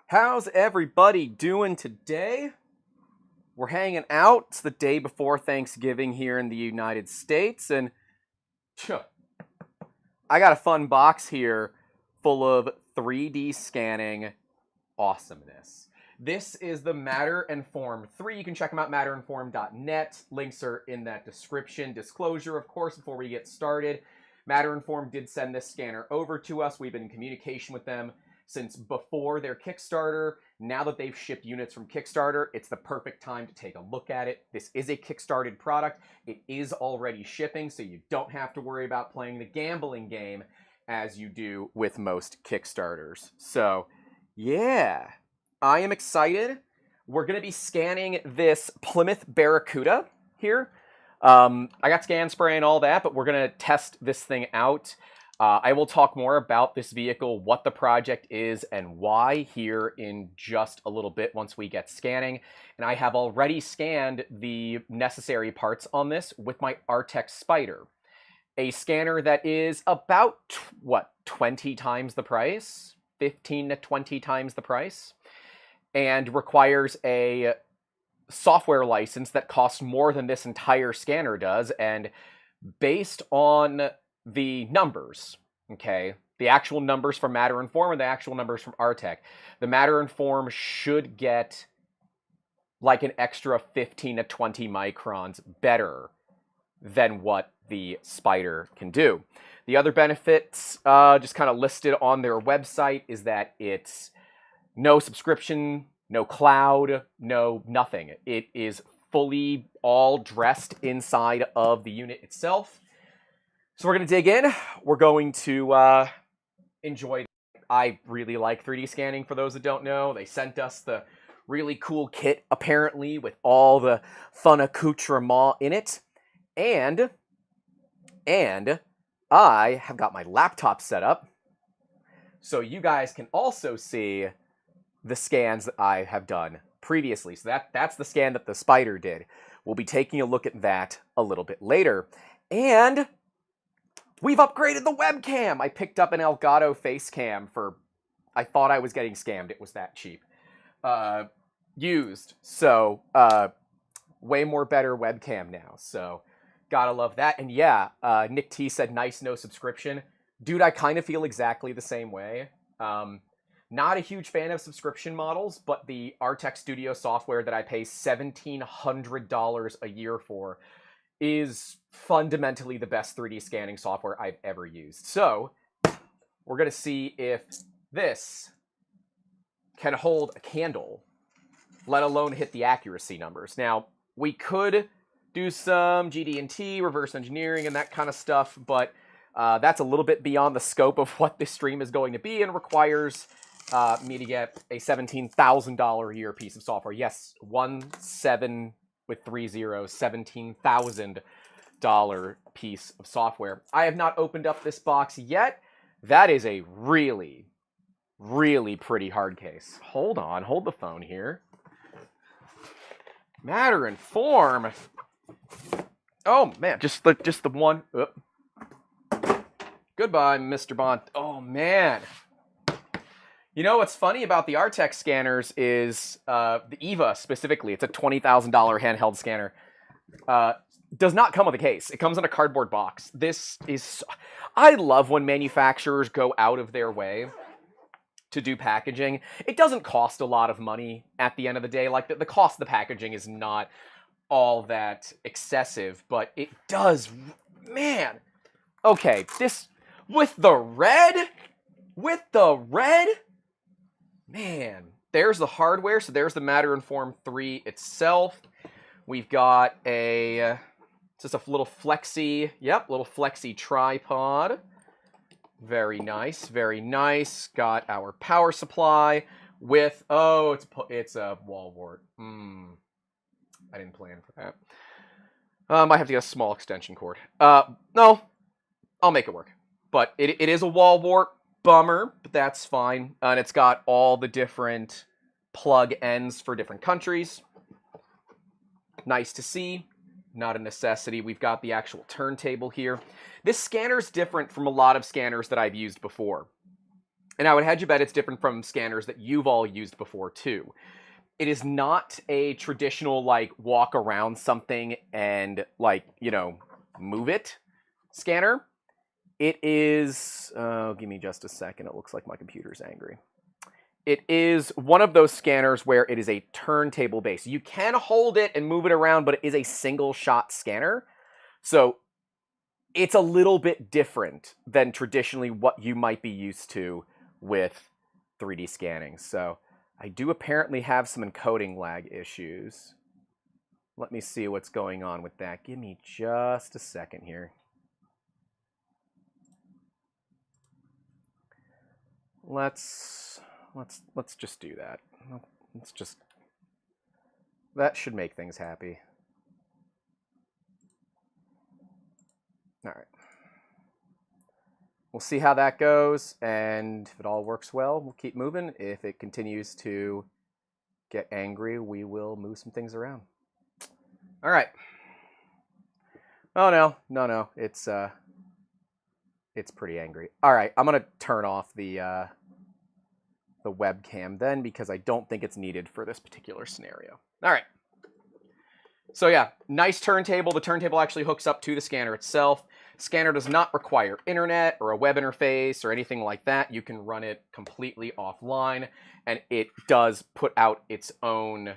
How's everybody doing today? We're hanging out. It's the day before Thanksgiving here in the United States, and I got a fun box here full of 3D scanning awesomeness. This is the Matter and Form 3. You can check them out, matterandform.net. Links are in that description. Disclosure, of course, before we get started. Matter and Form did send this scanner over to us. We've been in communication with them since before their Kickstarter. Now that they've shipped units from Kickstarter, it's the perfect time to take a look at it. This is a Kickstarted product. It is already shipping, so you don't have to worry about playing the gambling game as you do with most Kickstarters. So, yeah, I am excited. We're going to be scanning this Plymouth Barracuda here. I got scan spray and all that, but we're going to test this thing out. I will talk more about this vehicle, what the project is, and why here in just a little bit once we get scanning. And I have already scanned the necessary parts on this with my Artex Spider, a scanner that is about, 20 times the price? 15 to 20 times the price? And requires a software license that costs more than this entire scanner does. And based on the numbers, okay, the actual numbers from Matter and Form and the actual numbers from Artec, the Matter and Form should get like an extra 15 to 20 microns better than what the Spider can do. The other benefits, just kind of listed on their website, is that it's no subscription, no cloud, no nothing. It is fully all dressed inside of the unit itself. So we're going to dig in. We're going to enjoy. I really like 3D scanning, for those that don't know. They sent us the really cool kit, apparently, with all the fun accoutrement in it. And I have got my laptop set up, so you guys can also see the scans that I have done previously. So that's the scan that the Spider did. We'll be taking a look at that a little bit later. And we've upgraded the webcam. I picked up an Elgato face cam for, I thought I was getting scammed. It was that cheap. Used. So, way more better webcam now. So, gotta love that. And yeah, Nick T said, nice, no subscription. Dude, I kind of feel exactly the same way. Not a huge fan of subscription models, but the Artex Studio software that I pay $1,700 a year for is fundamentally the best 3D scanning software I've ever used. So, we're going to see if this can hold a candle, let alone hit the accuracy numbers. Now, we could do some GD&T, reverse engineering, and that kind of stuff, but that's a little bit beyond the scope of what this stream is going to be and requires me to get a $17,000 a year piece of software. Yes, 17 with 3 zeros, $17,000 piece of software. I have not opened up this box yet. That is a really, really pretty hard case. Hold on, hold the phone here. Matter and Form. Oh man, just the one. Goodbye, Mr. Bond. Oh man. You know what's funny about the Artex scanners is the EVA specifically. It's a $20,000 handheld scanner. Does not come with a case. It comes in a cardboard box. This is... I love when manufacturers go out of their way to do packaging. It doesn't cost a lot of money at the end of the day. Like, the cost of the packaging is not all that excessive, but it does... Man! Okay, this... With the red... Man, there's the hardware. So there's the Matter and Form 3 itself. We've got a... Just a little flexi... Yep, little flexi tripod. Very nice, very nice. Got our power supply with... Oh, it's a wall wart. I didn't plan for that. I have to get a small extension cord. No, I'll make it work. But it is a wall wart. Bummer, but that's fine. And it's got all the different plug ends for different countries. Nice to see. Not a necessity. We've got the actual turntable here. This scanner's different from a lot of scanners that I've used before. And I would hedge you bet it's different from scanners that you've all used before too. It is not a traditional like walk around something and like, you know, move it scanner. It is, give me just a second. It looks like my computer's angry. It is one of those scanners where it is a turntable base. You can hold it and move it around, but it is a single shot scanner. So it's a little bit different than traditionally what you might be used to with 3D scanning. So I do apparently have some encoding lag issues. Let me see what's going on with that. Give me just a second here. Let's just do that. Let's just, that should make things happy. All right. We'll see how that goes, and if it all works well, we'll keep moving. If it continues to get angry, we will move some things around. All right. Oh no, it's pretty angry. All right, I'm gonna turn off the webcam then because I don't think it's needed for this particular scenario. All right. So yeah, nice turntable. The turntable actually hooks up to the scanner itself. Scanner does not require internet or a web interface or anything like that. You can run it completely offline, and it does put out its own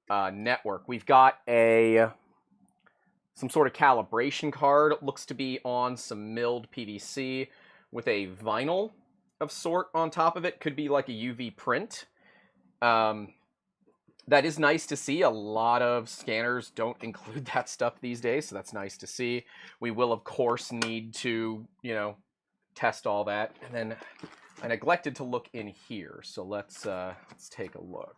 network. We've got some sort of calibration card. It looks to be on some milled PVC with a vinyl of sort on top of it. Could be like a UV print. That is nice to see. A lot of scanners don't include that stuff these days, so that's nice to see. We will, of course, need to, you know, test all that. And then I neglected to look in here, so let's take a look.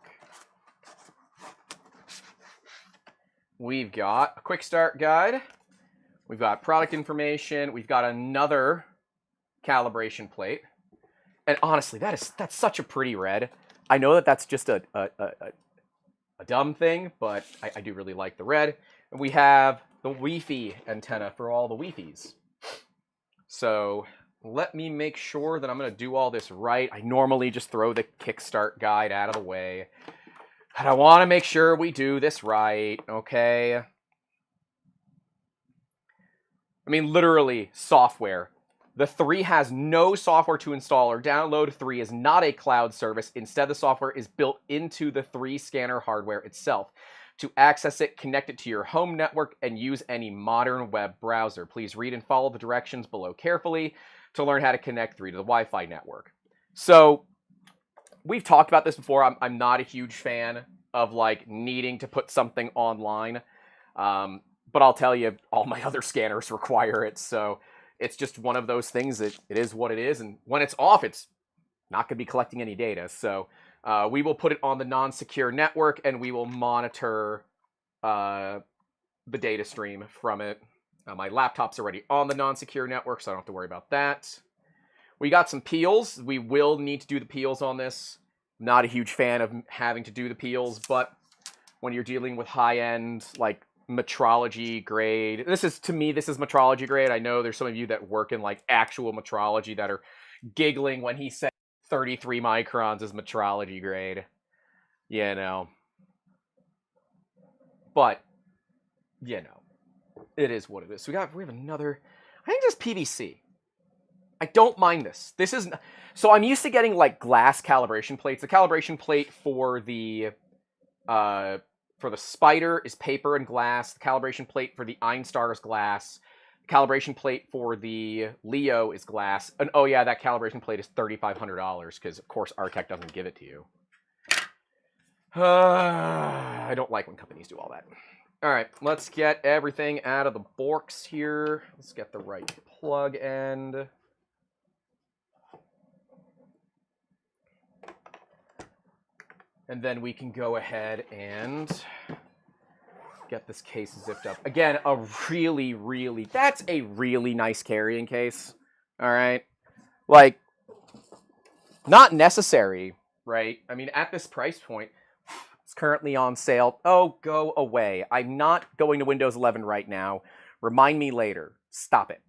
We've got a quick start guide. We've got product information. We've got another calibration plate. And honestly, that's such a pretty red. I know that that's just a dumb thing, but I do really like the red. And we have the Wi-Fi antenna for all the Wi-Fis. So let me make sure that I'm going to do all this right. I normally just throw the kickstart guide out of the way. And I want to make sure we do this right, okay? I mean, literally, software. The 3 has no software to install or download. 3 is not a cloud service. Instead, the software is built into the 3 scanner hardware itself. To access it, connect it to your home network and use any modern web browser. Please read and follow the directions below carefully to learn how to connect 3 to the Wi-Fi network. So, we've talked about this before. I'm not a huge fan of like needing to put something online. But I'll tell you, all my other scanners require it. So it's just one of those things that it is what it is. And when it's off, it's not going to be collecting any data. So we will put it on the non-secure network and we will monitor the data stream from it. My laptop's already on the non-secure network, so I don't have to worry about that. We got some peels. We will need to do the peels on this. I'm not a huge fan of having to do the peels, but when you're dealing with high-end, like, metrology grade, this is metrology grade. I know there's some of you that work in, like, actual metrology that are giggling when he said 33 microns is metrology grade. You know. But, you know, it is what it is. So we have another, I think just PVC. I don't mind this. This is, so I'm used to getting like glass calibration plates. The calibration plate for the Spider is paper and glass. The calibration plate for the Einstar is glass. The calibration plate for the Leo is glass. And oh yeah, that calibration plate is $3,500 because of course Artec doesn't give it to you. I don't like when companies do all that. All right, let's get everything out of the box here. Let's get the right plug end. And then we can go ahead and get this case zipped up. Again, that's a really nice carrying case. All right. Like, not necessary, right? I mean, at this price point, it's currently on sale. Oh, go away. I'm not going to Windows 11 right now. Remind me later. Stop it.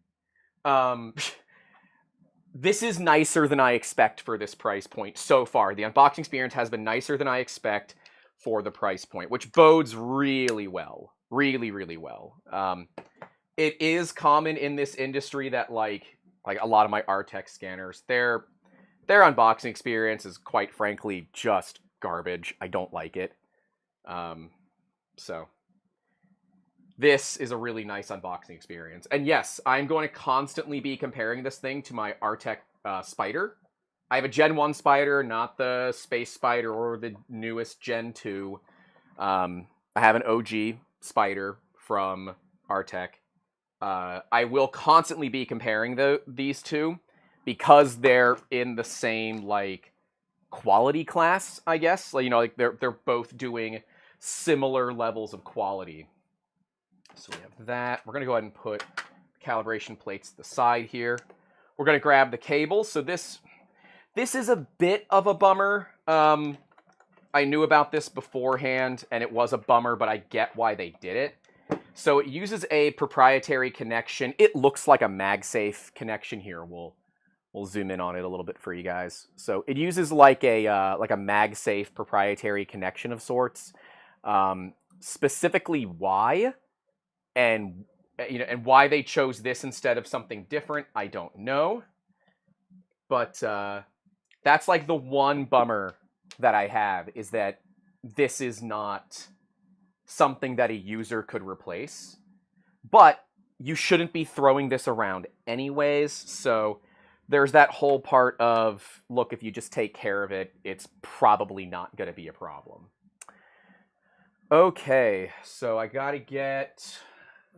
this is nicer than I expect for this price point so far. The unboxing experience has been nicer than I expect for the price point, which bodes really well. Really, really well. It is common in this industry that like a lot of my RTX scanners, their unboxing experience is quite frankly just garbage. I don't like it. So this is a really nice unboxing experience. And yes, I'm going to constantly be comparing this thing to my RTX Spider. I have a Gen 1 Spider, not the Space Spider or the newest Gen 2. I have an OG Spider from RTX. I will constantly be comparing these two because they're in the same like quality class, I guess. Like, you know, like they're both doing similar levels of quality. So we have that. We're gonna go ahead and put calibration plates to the side here. We're gonna grab the cable. So this is a bit of a bummer. I knew about this beforehand, and it was a bummer, but I get why they did it. So it uses a proprietary connection. It looks like a MagSafe connection here. We'll zoom in on it a little bit for you guys. So it uses like a MagSafe proprietary connection of sorts. Specifically, why? And you know, and why they chose this instead of something different, I don't know. But that's like the one bummer that I have, is that this is not something that a user could replace. But you shouldn't be throwing this around anyways, so there's that whole part of, look, if you just take care of it, it's probably not going to be a problem. Okay, so I got to get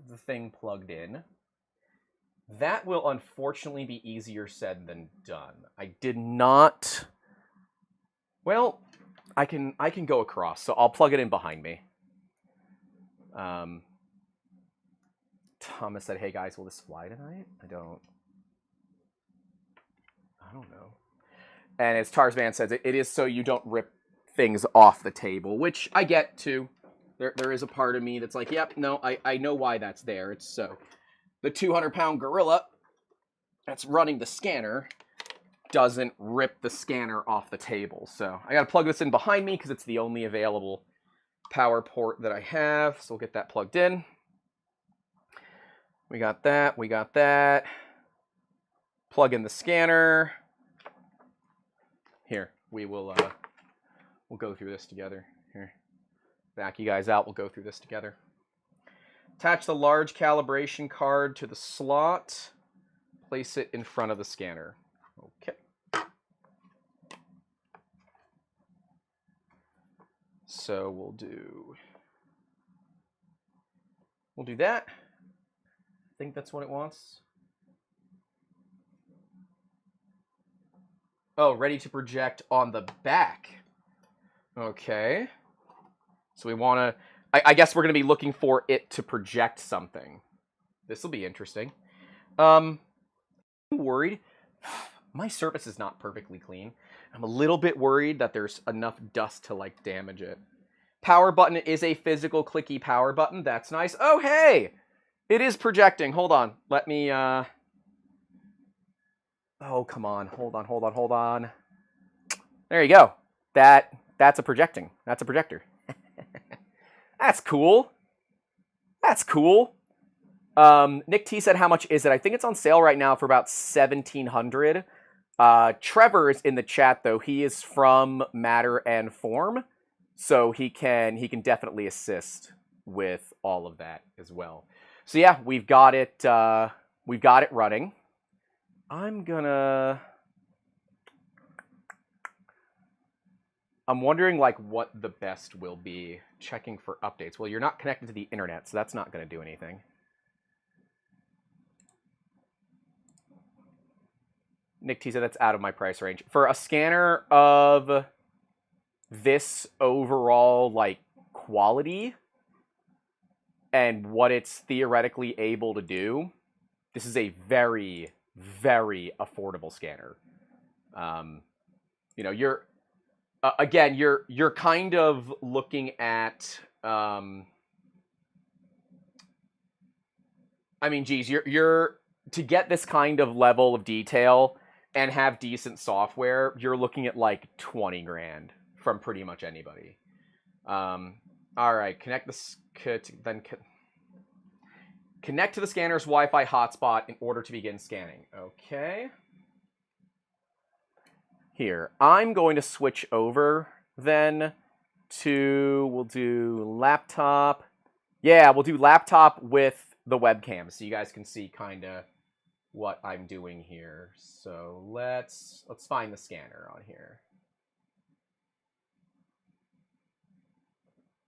the thing plugged in. That will unfortunately be easier said than done. I did not... Well, I can go across, so I'll plug it in behind me. Thomas said, hey guys, will this fly tonight? I don't know. And as Tarzman says, it is so you don't rip things off the table, which I get too. There is a part of me that's like, yep, no, I know why that's there. It's so the 200-pound gorilla that's running the scanner doesn't rip the scanner off the table. So I got to plug this in behind me because it's the only available power port that I have. So we'll get that plugged in. We got that. We got that. Plug in the scanner. Here, we'll go through this together. Here, back you guys out. We'll go through this together. Attach the large calibration card to the slot. Place it in front of the scanner. Okay. So we'll do that. I think that's what it wants. Oh, ready to project on the back. Okay. So we want to... I guess we're going to be looking for it to project something. This will be interesting. I'm worried. My surface is not perfectly clean. I'm a little bit worried that there's enough dust to, like, damage it. Power button is a physical clicky power button. That's nice. Oh, hey! It is projecting. Hold on. Let me, Oh, come on. Hold on. There you go. That's a projecting. That's a projector. That's cool. That's cool. Nick T said, how much is it? I think it's on sale right now for about $1,700. Trevor is in the chat, though. He is from Matter and Form, so he can definitely assist with all of that as well. So yeah, we've got it running. I'm wondering, like, what the best will be. Checking for updates. Well, you're not connected to the internet, so that's not going to do anything. Nick T said that's out of my price range. For a scanner of this overall, like, quality and what it's theoretically able to do, this is a very, very affordable scanner. You know, you're... again, you're kind of looking at, I mean, geez, you're to get this kind of level of detail, and have decent software, you're looking at like 20 grand from pretty much anybody. All right, connect to the scanner's Wi-Fi hotspot in order to begin scanning. Okay. Here, I'm going to switch over then to, we'll do laptop. Yeah, we'll do laptop with the webcam so you guys can see kind of what I'm doing here. So let's find the scanner on here.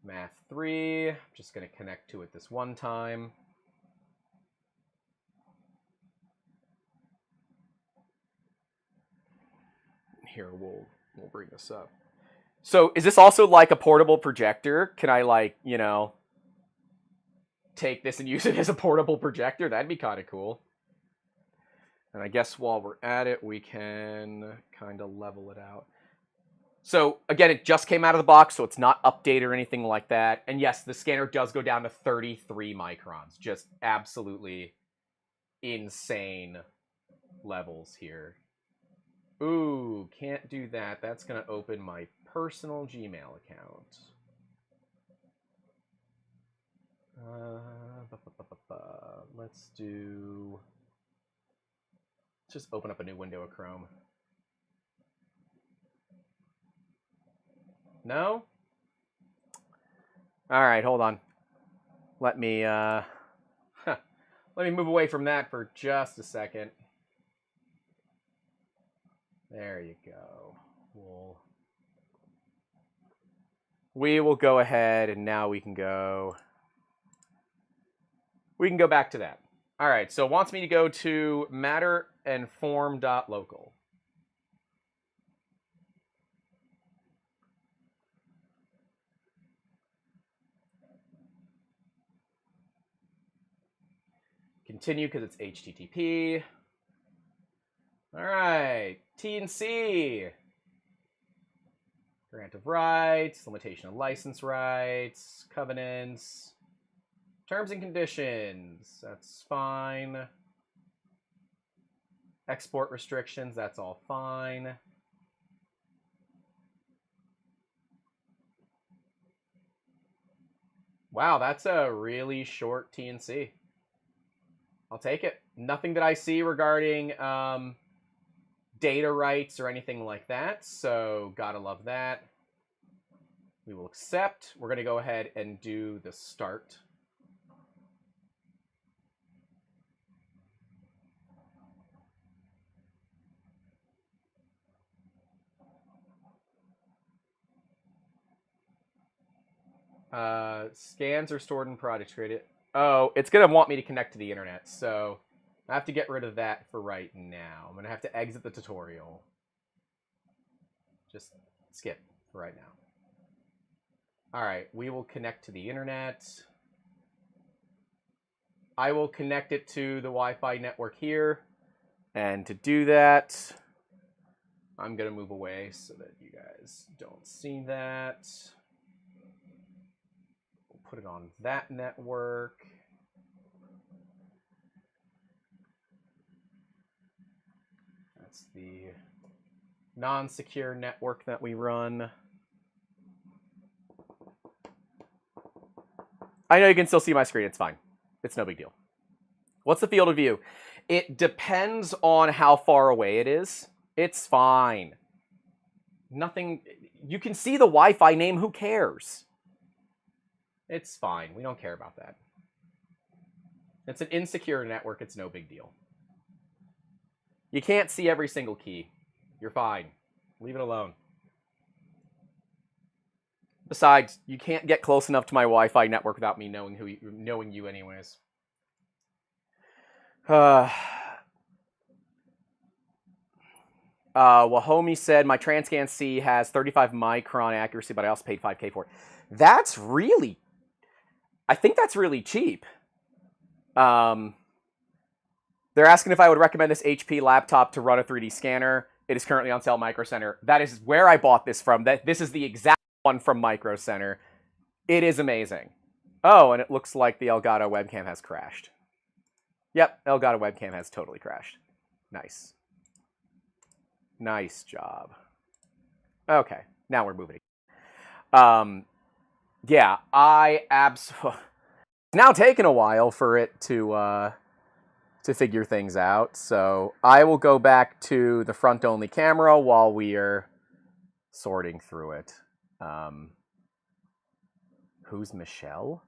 Math 3, I'm just going to connect to it this one time. Here, we'll bring this up. So is this also like a portable projector? Can I like, you know, take this and use it as a portable projector? That'd be kind of cool. And I guess while we're at it, we can kind of level it out. So again, it just came out of the box, so it's not updated or anything like that. And yes, the scanner does go down to 33 microns. Just absolutely insane levels here. Ooh, can't do that. That's going to open my personal Gmail account. Let's just open up a new window of Chrome. No? All right, hold on. Let me move away from that for just a second. There you go. We will go ahead, and now we can go back to that. All right, so it wants me to go to matterandform.local. Continue because it's HTTP. All right, T&C. Grant of rights, limitation of license rights, covenants, terms and conditions, that's fine. Export restrictions, that's all fine. Wow, that's a really short T&C. I'll take it. Nothing that I see regarding data rights or anything like that, so gotta love that. We will accept. We're gonna go ahead and do the start. Scans are stored in projects created. Oh, it's gonna want me to connect to the internet, so I have to get rid of that for right now. I'm gonna have to exit the tutorial. Just skip for right now. All right, we will connect to the internet. I will connect it to the Wi-Fi network here. And to do that, I'm gonna move away so that you guys don't see that. We'll put it on that network. That's the non-secure network that we run. I know you can still see my screen. It's fine. It's no big deal. What's the field of view? It depends on how far away it is. It's fine. Nothing. You can see the Wi-Fi name. Who cares? It's fine. We don't care about that. It's an insecure network. It's no big deal. You can't see every single key. You're fine. Leave it alone. Besides, you can't get close enough to my Wi-Fi network without me knowing you anyways. Wahomie said, my Transcan C has 35 micron accuracy, but I also paid $5K for it. That's really... I think that's really cheap. They're asking if I would recommend this HP laptop to run a 3D scanner. It is currently on sale at Micro Center. That is where I bought this from. This is the exact one from Micro Center. It is amazing. Oh, and it looks like the Elgato webcam has crashed. Yep, Elgato webcam has totally crashed. Nice. Nice job. Okay, now we're moving. Yeah, I absolutely... It's now taken a while for it to figure things out, so I will go back to the front-only camera while we are sorting through it. Who's Michelle?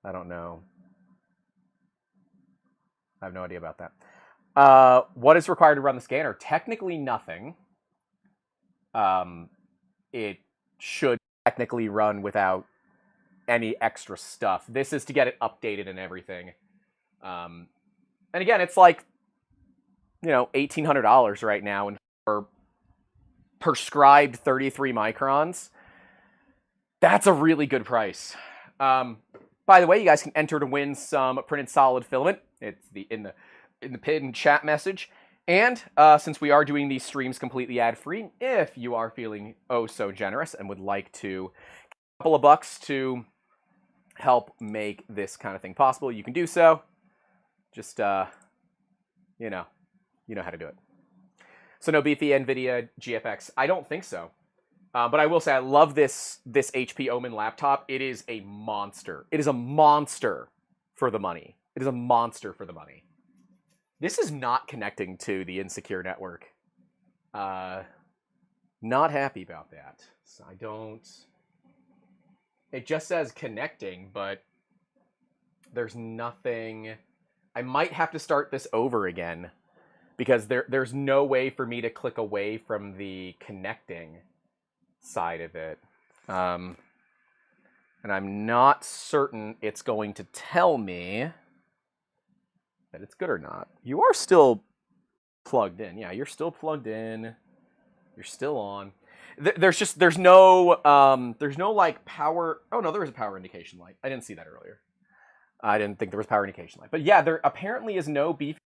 I don't know. I have no idea about that. What is required to run the scanner? Technically nothing. It should technically run without any extra stuff. This is to get it updated and everything. And again, it's like, $1,800 right now, and for prescribed 33 microns, that's a really good price. By the way, you guys can enter to win some printed solid filament. It's in the pinned chat message. And since we are doing these streams completely ad-free, if you are feeling oh so generous and would like to a couple of bucks to help make this kind of thing possible, you can do so. Just you know how to do it. So no beefy NVIDIA GFX. I don't think so. But I will say I love this HP Omen laptop. It is a monster. It is a monster for the money. It is a monster for the money. This is not connecting to the insecure network. Not happy about that. So I don't... It just says connecting, but there's nothing... I might have to start this over again, because there's no way for me to click away from the connecting side of it. And I'm not certain it's going to tell me that it's good or not. You are still plugged in. Yeah, you're still plugged in. You're still on. There's no like power. Oh no, there is a power indication light. I didn't see that earlier. I didn't think there was power indication light. But yeah, there apparently is no beefy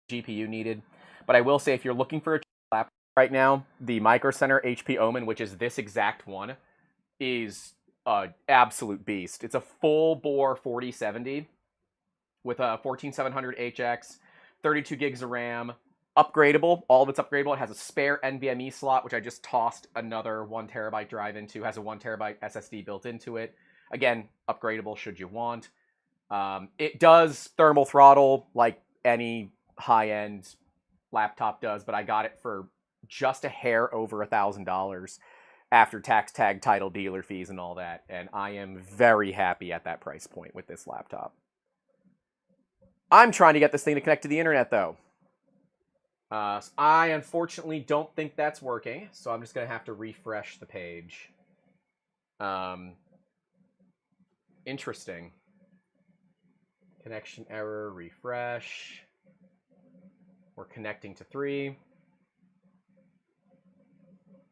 GPU needed. But I will say, if you're looking for a laptop right now, the Micro Center HP Omen, which is this exact one, is an absolute beast. It's a full bore 4070 with a 14700HX, 32 gigs of RAM, upgradable. All of it's upgradable. It has a spare NVMe slot, which I just tossed another 1 terabyte drive into. Has a 1 terabyte SSD built into it. Again, upgradable should you want. It does thermal throttle like any high-end laptop does, but I got it for just a hair over $1,000 after tax, tag, title, dealer fees, and all that. And I am very happy at that price point with this laptop. I'm trying to get this thing to connect to the internet, though. I unfortunately don't think that's working, so I'm just going to have to refresh the page. Interesting. Connection error, refresh. We're connecting to 3.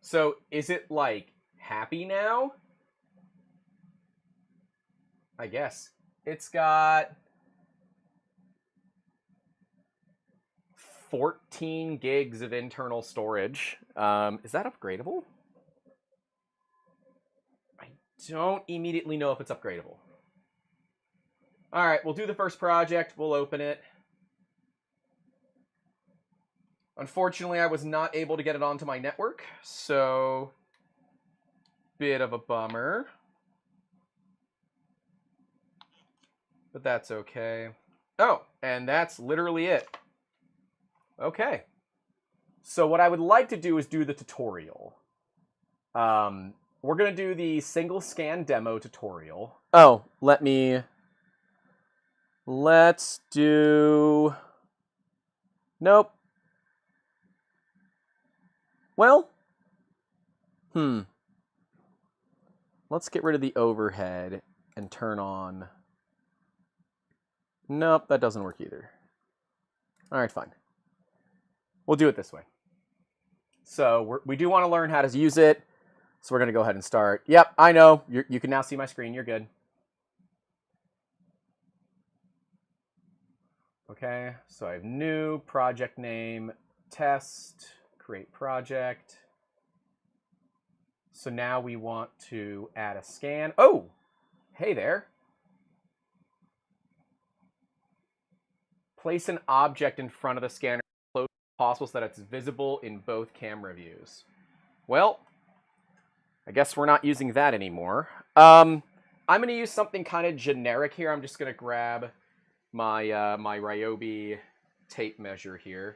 So is it like happy now? I guess. It's got 14 gigs of internal storage. Is that upgradable? I don't immediately know if it's upgradable. All right, we'll do the first project. We'll open it. Unfortunately, I was not able to get it onto my network, so bit of a bummer. But that's okay. Oh, and that's literally it. Okay. So what I would like to do is do the tutorial. We're going to do the single scan demo tutorial. Oh, let's do... Nope. Well, let's get rid of the overhead and turn on... Nope, that doesn't work either. All right, fine. We'll do it this way. So we do want to learn how to use it. So we're going to go ahead and start. Yep, I know. You can now see my screen. You're good. Okay, so I have new, project name, test, create project. So now we want to add a scan. Oh, hey there. Place an object in front of the scanner as close as possible so that it's visible in both camera views. Well, I guess we're not using that anymore. I'm going to use something kind of generic here. I'm just going to grab my my Ryobi tape measure here.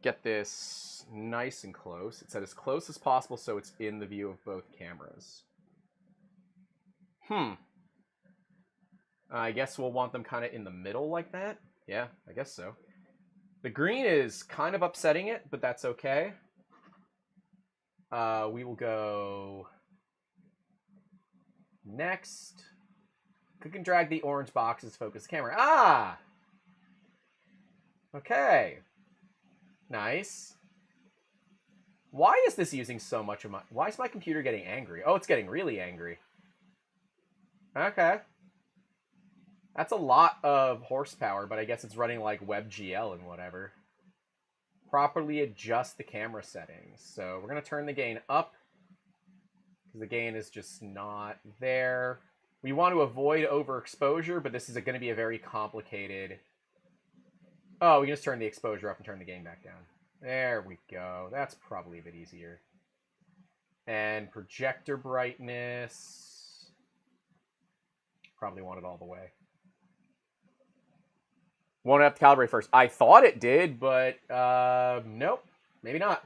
Get this nice and close. It's at as close as possible so it's in the view of both cameras. I guess we'll want them kind of in the middle like that. Yeah, I guess so. The green is kind of upsetting it, but that's okay. We will go next. Click and drag the orange boxes, focus the camera. Ah! Okay. Nice. Why is this using so much of my... Why is my computer getting angry? Oh, it's getting really angry. Okay. That's a lot of horsepower, but I guess it's running like WebGL and whatever. Properly adjust the camera settings. So we're going to turn the gain up because the gain is just not there. We want to avoid overexposure, but this is going to be a very complicated... Oh, we can just turn the exposure up and turn the gain back down. There we go. That's probably a bit easier. And projector brightness. Probably want it all the way. Won't have to calibrate first. I thought it did, but nope. Maybe not.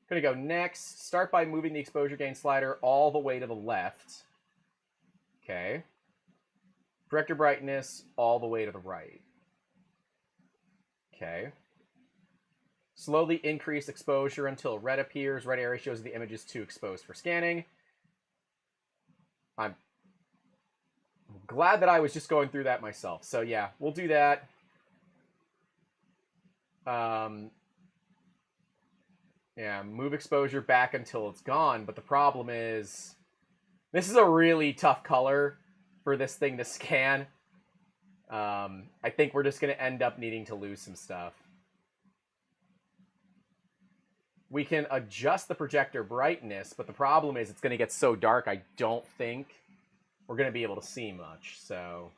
Gonna go next. Start by moving the exposure gain slider all the way to the left. Okay. Projector brightness all the way to the right. Okay. Slowly increase exposure until red appears. Red area shows the image is too exposed for scanning. I'm glad that I was just going through that myself. So yeah, we'll do that. Yeah, move exposure back until it's gone. But the problem is, this is a really tough color for this thing to scan. I think we're just going to end up needing to lose some stuff. We can adjust the projector brightness, but the problem is it's going to get so dark, I don't think we're going to be able to see much. So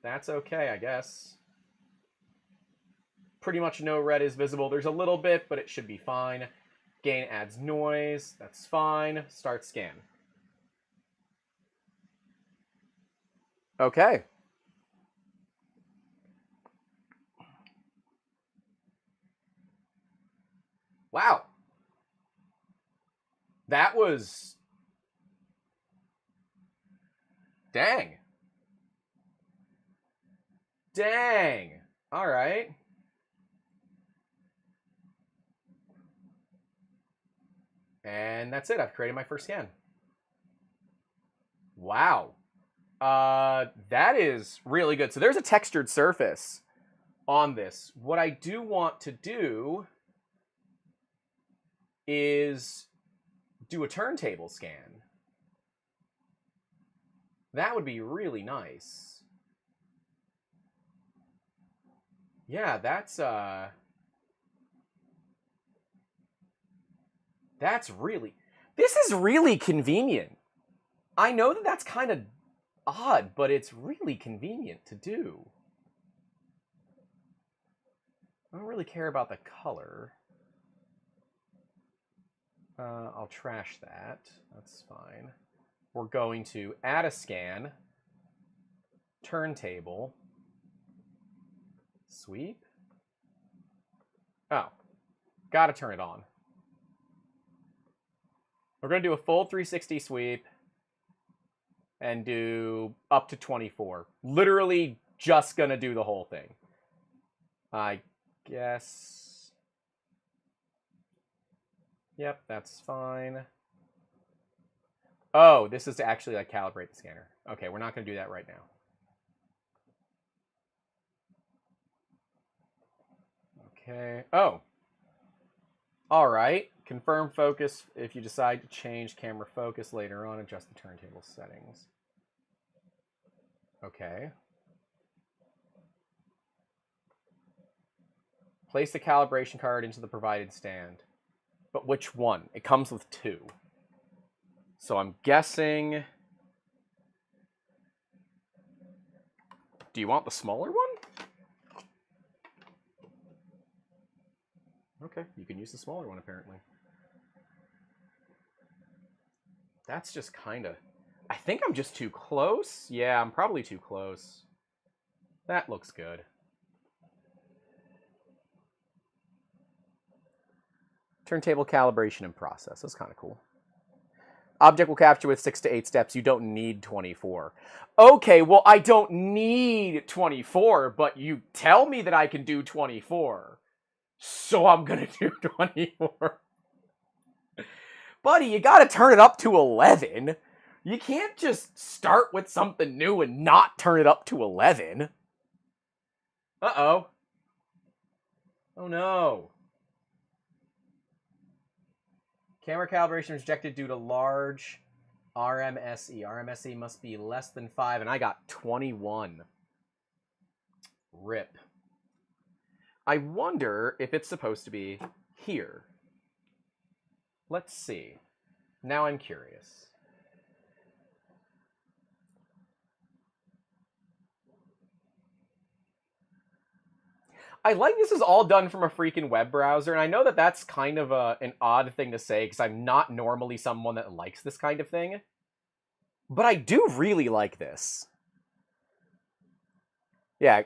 that's okay, I guess. Pretty much no red is visible. There's a little bit, but it should be fine. Gain adds noise. That's fine. Start scan. Okay. Wow. That was... Dang. Dang. All right. And that's it. I've created my first scan. Wow. That is really good. So there's a textured surface on this. What I do want to do is do a turntable scan. That would be really nice. Yeah, that's really... This is really convenient. I know that that's kind of odd, but it's really convenient to do. I don't really care about the color. I'll trash that. That's fine. We're going to add a scan. Turntable. Sweep. Oh. Gotta turn it on. We're going to do a full 360 sweep and do up to 24. Literally just going to do the whole thing. I guess. Yep, that's fine. Oh, this is to actually like calibrate the scanner. Okay, we're not going to do that right now. Okay. Oh. All right. Confirm focus if you decide to change camera focus later on. Adjust the turntable settings. Okay. Place the calibration card into the provided stand. But which one? It comes with two. So I'm guessing... Do you want the smaller one? Okay, you can use the smaller one, apparently. That's just kind of... I think I'm just too close. Yeah, I'm probably too close. That looks good. Turntable calibration and process. That's kind of cool. Object will capture with 6 to 8 steps. You don't need 24. Okay, well, I don't need 24, but you tell me that I can do 24. So I'm going to do 24. Buddy, you got to turn it up to 11. You can't just start with something new and not turn it up to 11. Uh-oh. Oh, no. Camera calibration rejected due to large RMSE. RMSE must be less than 5, and I got 21. RIP. I wonder if it's supposed to be here. Let's see. Now I'm curious. I like this is all done from a freaking web browser, and I know that that's kind of an odd thing to say, because I'm not normally someone that likes this kind of thing. But I do really like this. Yeah,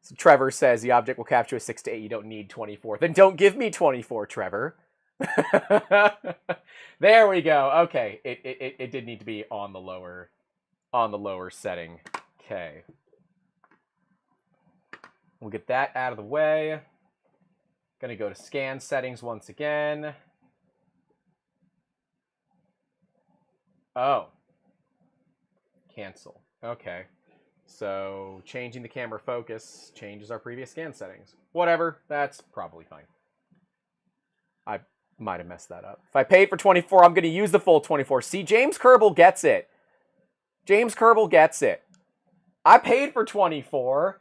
so Trevor says the object will capture a 6 to 8, you don't need 24. Then don't give me 24, Trevor. There we go. Okay, it did need to be on the lower setting. Okay. We'll get that out of the way. Gonna go to scan settings once again. Oh. Cancel. Okay. So changing the camera focus changes our previous scan settings. Whatever, that's probably fine. I might have messed that up. If I paid for 24, I'm gonna use the full 24. See, James Kerbal gets it. James Kerbal gets it. I paid for 24.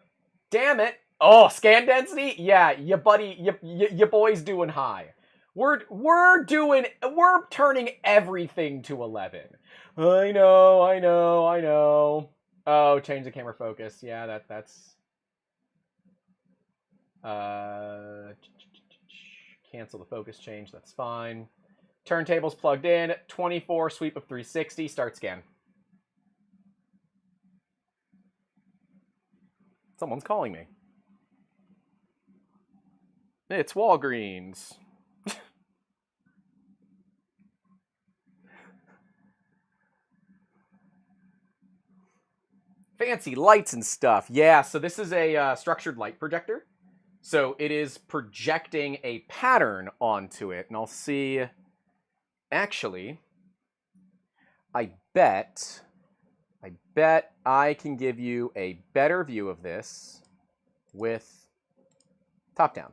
Damn it. Oh, scan density? Yeah, your boy's doing high. We're turning everything to 11. I know. Oh, change the camera focus. Yeah, that's cancel the focus change. That's fine. Turntable's plugged in. 24 sweep of 360. Start scan. Someone's calling me. It's Walgreens. Fancy lights and stuff. Yeah, so this is a structured light projector. So it is projecting a pattern onto it. And I'll see... Actually, I bet I can give you a better view of this with top-down.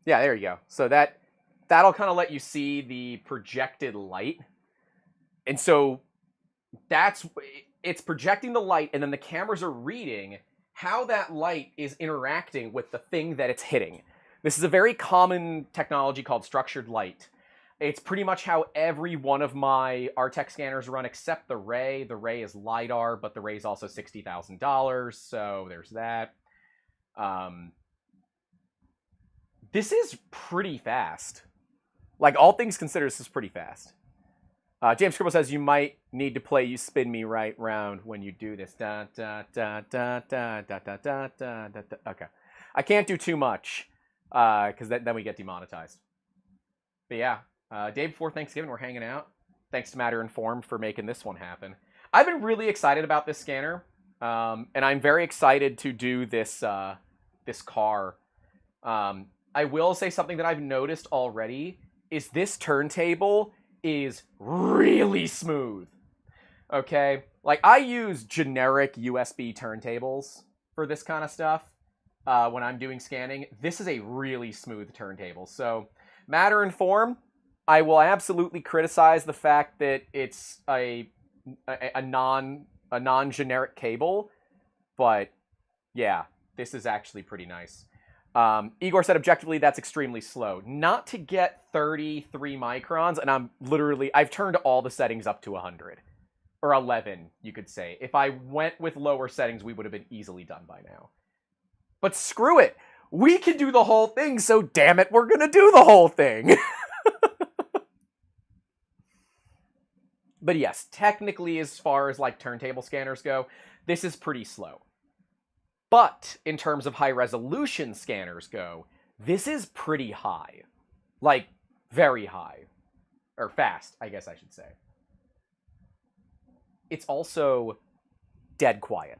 Yeah, there you go. So that'll kind of let you see the projected light. And so it's projecting the light, and then the cameras are reading how that light is interacting with the thing that it's hitting. This is a very common technology called structured light. It's pretty much how every one of my RTEC scanners run except the Ray. The Ray is LiDAR, but the Ray is also $60,000, so there's that. This is pretty fast. Like, all things considered, this is pretty fast. James Scribble says, you might need to play You Spin Me Right round when you do this. Da, da, da, da, da, da, da, da, da, da. Okay. I can't do too much, because then we get demonetized. But yeah, day before Thanksgiving, we're hanging out. Thanks to Matter Informed for making this one happen. I've been really excited about this scanner, and I'm very excited to do this, this car. I will say something that I've noticed already is this turntable is really smooth. Okay? Like, I use generic USB turntables for this kind of stuff when I'm doing scanning. This is a really smooth turntable. So, Matter Inform, I will absolutely criticize the fact that it's a non-generic cable, but yeah, this is actually pretty nice. Igor said, objectively, that's extremely slow. Not to get 33 microns, and I've turned all the settings up to 100. Or 11, you could say. If I went with lower settings, we would have been easily done by now. But screw it! We can do the whole thing, so damn it, we're gonna do the whole thing! But yes, technically, as far as like turntable scanners go, this is pretty slow. But in terms of high resolution scanners go, this is pretty high. Like, very high. Or fast, I guess I should say. It's also dead quiet,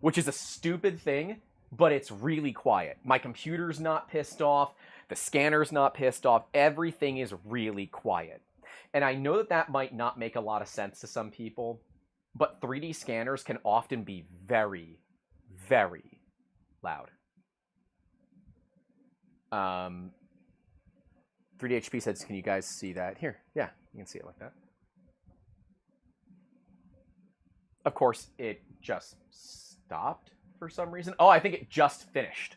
which is a stupid thing, but it's really quiet. My computer's not pissed off. The scanner's not pissed off. Everything is really quiet. And I know that that might not make a lot of sense to some people, but 3D scanners can often be very, very loud. 3DHP says, can you guys see that? Here, yeah, you can see it like that. Of course, it just stopped for some reason. Oh, I think it just finished.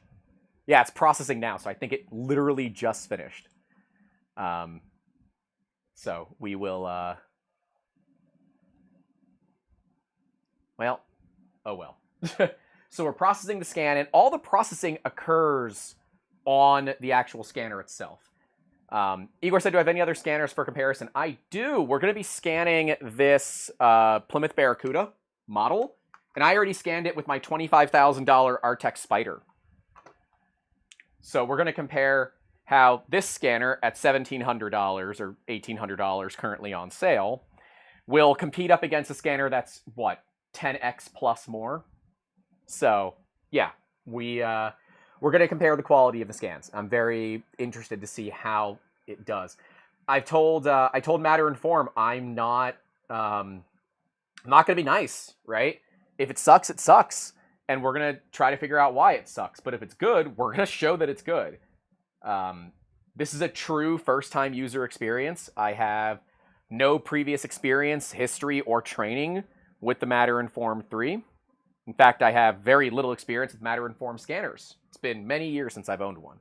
Yeah, it's processing now, so I think it literally just finished. So we will, well, oh well. So we're processing the scan, and all the processing occurs on the actual scanner itself. Igor said, do I have any other scanners for comparison? I do. We're going to be scanning this Plymouth Barracuda model, and I already scanned it with my $25,000 Artex Spider. So we're going to compare how this scanner at $1,700 or $1,800 currently on sale will compete up against a scanner that's, what, 10x plus more? So, yeah, we're going to compare the quality of the scans. I'm very interested to see how it does. I told Matter and Form I'm not going to be nice, right? If it sucks, it sucks. And we're going to try to figure out why it sucks. But if it's good, we're going to show that it's good. This is a true first-time user experience. I have no previous experience, history, or training with the Matter and Form 3. In fact, I have very little experience with Matter and Form scanners. It's been many years since I've owned one.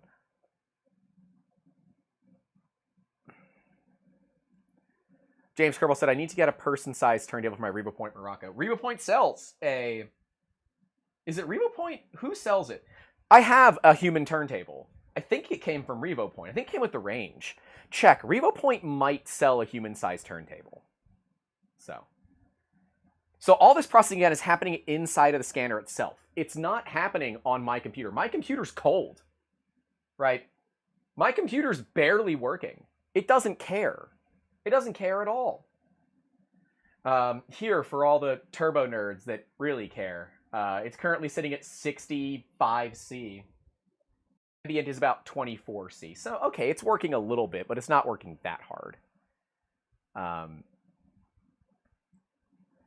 James Kerbal said, I need to get a person-sized turntable for my RevoPoint Morocco. RevoPoint sells a... Is it RevoPoint? Who sells it? I have a human turntable. I think it came from RevoPoint. I think it came with the range. Check. RevoPoint might sell a human-sized turntable. So all this processing again is happening inside of the scanner itself. It's not happening on my computer. My computer's cold, right? My computer's barely working. It doesn't care. It doesn't care at all. Here, for all the turbo nerds that really care, it's currently sitting at 65C. Ambient is about 24C. So, okay, it's working a little bit, but it's not working that hard.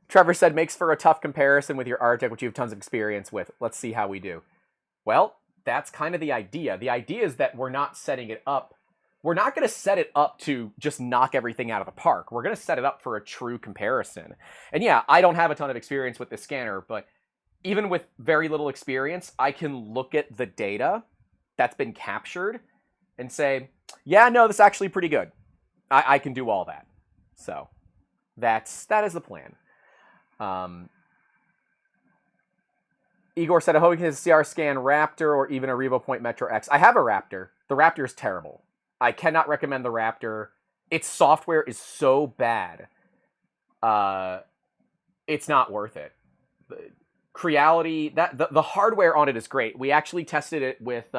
Trevor said, makes for a tough comparison with your Artec, which you have tons of experience with. Let's see how we do. Well, that's kind of the idea. The idea is that we're not setting it up. We're not going to set it up to just knock everything out of the park. We're going to set it up for a true comparison. And yeah, I don't have a ton of experience with this scanner, but even with very little experience, I can look at the data that's been captured and say, yeah, no, this is actually pretty good. I can do all that. So that is the plan. Igor said, I hope you can CR scan Raptor or even a RevoPoint Metro X. I have a Raptor. The Raptor is terrible. I cannot recommend the Raptor. Its software is so bad. It's not worth it. Creality, the hardware on it is great. We actually tested it with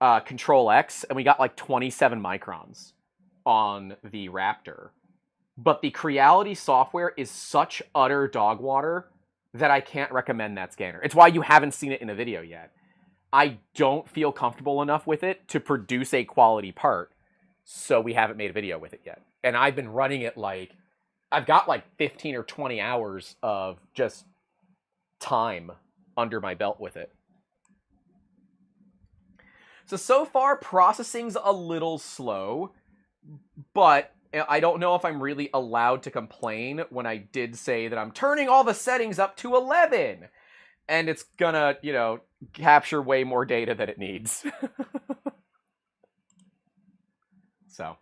Control X, and we got like 27 microns on the Raptor. But the Creality software is such utter dog water that I can't recommend that scanner. It's why you haven't seen it in a video yet. I don't feel comfortable enough with it to produce a quality part, so we haven't made a video with it yet. And I've been running it like, I've got like 15 or 20 hours of just time under my belt with it. So far, processing's a little slow, but I don't know if I'm really allowed to complain when I did say that I'm turning all the settings up to 11. And it's gonna, you know, capture way more data than it needs. So,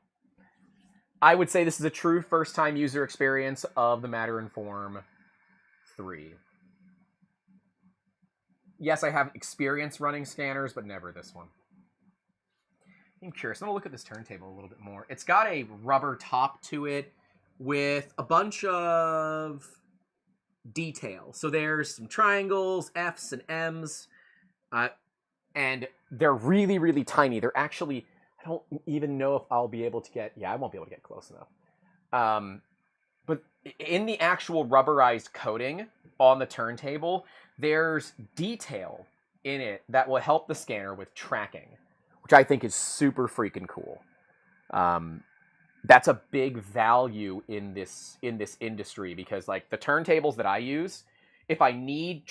I would say this is a true first-time user experience of the Matter and Form 3. Yes, I have experience running scanners, but never this one. I'm curious. I'm going to look at this turntable a little bit more. It's got a rubber top to it with a bunch of detail. So there's some triangles, Fs and Ms, and they're really, really tiny. They're actually, I don't even know if I'll be able to get, I won't be able to get close enough. But in the actual rubberized coating on the turntable, there's detail in it that will help the scanner with tracking, which I think is super freaking cool. That's a big value in this industry, because like the turntables that I use, if I need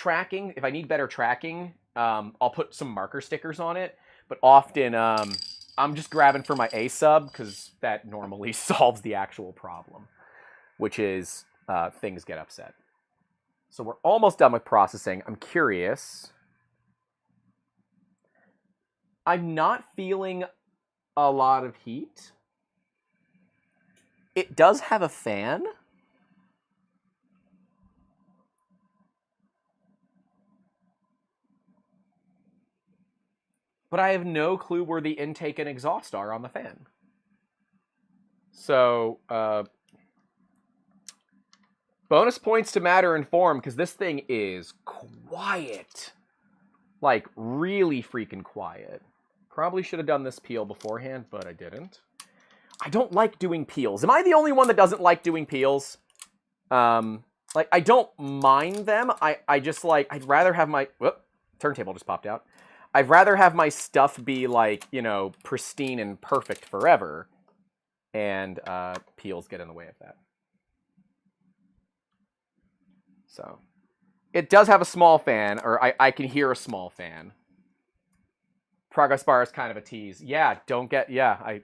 better tracking, I'll put some marker stickers on it. But often I'm just grabbing for my A sub, because that normally solves the actual problem, which is things get upset. So we're almost done with processing. I'm curious. I'm not feeling a lot of heat. It does have a fan. But I have no clue where the intake and exhaust are on the fan. So, bonus points to Matter and Form, because this thing is quiet. Like, really freaking quiet. Probably should have done this peel beforehand, but I didn't. I don't like doing peels. Am I the only one that doesn't like doing peels? Like, I don't mind them. I just, like, I'd rather have my... Whoop, turntable just popped out. I'd rather have my stuff be, like, you know, pristine and perfect forever. And peels get in the way of that. So, it does have a small fan, or I can hear a small fan. Progress bar is kind of a tease. Yeah, don't get... Yeah,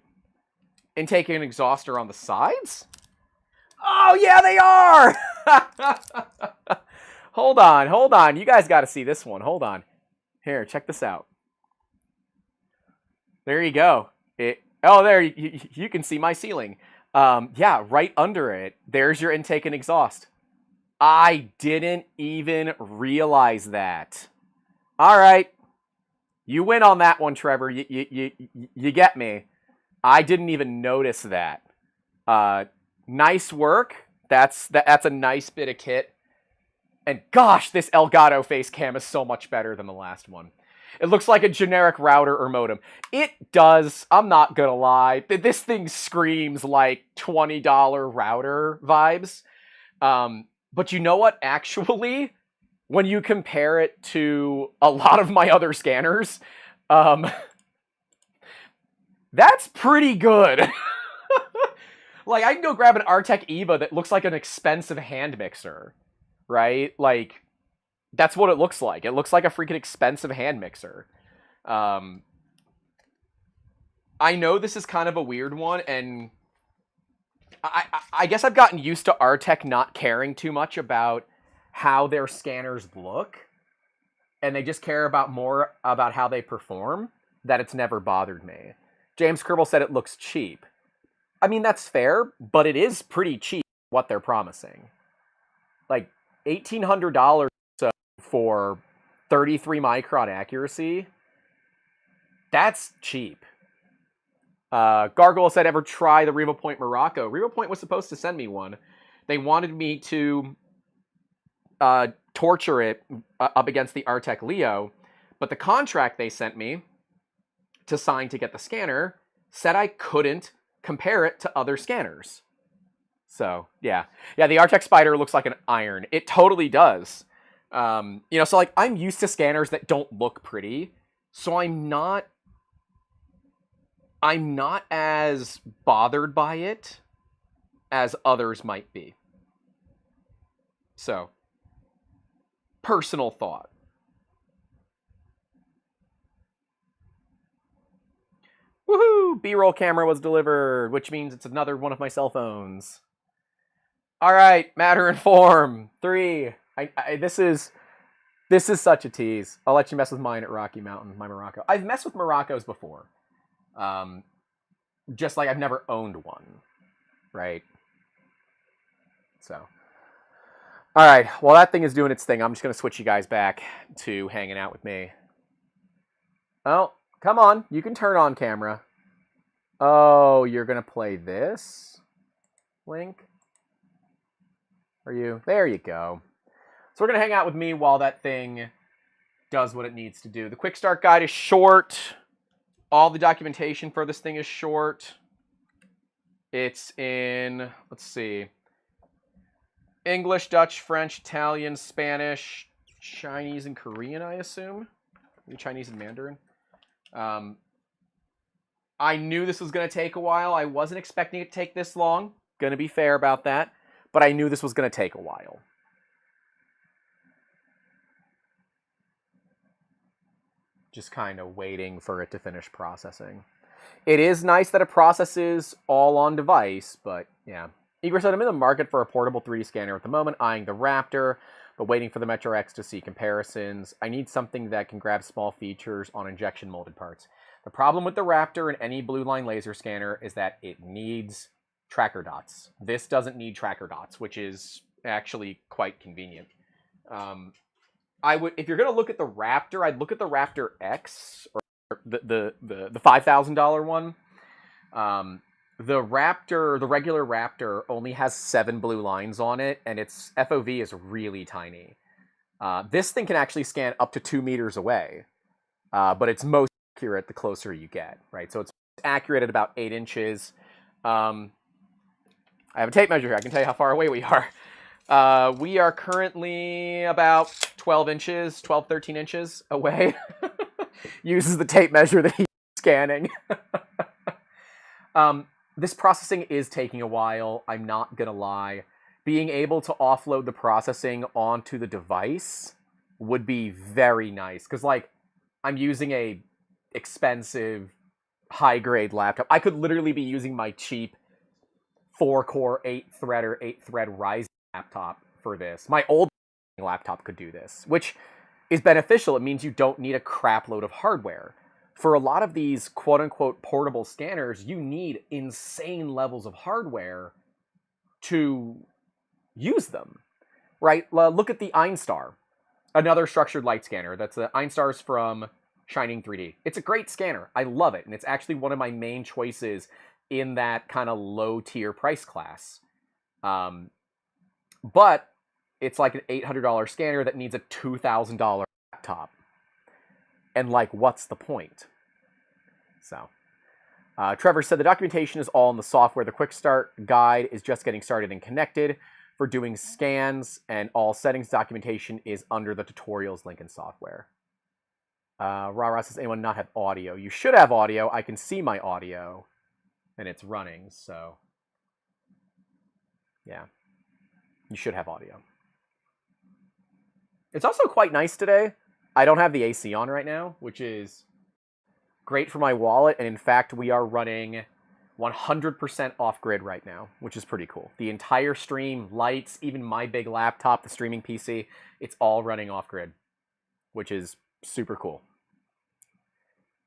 intake and exhaust are on the sides? Oh, yeah, they are! Hold on. You guys got to see this one. Hold on. Here, check this out. There you go. There, you can see my ceiling. Yeah, right under it. There's your intake and exhaust. I didn't even realize that. All right. You win on that one, Trevor. You get me. I didn't even notice that. Nice work. That's a nice bit of kit. And gosh, this Elgato face cam is so much better than the last one. It looks like a generic router or modem. It does. I'm not gonna lie. This thing screams like $20 router vibes. But you know what? Actually, when you compare it to a lot of my other scanners, that's pretty good. Like, I can go grab an Artec Eva that looks like an expensive hand mixer, right? Like, that's what it looks like. It looks like a freaking expensive hand mixer. I know this is kind of a weird one, and I guess I've gotten used to Artec not caring too much about how their scanners look, and they just care more about how they perform, that it's never bothered me. James Kerbal said it looks cheap. I mean, that's fair, but it is pretty cheap what they're promising. Like, $1,800 for 33 micron accuracy, that's cheap. Gargoyle said, ever try the RevoPoint Morocco? RevoPoint was supposed to send me one. They wanted me to torture it up against the Artec Leo, but the contract they sent me to sign to get the scanner said I couldn't compare it to other scanners. So, yeah. Yeah, the Artec Spider looks like an iron. It totally does. You know, so, like, I'm used to scanners that don't look pretty, so I'm not as bothered by it as others might be. So, personal thought. Woohoo! B-roll camera was delivered, which means it's another one of my cell phones. All right, Matter and Form 3. This is such a tease. I'll let you mess with mine at Rocky Mountain, my Morocco. I've messed with Moroccos before. Just like I've never owned one. right? So, all right. While that thing is doing its thing, I'm just going to switch you guys back to hanging out with me. Oh, come on. You can turn on camera. Oh, you're going to play this, Link? Are you? There you go. So we're going to hang out with me while that thing does what it needs to do. The quick start guide is short. All the documentation for this thing is short. It's in, let's see, English, Dutch, French, Italian, Spanish, Chinese, and Korean, I assume. Maybe Chinese and Mandarin. I knew this was going to take a while. I wasn't expecting it to take this long. Going to be fair about that. But I knew this was going to take a while. Just kind of waiting for it to finish processing. It is nice that it processes all on device, but yeah. Igor said, I'm in the market for a portable 3D scanner at the moment, eyeing the Raptor, but waiting for the Metro X to see comparisons. I need something that can grab small features on injection molded parts. The problem with the Raptor and any blue line laser scanner is that it needs tracker dots. This doesn't need tracker dots, which is actually quite convenient. I would, if you're going to look at the Raptor, I'd look at the Raptor X, or the $5,000 one. The Raptor, the regular Raptor, only has 7 blue lines on it, and its FOV is really tiny. This thing can actually scan up to 2 meters away, but it's most accurate the closer you get, right? So it's accurate at about 8 inches. I have a tape measure here. I can tell you how far away we are. We are currently about 12 inches, 12, 13 inches away. Uses the tape measure that he's scanning. This processing is taking a while. I'm not going to lie. Being able to offload the processing onto the device would be very nice. Because, like, I'm using a expensive, high-grade laptop. I could literally be using my cheap 4-core, 8-thread or 8-thread Ryzen laptop for this. My old laptop could do this, which is beneficial. It means you don't need a crap load of hardware. For a lot of these quote-unquote portable scanners, you need insane levels of hardware to use them, right? Look at the Einstar, another structured light scanner. That's the Einstar's from Shining 3D. It's a great scanner. I love it, and it's actually one of my main choices in that kind of low-tier price class. But it's like an $800 scanner that needs a $2,000 laptop. And, like, what's the point? So, Trevor said the documentation is all in the software. The quick start guide is just getting started and connected for doing scans, and all settings documentation is under the tutorials link in software. Rara says, anyone not have audio? You should have audio. I can see my audio, and it's running, so yeah. You should have audio. It's also quite nice today. I don't have the AC on right now, which is great for my wallet, and in fact, we are running 100% off-grid right now, which is pretty cool. The entire stream, lights, even my big laptop, the streaming PC, it's all running off-grid, which is super cool.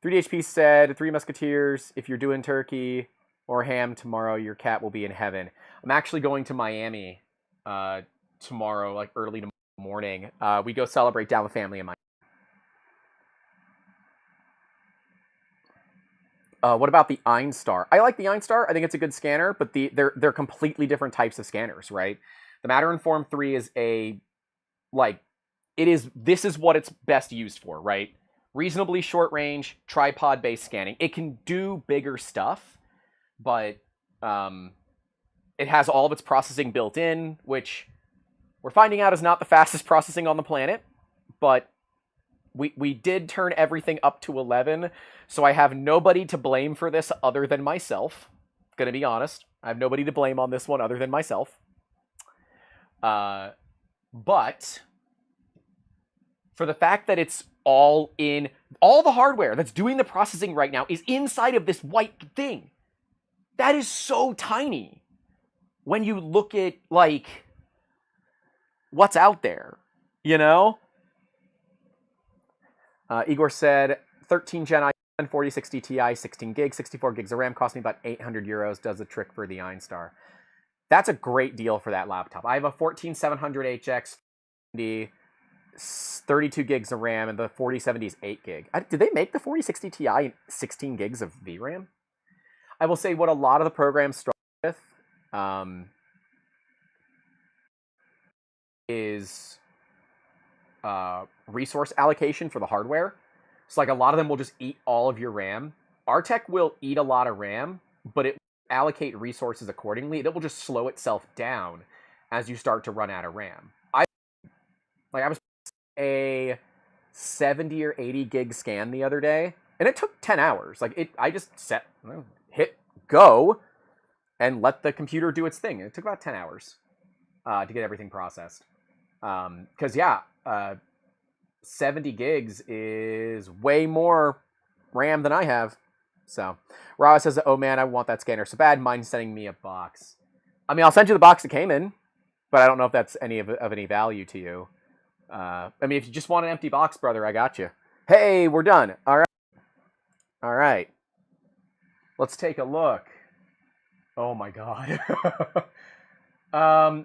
3DHP said, 3 Musketeers, if you're doing turkey or ham tomorrow, your cat will be in heaven. I'm actually going to Miami tomorrow, like early tomorrow morning. We go celebrate down with family in Miami. What about the Einstar? I like the Einstar. I think it's a good scanner, but they're completely different types of scanners, right? The Matter-Inform 3 is this is what it's best used for, right? Reasonably short range, tripod-based scanning. It can do bigger stuff, but it has all of its processing built in, which we're finding out is not the fastest processing on the planet, but we did turn everything up to 11, so I have nobody to blame for this other than myself. Gonna be honest. I have nobody to blame on this one other than myself. But for the fact that it's all in, all the hardware that's doing the processing right now is inside of this white thing. That is so tiny when you look at, like, what's out there, you know? Igor said, 13 Gen 4060 Ti, 16 gigs, 64 gigs of RAM, cost me about 800 euros, does the trick for the Einstar. That's a great deal for that laptop. I have a 14700HX, 32 gigs of RAM, and the 4070 is 8 gig. Did they make the 4060 Ti 16 gigs of VRAM? I will say what a lot of the programs start with is resource allocation for the hardware. So like a lot of them will just eat all of your RAM. Our tech will eat a lot of RAM, but it will allocate resources accordingly. It will just slow itself down as you start to run out of RAM. I was a 70 or 80 gig scan the other day, and it took 10 hours. I just hit go and let the computer do its thing. It took about 10 hours to get everything processed. Because 70 gigs is way more RAM than I have. So, Rawa says, oh man, I want that scanner so bad. Mind sending me a box. I mean, I'll send you the box it came in, but I don't know if that's any of any value to you. I mean, if you just want an empty box, brother, I got you. Hey, we're done. All right. All right. Let's take a look. Oh my god.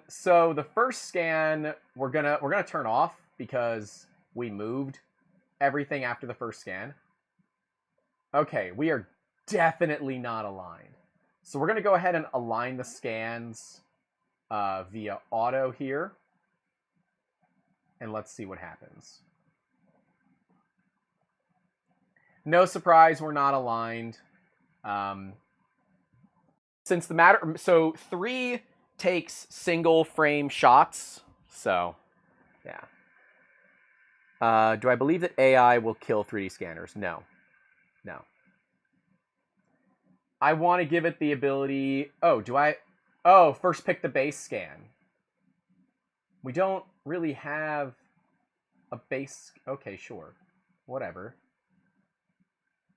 So the first scan we're gonna turn off because we moved everything after the first scan. Okay, we are definitely not aligned. So we're gonna go ahead and align the scans via auto here. And let's see what happens. No surprise, we're not aligned. Since the matter, so 3 takes single frame shots. So, yeah. Do I believe that AI will kill 3D scanners? No. No. I want to give it the ability. Oh, first pick the base scan. We don't really have a base. Okay, sure. Whatever.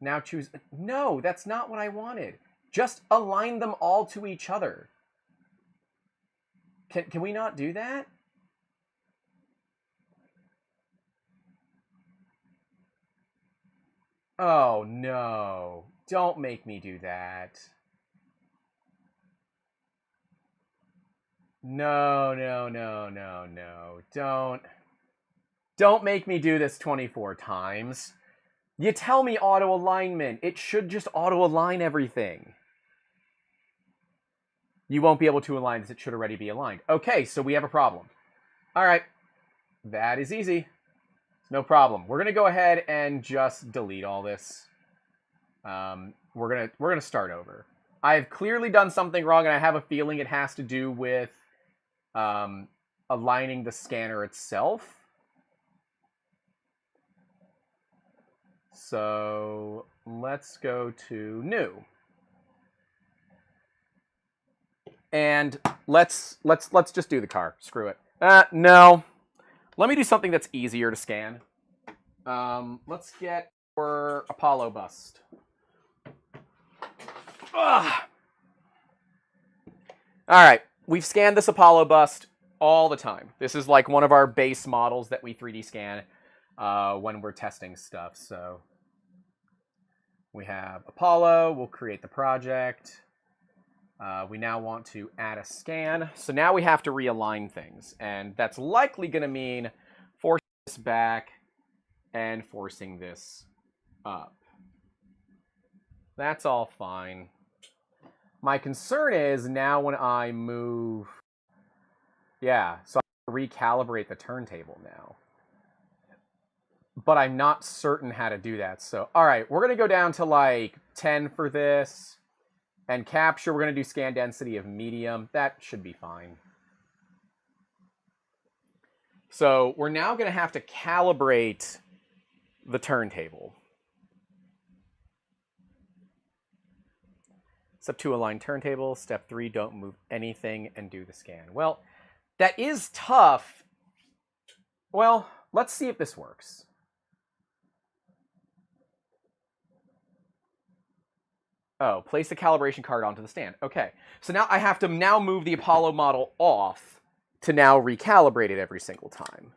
Now choose. No, that's not what I wanted. Just align them all to each other. Can we not do that? Oh, no. Don't make me do that. No. Don't make me do this 24 times. You tell me auto alignment. It should just auto align everything. You won't be able to align this. It should already be aligned. Okay, so we have a problem. All right. That is easy. No problem. We're going to go ahead and just delete all this. We're gonna start over. I have clearly done something wrong, and I have a feeling it has to do with aligning the scanner itself. So let's go to new. And let's just do the car. Screw it. No. Let me do something that's easier to scan. Let's get our Apollo bust. Ugh. All right, we've scanned this Apollo bust all the time. This is like one of our base models that we 3D scan when we're testing stuff. So we have Apollo. We'll create the project. We now want to add a scan. So now we have to realign things. And that's likely going to mean forcing this back and forcing this up. That's all fine. My concern is now when I move... Yeah, so I have to recalibrate the turntable now. But I'm not certain how to do that. So, all right, we're going to go down to like 10 for this. And capture, we're going to do scan density of medium. That should be fine. So we're now going to have to calibrate the turntable. Step 2, align turntable. Step 3, don't move anything and do the scan. Well, that is tough. Well, let's see if this works. Oh, place the calibration card onto the stand. Okay, so now I have to now move the Apollo model off to now recalibrate it every single time.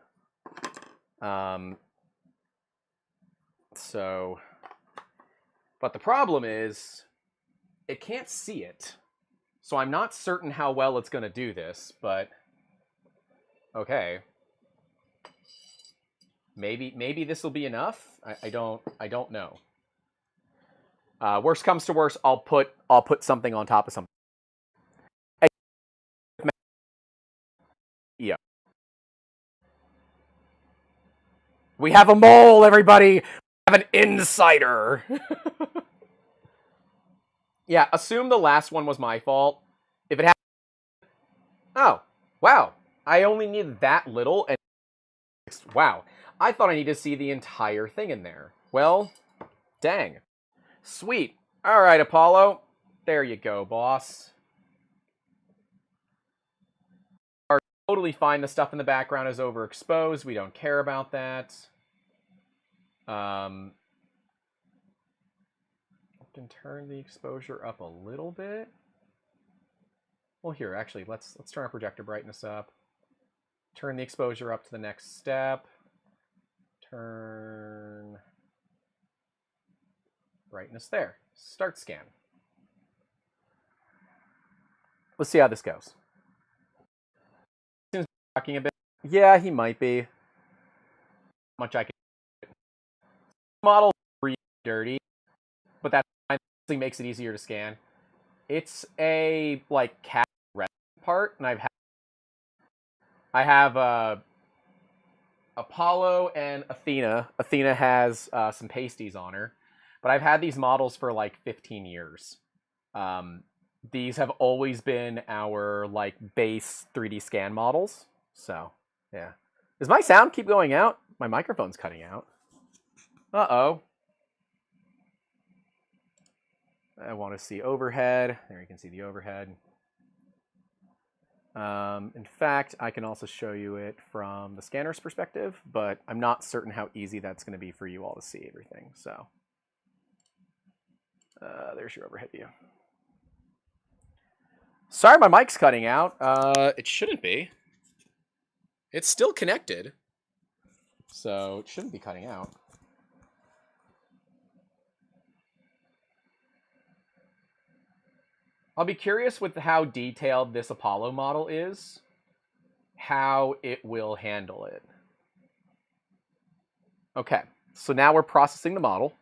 So But the problem is, it can't see it. So I'm not certain how well it's going to do this, but okay. Maybe this will be enough. I don't know. Worst comes to worst, I'll put something on top of something. Yeah. We have a mole, everybody. We have an insider. Yeah, assume the last one was my fault. If it happened, oh, wow. I only need that little, and wow. I thought I needed to see the entire thing in there. Well, dang. Sweet. All right, Apollo. There you go, boss. Are totally fine. The stuff in the background is overexposed. We don't care about that. I can turn the exposure up a little bit. Well, here, actually, let's turn our projector brightness up. Turn the exposure up to the next step. Turn brightness there. Start scan. Let's see how this goes. Seems talking a bit. Yeah, he might be. Much I can. Model really dirty, but that actually makes it easier to scan. It's a like cat red part, and I have Apollo and Athena. Athena has some pasties on her, but I've had these models for like 15 years. These have always been our like base 3D scan models. So yeah, does my sound keep going out? My microphone's cutting out. Uh-oh. I want to see overhead. There you can see the overhead. In fact, I can also show you it from the scanner's perspective, but I'm not certain how easy that's going to be for you all to see everything. So there's your overhead view. Sorry, my mic's cutting out. It shouldn't be. It's still connected, so it shouldn't be cutting out. I'll be curious with how detailed this Apollo model is, how it will handle it. Okay, so now we're processing the model.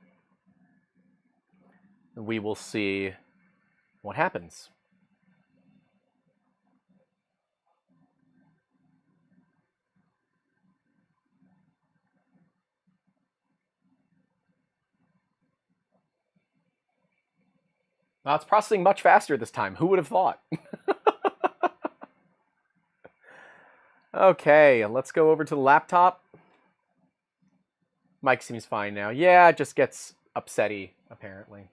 And we will see what happens. Well, it's processing much faster this time. Who would have thought? Okay, let's go over to the laptop. Mic seems fine now. Yeah, it just gets upsetty, apparently.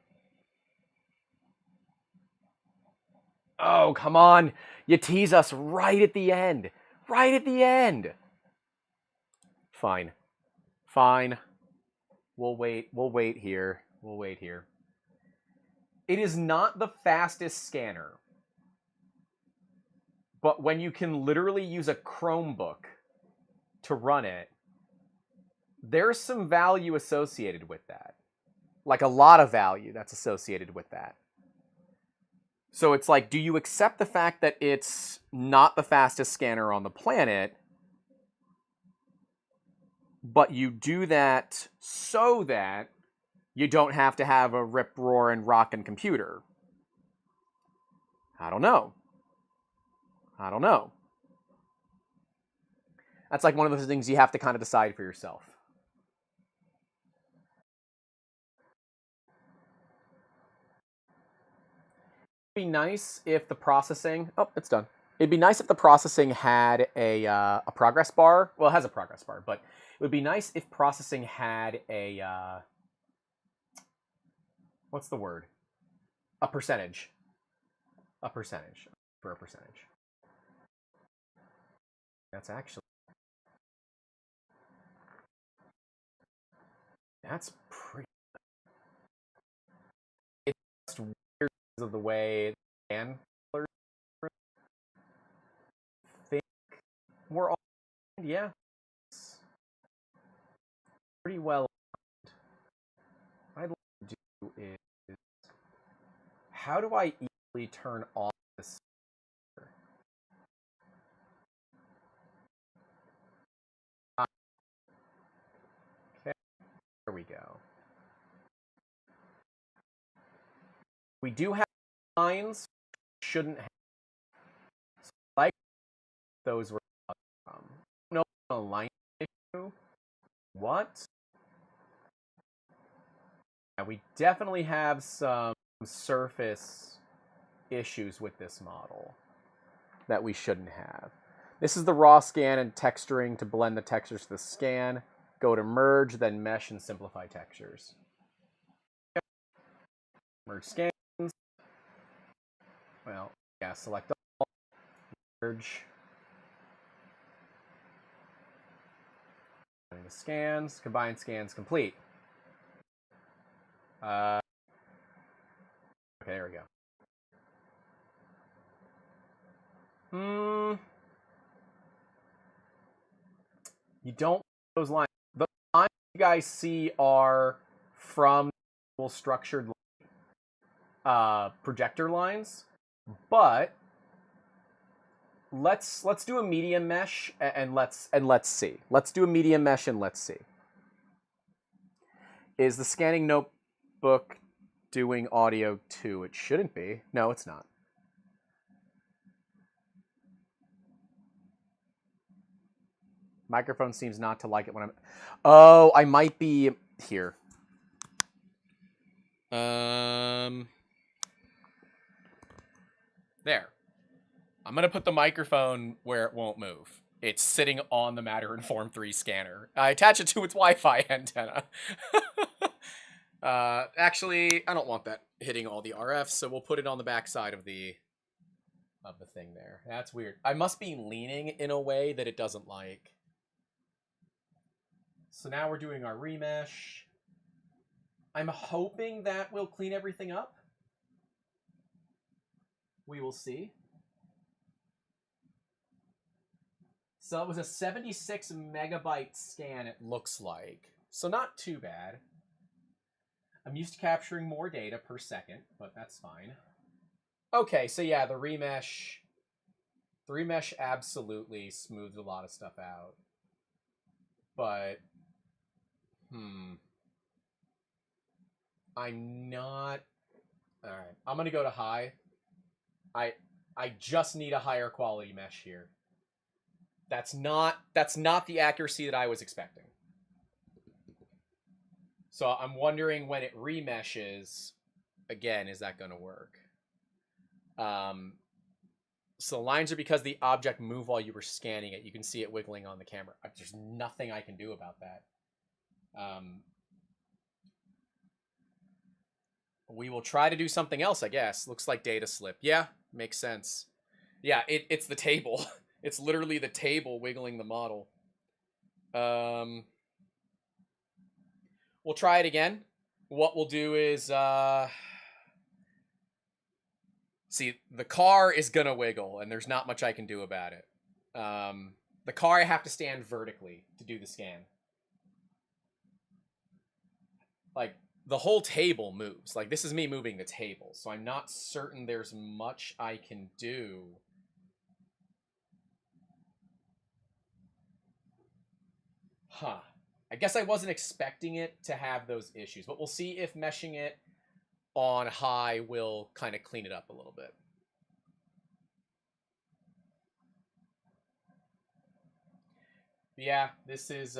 Oh, come on. You tease us right at the end. Right at the end. Fine. Fine. We'll wait. We'll wait here. We'll wait here. It is not the fastest scanner. But when you can literally use a Chromebook to run it, there's some value associated with that. Like a lot of value that's associated with that. So it's like, do you accept the fact that it's not the fastest scanner on the planet, but you do that so that you don't have to have a rip, roar, and rockin' computer? I don't know. I don't know. That's like one of those things you have to kind of decide for yourself. It'd be nice if the processing... Oh, it's done. It'd be nice if the processing had a progress bar. Well, it has a progress bar, but it would be nice if processing had a... what's the word? A percentage. A percentage. For a percentage. That's actually... That's pretty... It's just weird because of the way the hand colors... I think we're all... Yeah. It's pretty well... I'd like to do is, how do I easily turn on this? Okay, there we go. We do have lines, shouldn't have. So like those were no line issue. What? Yeah, we definitely have some surface issues with this model that we shouldn't have. This is the raw scan and texturing to blend the textures to the scan. Go to merge, then mesh and simplify textures. Merge scans. Well, yeah, select all. Merge. The scans. Combine scans complete. Okay, there we go. You don't those lines. The lines you guys see are from structured projector lines, but let's do a medium mesh and let's see. Let's do a medium mesh and let's see. Is the scanning notebook doing audio too? It shouldn't be. No, it's not. Microphone seems not to like it when I'm... Oh, I might be here. There. I'm going to put the microphone where it won't move. It's sitting on the Matter Inform 3 scanner. I attach it to its Wi-Fi antenna. Actually, I don't want that hitting all the RFs, so we'll put it on the back side of the thing there. That's weird. I must be leaning in a way that it doesn't like. So now we're doing our remesh. I'm hoping that will clean everything up. We will see. So it was a 76 megabyte scan, it looks like. So not too bad. I'm used to capturing more data per second, but that's fine. Okay, so yeah, the remesh absolutely smoothed a lot of stuff out. But, I'm not... Alright, I'm going to go to high. I just need a higher quality mesh here. That's not the accuracy that I was expecting. So I'm wondering when it remeshes, again, is that going to work? So the lines are because the object moved while you were scanning it. You can see it wiggling on the camera. There's nothing I can do about that. We will try to do something else, I guess. Looks like data slip. Yeah, makes sense. Yeah, it's the table. It's literally the table wiggling the model. We'll try it again. What we'll do is... See, the car is going to wiggle, and there's not much I can do about it. The car, I have to stand vertically to do the scan. Like, the whole table moves. Like, this is me moving the table, so I'm not certain there's much I can do. Huh. I guess I wasn't expecting it to have those issues, but we'll see if meshing it on high will kind of clean it up a little bit. Yeah, this is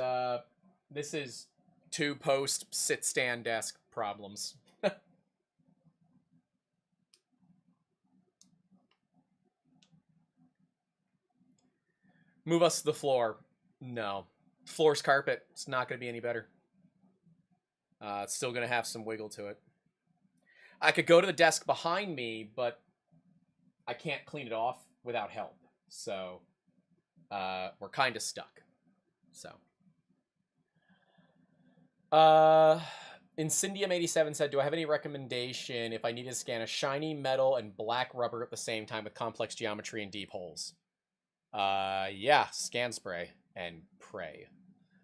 2 post sit stand desk problems. Move us to the floor. No. Floor's carpet. It's not going to be any better. It's still going to have some wiggle to it. I could go to the desk behind me, but I can't clean it off without help. So we're kind of stuck. So. Incendium87 said, do I have any recommendation if I need to scan a shiny metal and black rubber at the same time with complex geometry and deep holes? Yeah, scan spray and pray.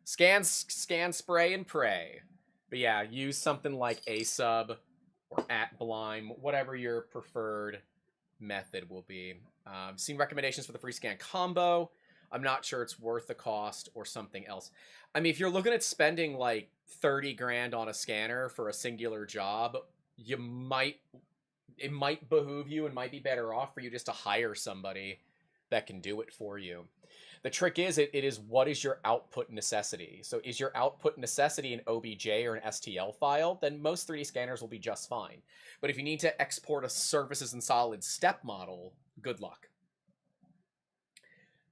Scan spray and pray. But yeah, use something like A-sub or @Blime, whatever your preferred method will be. Seen recommendations for the free scan combo. I'm not sure it's worth the cost or something else. I mean, if you're looking at spending like 30 grand on a scanner for a singular job, it might behoove you and might be better off for you just to hire somebody that can do it for you. The trick is, it is what is your output necessity? So is your output necessity an OBJ or an STL file? Then most 3D scanners will be just fine. But if you need to export a surfaces and solids step model, good luck.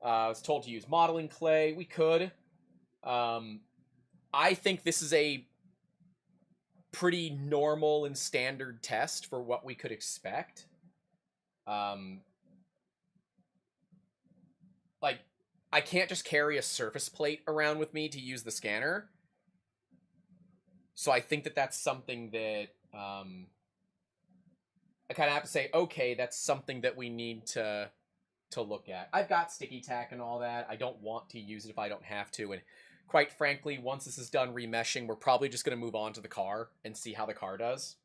I was told to use modeling clay. We could. I think this is a pretty normal and standard test for what we could expect. Like, I can't just carry a surface plate around with me to use the scanner. So I think that that's something that I kind of have to say, okay, that's something that we need to look at. I've got sticky tack and all that. I don't want to use it if I don't have to. And quite frankly, once this is done remeshing, we're probably just going to move on to the car and see how the car does.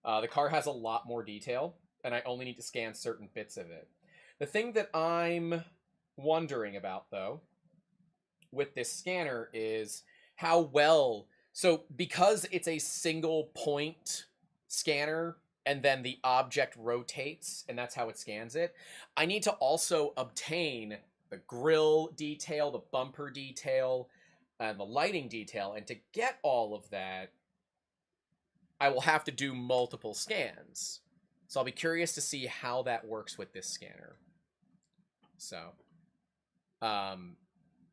The car has a lot more detail, and I only need to scan certain bits of it. The thing that I'm wondering about, though, with this scanner is how well... So because it's a single point scanner, and then the object rotates, and that's how it scans it, I need to also obtain the grille detail, the bumper detail, and the lighting detail. And to get all of that, I will have to do multiple scans. So I'll be curious to see how that works with this scanner. So,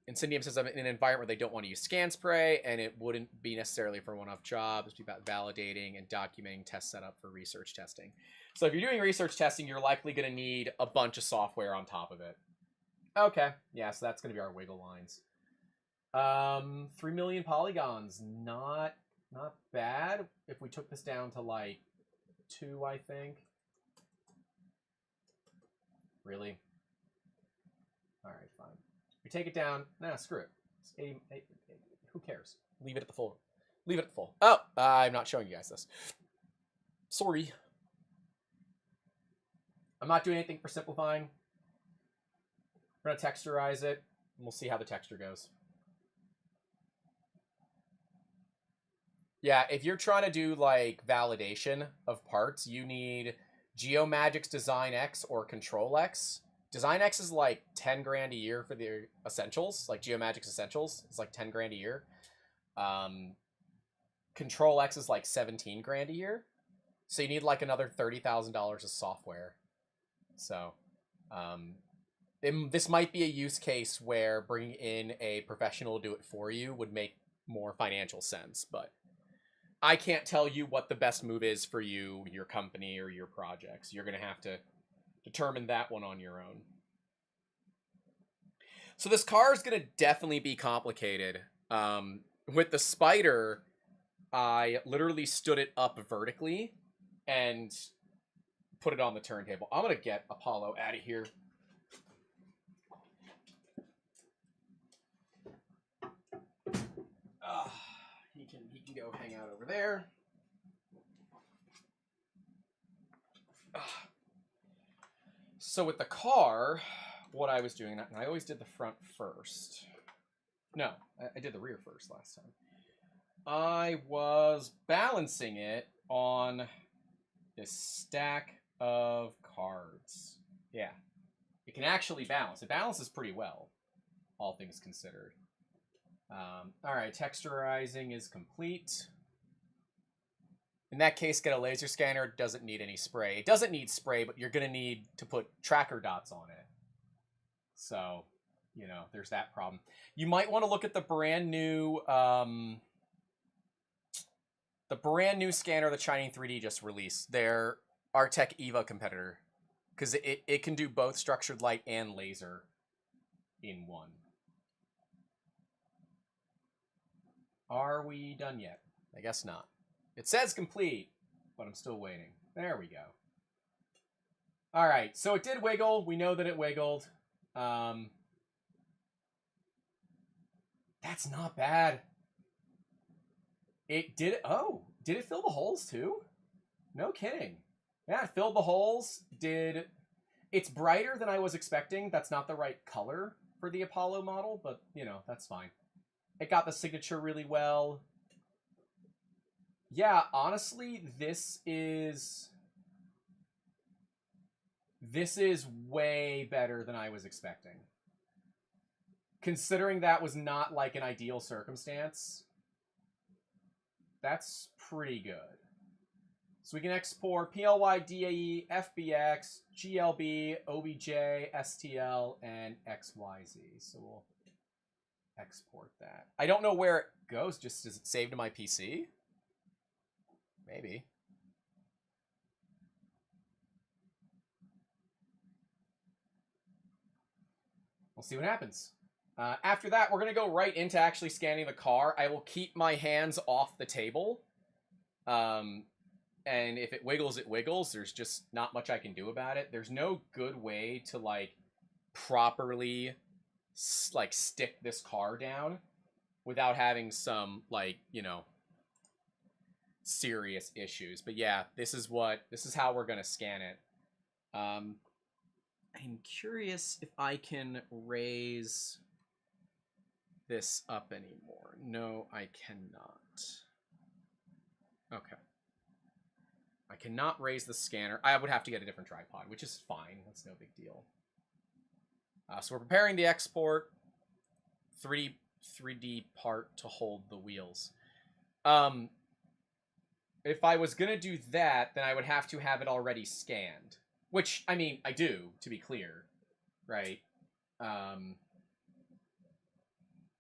Incendium says I'm in an environment where they don't want to use scan spray, and it wouldn't be necessarily for one-off jobs. It'd be about validating and documenting test setup for research testing. So if you're doing research testing, you're likely going to need a bunch of software on top of it. Okay, yeah, so that's going to be our wiggle lines. 3 million polygons, not bad. If we took this down to like 2, I think. Really? All right, fine. We take it down. Nah, screw it. It's 80, who cares? Leave it at the full. Leave it at the full. Oh, I'm not showing you guys this. Sorry. I'm not doing anything for simplifying. We're going to texturize it, and we'll see how the texture goes. Yeah, if you're trying to do, like, validation of parts, you need Geomagic's Design X or Control X. Design X is like 10 grand a year for the essentials, like Geomagic's essentials. It's like 10 grand a year. Control X is like 17 grand a year. So you need like another $30,000 of software. So this might be a use case where bringing in a professional to do it for you would make more financial sense. But I can't tell you what the best move is for you, your company, or your projects. You're going to have to determine that one on your own. So this car is going to definitely be complicated. With the Spider, I literally stood it up vertically and put it on the turntable. I'm going to get Apollo out of here. He can go hang out over there. So with the car, what I was doing, and I always did the front first. No, I did the rear first last time. I was balancing it on this stack of cards. Yeah, it can actually balance. It balances pretty well, all things considered. All right, texturizing is complete. In that case, get a laser scanner. It doesn't need any spray. It doesn't need spray, but you're going to need to put tracker dots on it. So, you know, there's that problem. You might want to look at the brand new scanner that Shining 3D just released. Their Artec Eva competitor. Because it can do both structured light and laser in one. Are we done yet? I guess not. It says complete, but I'm still waiting. There we go. All right, so it did wiggle. We know that it wiggled. That's not bad. It did. Oh, did it fill the holes too? No kidding. Yeah, it filled the holes. It's brighter than I was expecting. That's not the right color for the Apollo model, but, you know, that's fine. It got the signature really well. Yeah, honestly, this is way better than I was expecting. Considering that was not like an ideal circumstance, that's pretty good. So we can export PLY, DAE, FBX, GLB, OBJ, STL, and XYZ. So we'll export that. I don't know where it goes. Just does it save to my PC? Maybe. We'll see what happens. After that, we're going to go right into actually scanning the car. I will keep my hands off the table. And if it wiggles, it wiggles. There's just not much I can do about it. There's no good way to, like, properly, like, stick this car down without having some, like, you know, serious issues. But yeah, this is how we're going to scan it. I'm curious if I can raise this up anymore. No, I cannot. Okay. I cannot raise the scanner. I would have to get a different tripod, which is fine. That's no big deal. So we're preparing the export 3D part to hold the wheels. If I was going to do that, then I would have to have it already scanned. Which, I mean, I do, to be clear. Right?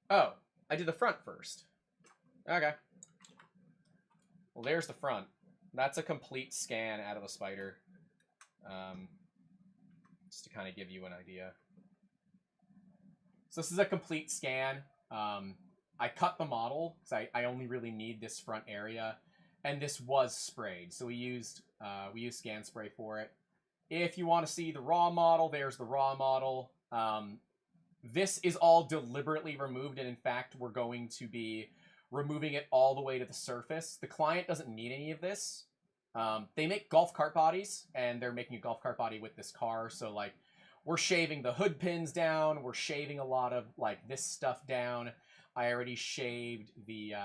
Oh, I did the front first. Okay. Well, there's the front. That's a complete scan out of the Spider. Just to kind of give you an idea. So this is a complete scan. I cut the model, because I only really need this front area. And this was sprayed, so we used scan spray for it. If you want to see the raw model, there's the raw model. This is all deliberately removed, and in fact, we're going to be removing it all the way to the surface. The client doesn't need any of this. They make golf cart bodies, and they're making a golf cart body with this car, so, like, we're shaving the hood pins down, we're shaving a lot of, like, this stuff down. I already shaved the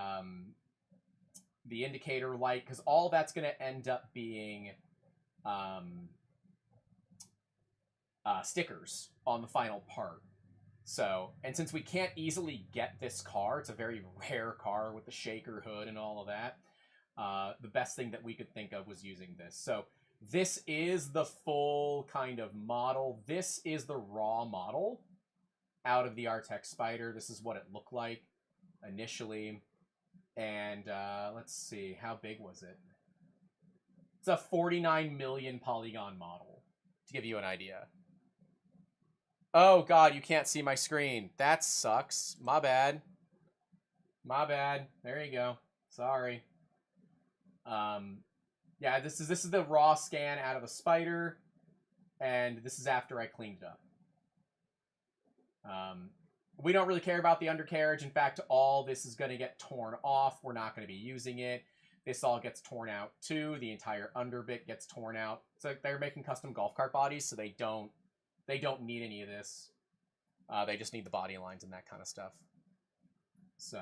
indicator light, because all that's going to end up being stickers on the final part. So, and since we can't easily get this car, it's a very rare car with the shaker hood and all of that, the best thing that we could think of was using this. So this is the full kind of model. This is the raw model out of the Artex Spider. This is what it looked like initially. And let's see, how big was it? It's a 49 million polygon model, to give you an idea. Oh, God, you can't see my screen. That sucks. My bad. My bad. There you go. Sorry. Yeah, this is the raw scan out of the Spider, and this is after I cleaned it up. We don't really care about the undercarriage. In fact, all this is going to get torn off. We're not going to be using it. This all gets torn out, too. The entire underbit gets torn out. So they're making custom golf cart bodies, so they don't need any of this. They just need the body lines and that kind of stuff. So,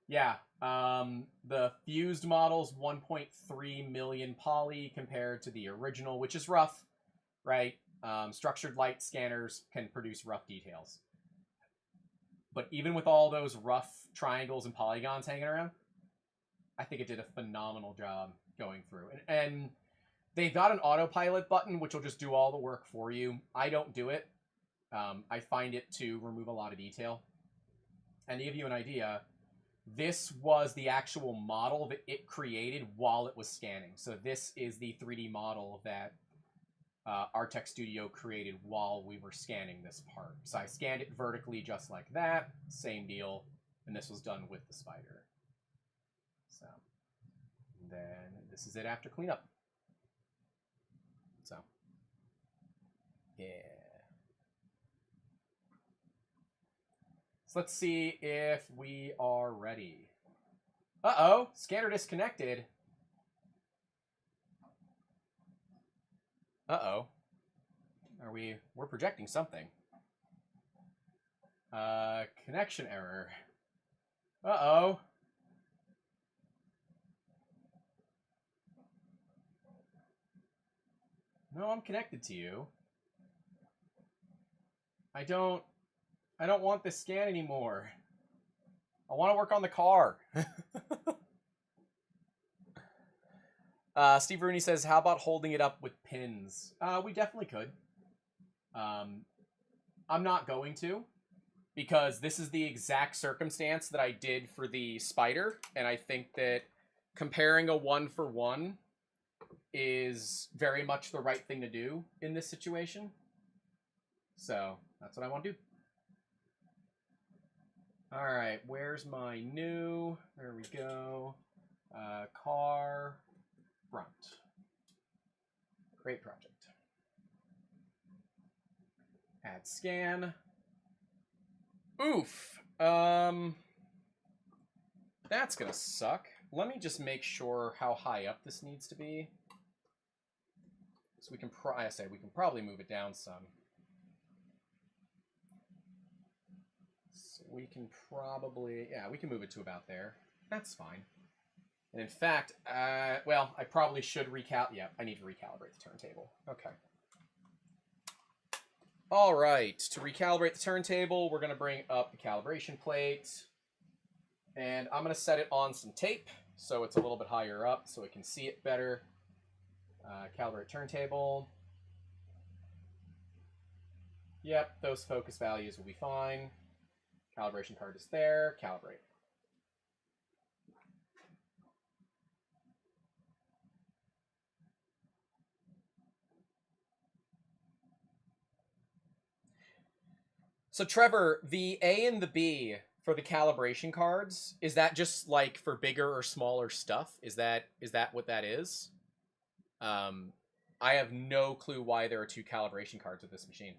yeah. The fused model's 1.3 million poly compared to the original, which is rough, right? Structured light scanners can produce rough details. But even with all those rough triangles and polygons hanging around, I think it did a phenomenal job going through. And they've got an autopilot button, which will just do all the work for you. I don't do it. I find it to remove a lot of detail. And to give you an idea, this was the actual model that it created while it was scanning. So this is the 3D model that Artex Studio created while we were scanning this part. So I scanned it vertically just like that. Same deal. And this was done with the Spider. So then this is it after cleanup. So, yeah. So let's see if we are ready. Uh-oh, scanner disconnected. Uh-oh. We're projecting something. Connection error. Uh-oh. No, I'm connected to you. I don't want this scan anymore. I want to work on the car. Steve Rooney says, how about holding it up with pins? We definitely could. I'm not going to, because this is the exact circumstance that I did for the spider, and I think that comparing a 1-for-1 is very much the right thing to do in this situation. So that's what I want to do. All right, where's my new? There we go. Car front. Great project. Add scan. Oof. That's gonna suck. Let me just make sure how high up this needs to be. So we can we can probably move it down some. So we can probably, yeah, we can move it to about there. That's fine. And in fact, well, I probably should yeah, I need to recalibrate the turntable. Okay. All right, to recalibrate the turntable, we're going to bring up the calibration plate. And I'm going to set it on some tape so it's a little bit higher up so it can see it better. Calibrate turntable. Yep, those focus values will be fine. Calibration card is there. Calibrate. So Trevor, the A and the B for the calibration cards, is that just like for bigger or smaller stuff? Is that what that is? I have no clue why there are 2 calibration cards with this machine.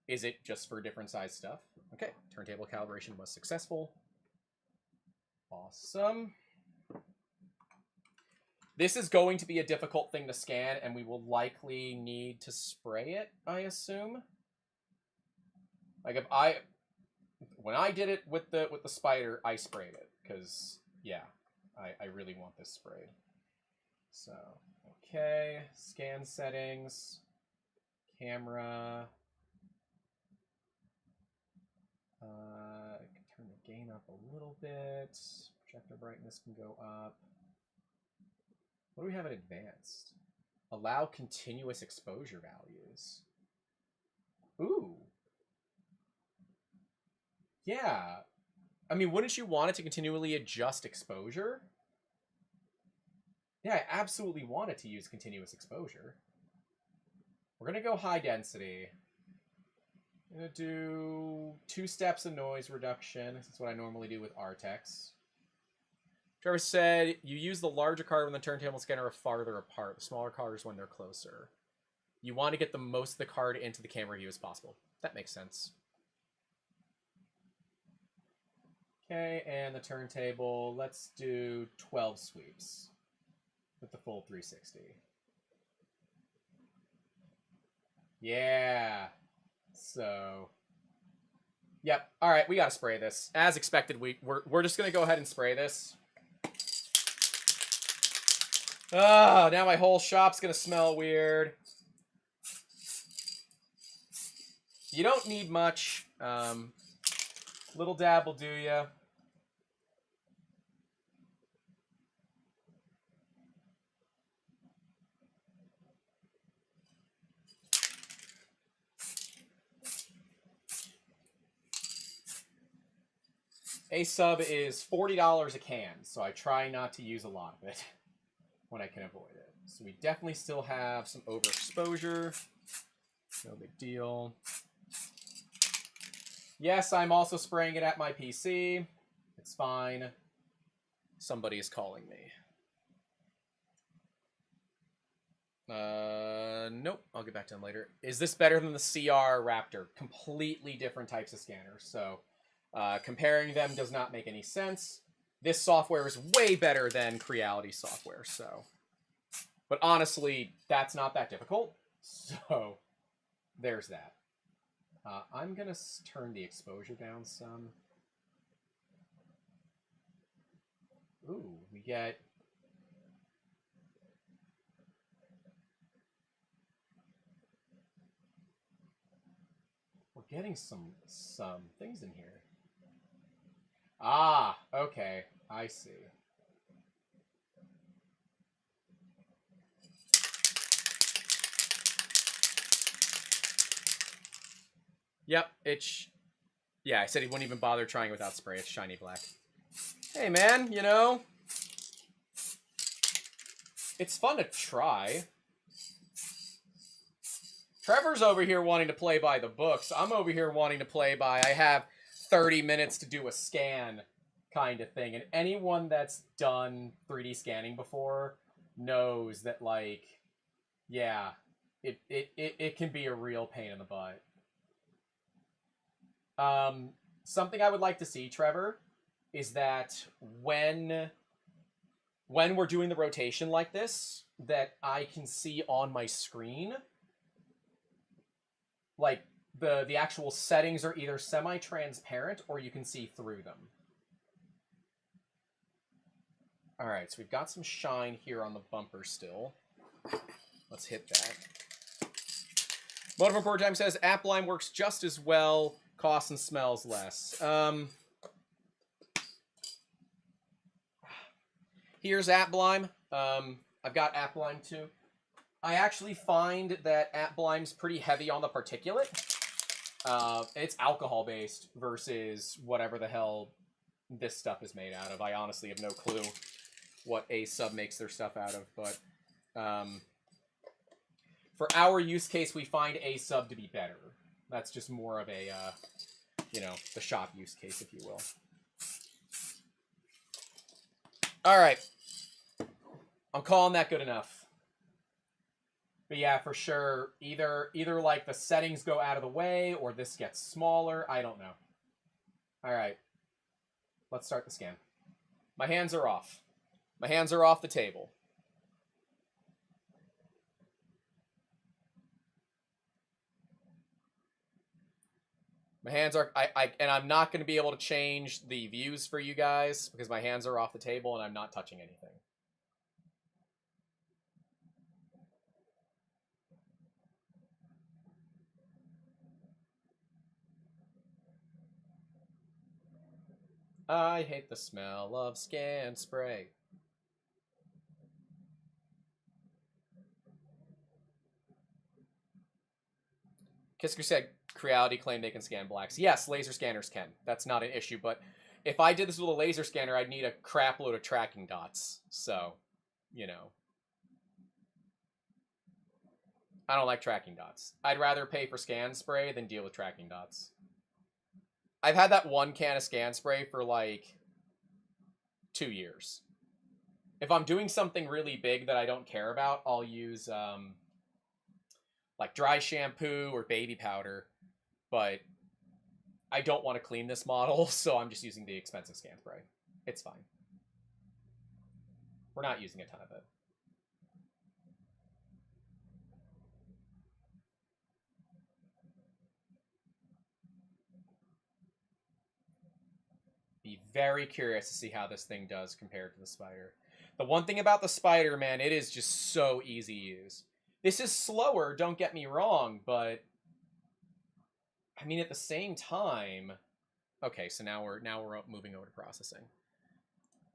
Is it just for different size stuff? Okay, turntable calibration was successful. Awesome. This is going to be a difficult thing to scan, and we will likely need to spray it, I assume. Like when I did it with the spider, I sprayed it because yeah, I really want this sprayed. So okay, scan settings, camera. I can turn the gain up a little bit. Projector brightness can go up. What do we have in advanced? Allow continuous exposure values. Ooh. Yeah. I mean, wouldn't you want it to continually adjust exposure? Yeah, I absolutely want it to use continuous exposure. We're going to go high density. I'm going to do 2 steps of noise reduction. That's what I normally do with Artex. Trevor said, you use the larger card when the turntable scanner are farther apart. The smaller cards when they're closer. You want to get the most of the card into the camera view as possible. That makes sense. Okay, and the turntable, let's do 12 sweeps with the full 360. Yeah. So, yep. All right, we got to spray this. As expected, we're just going to go ahead and spray this. Oh, now my whole shop's going to smell weird. You don't need much. Little dab will do ya. A sub is $40 a can, so I try not to use a lot of it when I can avoid it. So we definitely still have some overexposure. No big deal. Yes, I'm also spraying it at my PC. It's fine. Somebody is calling me. Nope. I'll get back to them later. Is this better than the CR Raptor? Completely different types of scanners. So comparing them does not make any sense. This software is way better than Creality software. So But honestly, that's not that difficult. So there's that. I'm going to turn the exposure down some. Ooh, we get... We're getting some things in here. Ah, okay. I see. Yep, it's... Yeah, I said he wouldn't even bother trying without spray. It's shiny black. Hey, man, you know... It's fun to try. Trevor's over here wanting to play by the books. I'm over here wanting to play by, I have 30 minutes to do a scan kind of thing. And anyone that's done 3D scanning before knows that, like, yeah, it can be a real pain in the butt. Something I would like to see, Trevor, is that when we're doing the rotation like this, that I can see on my screen, like, the actual settings are either semi-transparent or you can see through them. All right, so we've got some shine here on the bumper still. Let's hit that. Motive Report Time says, app line works just as well, costs and smells less. Here's AppBlime. I've got AppBlime too. I actually find that AppBlime's pretty heavy on the particulate. It's alcohol-based versus whatever the hell this stuff is made out of. I honestly have no clue what A-Sub makes their stuff out of, but for our use case, we find A-Sub to be better. That's just more of a, you know, the shop use case, if you will. All right. I'm calling that good enough. But yeah, for sure, either like the settings go out of the way or this gets smaller. I don't know. All right. Let's start the scan. My hands are off. My hands are off the table. My hands are... and I'm not going to be able to change the views for you guys because my hands are off the table and I'm not touching anything. I hate the smell of scan spray. Kisker said Creality claimed they can scan blacks. Yes, laser scanners can. That's not an issue, but if I did this with a laser scanner, I'd need a crap load of tracking dots. So, you know. I don't like tracking dots. I'd rather pay for scan spray than deal with tracking dots. I've had that one can of scan spray for like 2 years. If I'm doing something really big that I don't care about, I'll use like dry shampoo or baby powder, but I don't want to clean this model, so I'm just using the expensive scan spray. It's fine. We're not using a ton of it. Be very curious to see how this thing does compared to the Spider. The one thing about the Spider, man, it is just so easy to use. This is slower, don't get me wrong, but I mean, at the same time... Okay, so now we're moving over to processing.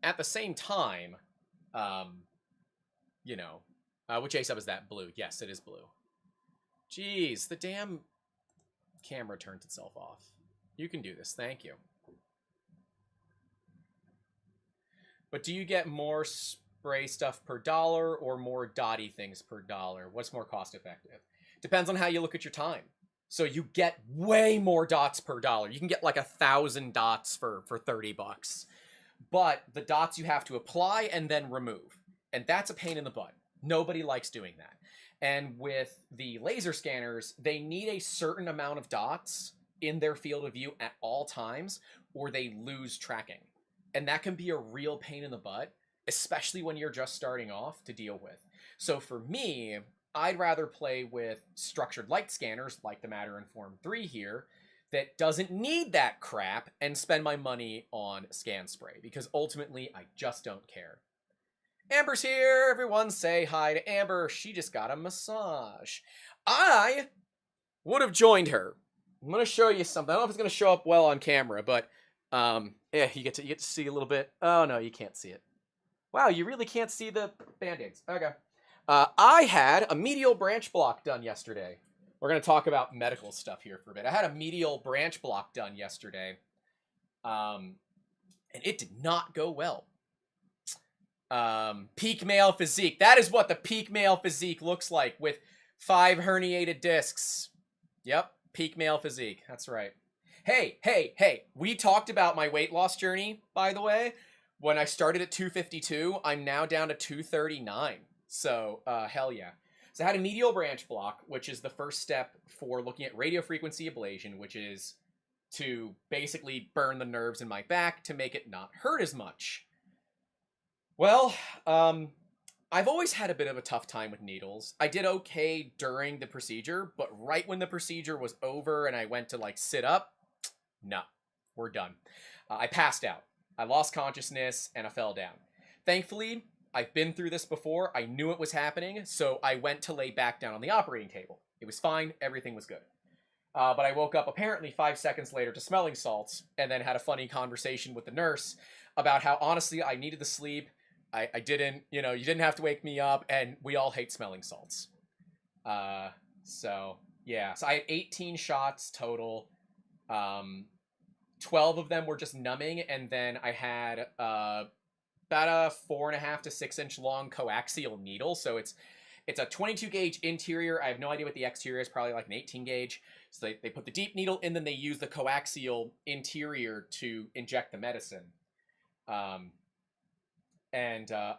At the same time, you know, which A-Sub is that? Blue. Yes, it is blue. Jeez, the damn camera turns itself off. You can do this. Thank you. But do you get more spray stuff per dollar or more dotty things per dollar? What's more cost effective? Depends on how you look at your time. So you get way more dots per dollar. You can get like 1,000 dots for 30 bucks. But the dots you have to apply and then remove. And that's a pain in the butt. Nobody likes doing that. And with the laser scanners, they need a certain amount of dots in their field of view at all times, or they lose tracking. And that can be a real pain in the butt, especially when you're just starting off, to deal with. So for me, I'd rather play with structured light scanners like the Matter Inform 3 here that doesn't need that crap and spend my money on scan spray because ultimately I just don't care. Amber's here. Everyone say hi to Amber. She just got a massage. I would have joined her. I'm going to show you something. I don't know if it's going to show up well on camera, but yeah, you get to see a little bit. Oh no, you can't see it. Wow, you really can't see the band-aids. Okay. I had a medial branch block done yesterday. We're going to talk about medical stuff here for a bit. I had a medial branch block done yesterday, and it did not go well. Peak male physique. That is what the peak male physique looks like with 5 herniated discs. Yep, peak male physique. That's right. Hey. We talked about my weight loss journey, by the way. When I started at 252, I'm now down to 239. So, hell yeah. So I had a medial branch block, which is the first step for looking at radiofrequency ablation, which is to basically burn the nerves in my back to make it not hurt as much. Well, I've always had a bit of a tough time with needles. I did okay during the procedure, but right when the procedure was over and I went to like sit up, no, we're done. I passed out. I lost consciousness and I fell down. Thankfully, I've been through this before. I knew it was happening, so I went to lay back down on the operating table. It was fine. Everything was good. But I woke up apparently 5 seconds later to smelling salts and then had a funny conversation with the nurse about how honestly I needed the sleep. I didn't, you didn't have to wake me up, and we all hate smelling salts. So yeah, so I had 18 shots total. 12 of them were just numbing, and then I had about a 4.5 to 6 inch long coaxial needle. So it's a 22 gauge interior. I have no idea what the exterior is, probably like an 18 gauge. So they put the deep needle in, then they use the coaxial interior to inject the medicine.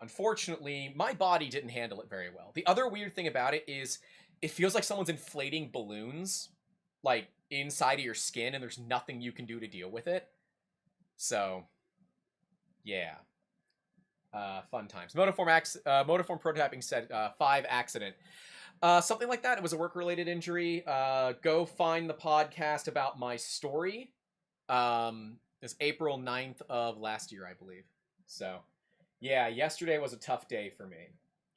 Unfortunately, my body didn't handle it very well. The other weird thing about it is it feels like someone's inflating balloons, like, inside of your skin, and there's nothing you can do to deal with it. So, yeah. Fun times. Motoform prototyping said 5 accident. Something like that. It was a work-related injury. Go find the podcast about my story. It's April 9th of last year, I believe. So, yeah, yesterday was a tough day for me.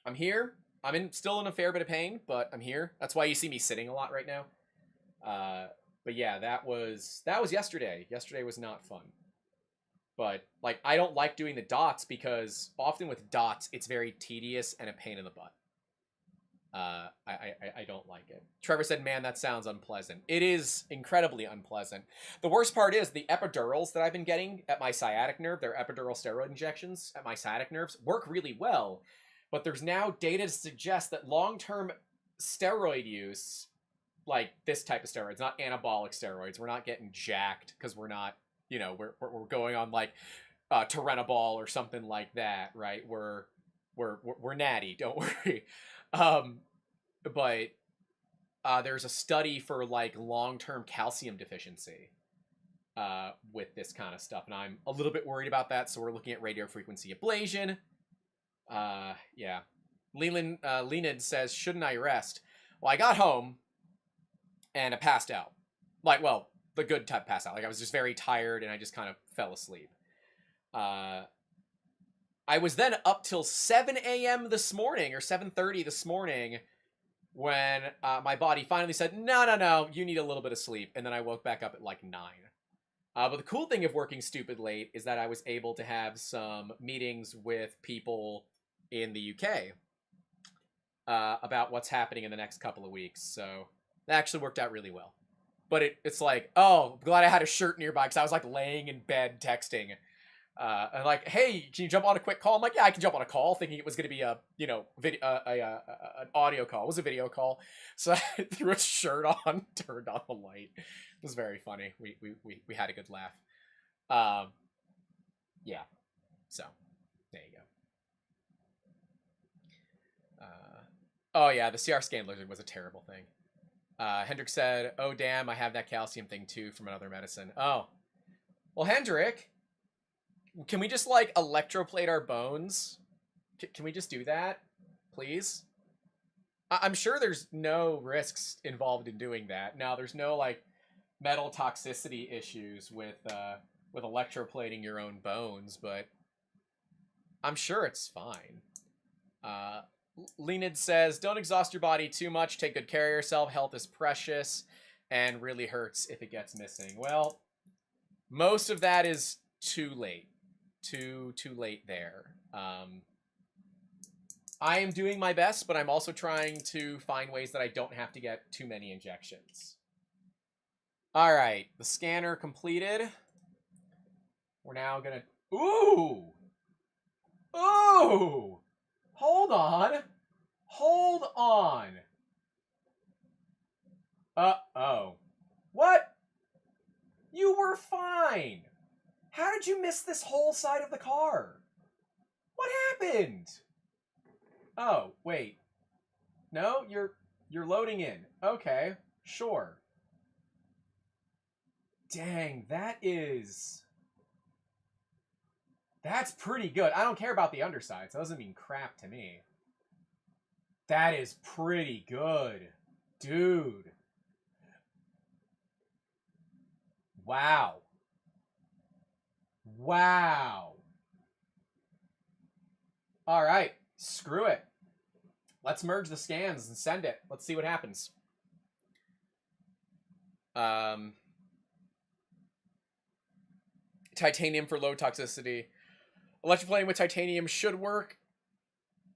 I'm here. I'm still in a fair bit of pain, but I'm here. That's why you see me sitting a lot right now. But yeah, that was yesterday. Yesterday was not fun. But like, I don't like doing the dots because often with dots, it's very tedious and a pain in the butt. I don't like it. Trevor said, man, that sounds unpleasant. It is incredibly unpleasant. The worst part is the epidurals that I've been getting at my sciatic nerve, their epidural steroid injections at my sciatic nerves, work really well. But there's now data to suggest that long-term steroid use, like this type of steroids, not anabolic steroids, we're not getting jacked because we're not, we're going on like Turinabol or something like that, right? We're natty, don't worry. But there's a study for like long-term calcium deficiency with this kind of stuff, and I'm a little bit worried about that. So we're looking at radiofrequency ablation. Yeah. Leonid says, shouldn't I rest? Well, I got home and I passed out. Like, well, the good type pass out. Like, I was just very tired and I just kind of fell asleep. I was then up till 7 a.m. this morning, or 7:30 this morning, when my body finally said, no, you need a little bit of sleep. And then I woke back up at like 9. But the cool thing of working stupid late is that I was able to have some meetings with people in the UK about what's happening in the next couple of weeks. So that actually worked out really well. But it's like, oh, I'm glad I had a shirt nearby because I was like laying in bed texting. And like, hey, can you jump on a quick call? I'm like, yeah, I can jump on a call, thinking it was going to be a, an audio call. It was a video call. So I threw a shirt on, turned on the light. It was very funny. We had a good laugh. Yeah. So there you go. Oh yeah, the CR scan lizard was a terrible thing. Hendrik said, oh damn, I have that calcium thing too from another medicine. Oh. Well, Hendrik, can we just like electroplate our bones? Can we just do that? Please? I'm sure there's no risks involved in doing that. Now, there's no like metal toxicity issues with electroplating your own bones, but I'm sure it's fine. Uh, Leonid says, "Don't exhaust your body too much. Take good care of yourself. Health is precious, and really hurts if it gets missing." Well, most of that is too late. Too late there. I am doing my best, but I'm also trying to find ways that I don't have to get too many injections. All right, the scanner completed. We're now gonna... Ooh! Ooh! Hold on! Hold on! Uh-oh. What? You were fine! How did you miss this whole side of the car? What happened? Oh, wait. No, you're loading in. Okay, sure. Dang, that's pretty good. I don't care about the undersides. That doesn't mean crap to me. That is pretty good. Dude. Wow. Wow. All right, screw it. Let's merge the scans and send it. Let's see what happens. Titanium for low toxicity. Electroplating with titanium should work.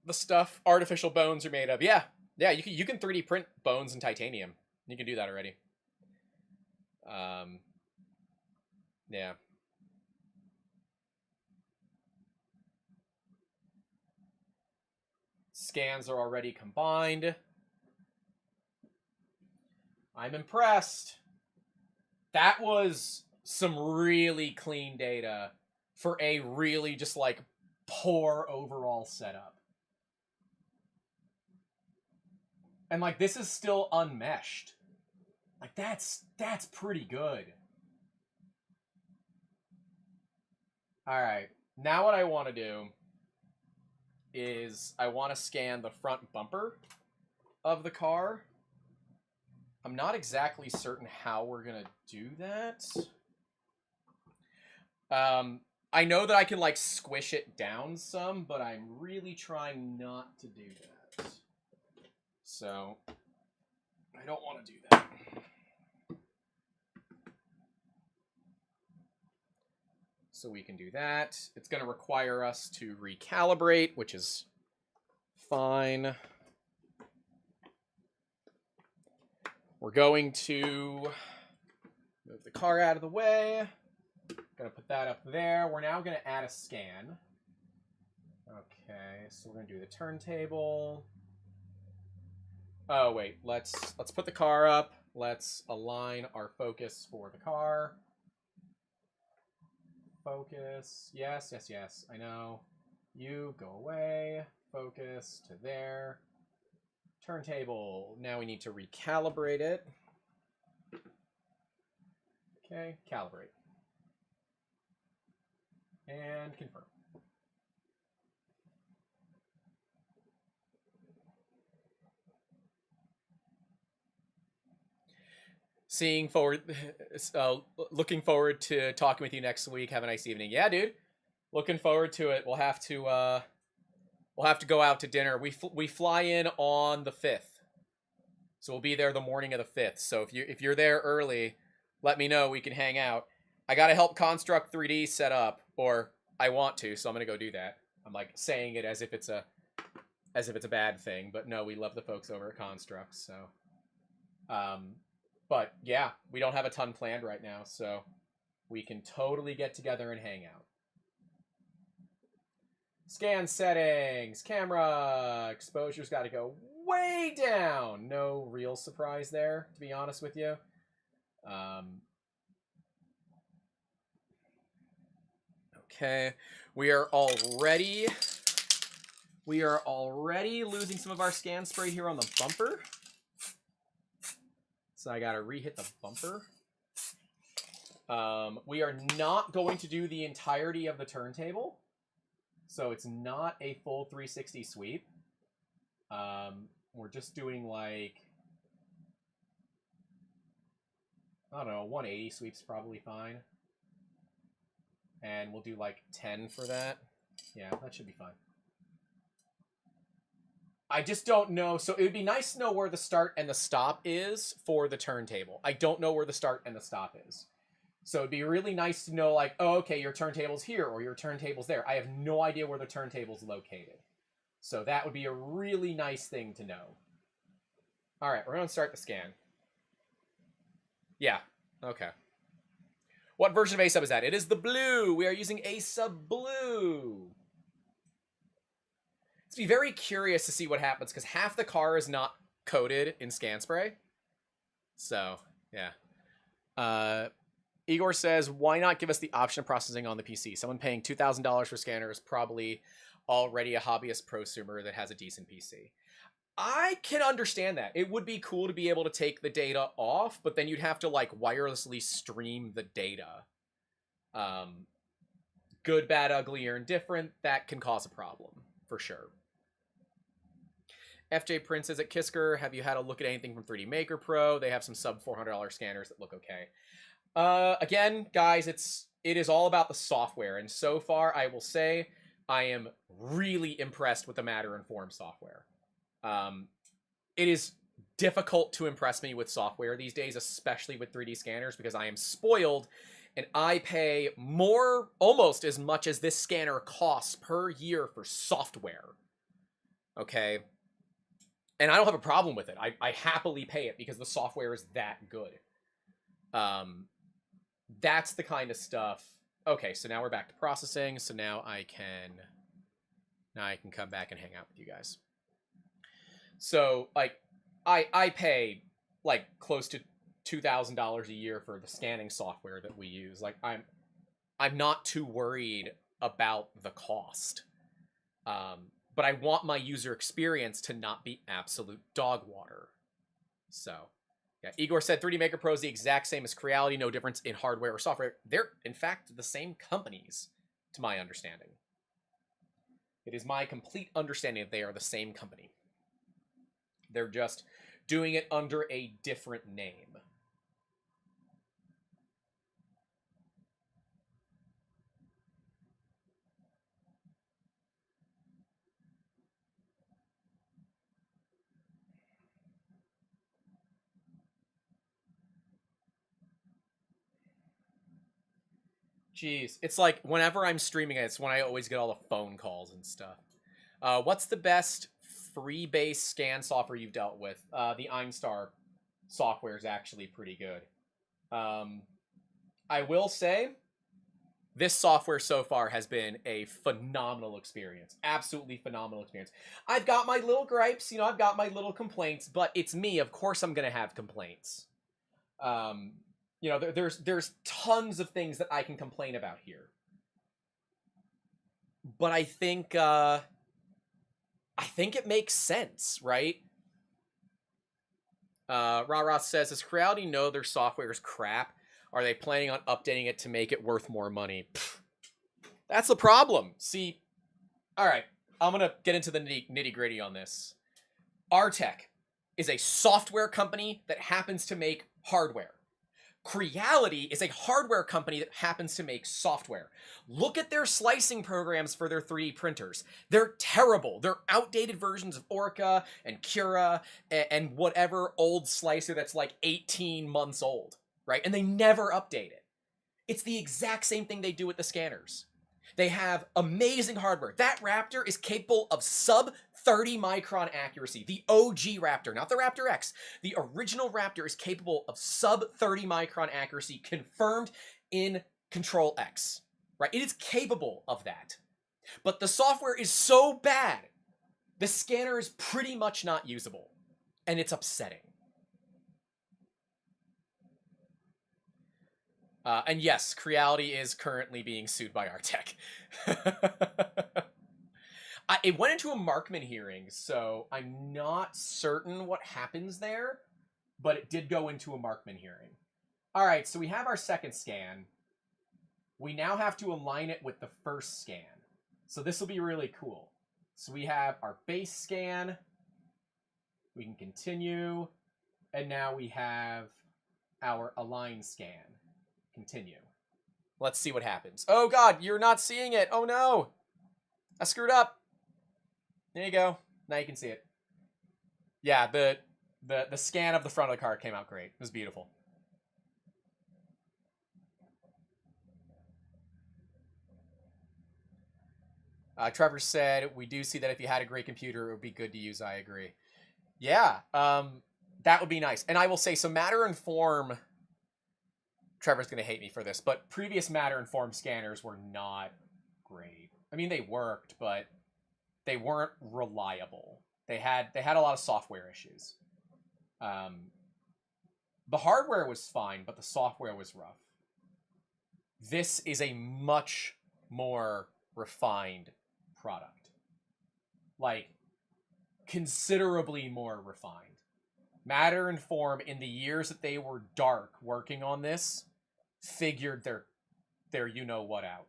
The stuff artificial bones are made of. Yeah, you can 3D print bones in titanium. You can do that already. Yeah. Scans are already combined. I'm impressed. That was some really clean data for a really just like poor overall setup. And like this is still unmeshed. Like that's pretty good. All right. Now what I want to do is I want to scan the front bumper of the car. I'm not exactly certain how we're going to do that. I know that I can like squish it down some, but I'm really trying not to do that. So I don't want to do that. So we can do that. It's going to require us to recalibrate, which is fine. We're going to move the car out of the way. Going to put that up there. We're now going to add a scan. Okay, so we're going to do the turntable. Oh, wait. Let's put the car up. Let's align our focus for the car. Focus. Yes, yes, yes. I know. You go away. Focus to there. Turntable. Now we need to recalibrate it. Okay, calibrate. And confirm. Looking forward to talking with you next week. Have a nice evening. Yeah, dude. Looking forward to it. We'll have to go out to dinner. We fly in on the 5th. So we'll be there the morning of the 5th. So if you're there early, let me know. We can hang out. I got to help Construct 3D set up, or I want to, so I'm going to go do that. I'm like saying it as if it's a bad thing, but no, we love the folks over at Construct, so but yeah, we don't have a ton planned right now, so we can totally get together and hang out. Scan settings, camera, exposure's got to go way down. No real surprise there, to be honest with you. Okay, we are already losing some of our scan spray here on the bumper. So I gotta re-hit the bumper. We are not going to do the entirety of the turntable. So it's not a full 360 sweep. we're just doing like, I don't know, 180 sweeps probably fine. And we'll do like 10 for that. Yeah, that should be fine. I just don't know. So it would be nice to know where the start and the stop is for the turntable. I don't know where the start and the stop is. So it'd be really nice to know, like, oh, okay, your turntable's here or your turntable's there. I have no idea where the turntable's located. So that would be a really nice thing to know. All right, we're going to start the scan. Yeah, okay. What version of A-Sub is that? It is the blue. We are using A-Sub blue. Let's be very curious to see what happens, because half the car is not coated in scan spray. So, yeah. Igor says, why not give us the option of processing on the PC? Someone paying $2,000 for scanner is probably already a hobbyist prosumer that has a decent PC. I can understand that. It would be cool to be able to take the data off, but then you'd have to like wirelessly stream the data. Good, bad, ugly, or indifferent, that can cause a problem, for sure. FJ Prince says at Kisker, have you had a look at anything from 3D Maker Pro? They have some sub $400 scanners that look okay. Again, guys, it is all about the software, and so far, I will say, I am really impressed with the Matter and Form software. It is difficult to impress me with software these days, especially with 3D scanners, because I am spoiled, and I pay more, almost as much as this scanner costs per year for software. Okay? And I don't have a problem with it. I happily pay it because the software is that good. That's the kind of stuff. Okay, so now we're back to processing. So now I can come back and hang out with you guys. So like I pay like close to $2,000 a year for the scanning software that we use. Like I'm not too worried about the cost. But I want my user experience to not be absolute dog water. So, yeah, Igor said 3D Maker Pro is the exact same as Creality, no difference in hardware or software. They're, in fact, the same companies, to my understanding. It is my complete understanding that they are the same company. They're just doing it under a different name. Jeez, it's like whenever I'm streaming it, it's when I always get all the phone calls and stuff. What's the best free-base scan software you've dealt with? The Einstein software is actually pretty good. I will say, this software so far has been a phenomenal experience. Absolutely phenomenal experience. I've got my little gripes, you know, I've got my little complaints, but it's me. Of course I'm going to have complaints. You know, there's tons of things that I can complain about here. But I think it makes sense, right? Ra says, does Creality know their software is crap? Are they planning on updating it to make it worth more money? Pfft, that's the problem. See, all right, I'm going to get into the nitty-gritty on this. Artec is a software company that happens to make hardware. Creality is a hardware company that happens to make software. Look at their slicing programs for their 3D printers. They're terrible. They're outdated versions of Orca and Cura and whatever old slicer that's like 18 months old, right? And they never update it. It's the exact same thing they do with the scanners. They have amazing hardware. That Raptor is capable of sub 30 micron accuracy. The OG Raptor, not the Raptor X. The original Raptor is capable of sub 30 micron accuracy confirmed in Control X, right? It is capable of that. But the software is so bad, the scanner is pretty much not usable. And it's upsetting. And yes, Creality is currently being sued by Artec. It went into a Markman hearing, so I'm not certain what happens there, but it did go into a Markman hearing. All right, so we have our second scan. We now have to align it with the first scan. So this will be really cool. So we have our base scan. We can continue. And now we have our align scan. Continue. Let's see what happens. Oh god, you're not seeing it. Oh no. I screwed up. There you go. Now you can see it. Yeah, the scan of the front of the car came out great. It was beautiful. Trevor said, we do see that if you had a great computer, it would be good to use. I agree. Yeah, that would be nice. And I will say, so matter and form, Trevor's going to hate me for this, but previous matter and form scanners were not great. I mean, they worked, but they weren't reliable. They had a lot of software issues. The hardware was fine, but the software was rough. This is a much more refined product. Like, considerably more refined. Matter and form, in the years that they were dark working on this, figured their you-know-what out.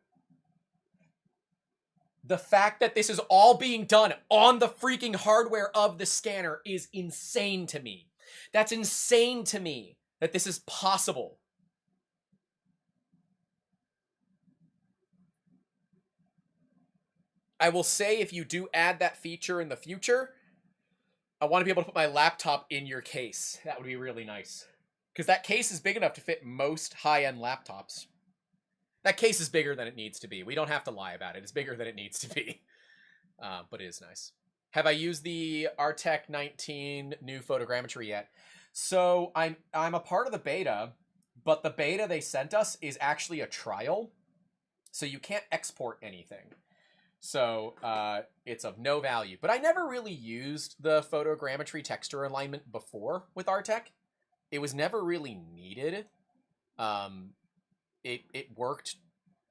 The fact that this is all being done on the freaking hardware of the scanner is insane to me. That's insane to me that this is possible. I will say, if you do add that feature in the future, I want to be able to put my laptop in your case. That would be really nice. Because that case is big enough to fit most high-end laptops. That case is bigger than it needs to be. We don't have to lie about it. It's bigger than it needs to be. But it is nice. Have I used the Artec 19 new photogrammetry yet? So I'm a part of the beta, but the beta they sent us is actually a trial. So you can't export anything. So it's of no value. But I never really used the photogrammetry texture alignment before with Artec. It was never really needed. It worked.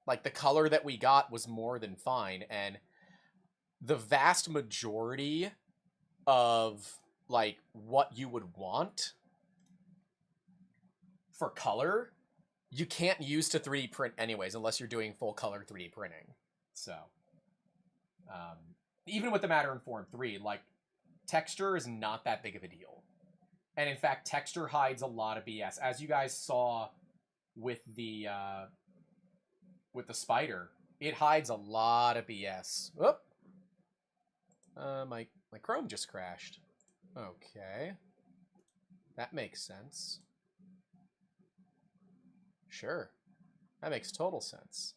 Like, the color that we got was more than fine. And the vast majority of, like, what you would want for color, you can't use to 3D print anyways, unless you're doing full color 3D printing. So... even with the Matter and Form 3, like, texture is not that big of a deal. And in fact, texture hides a lot of BS. As you guys saw with the spider, it hides a lot of BS. Whoop! My Chrome just crashed. Okay. That makes sense. Sure. That makes total sense.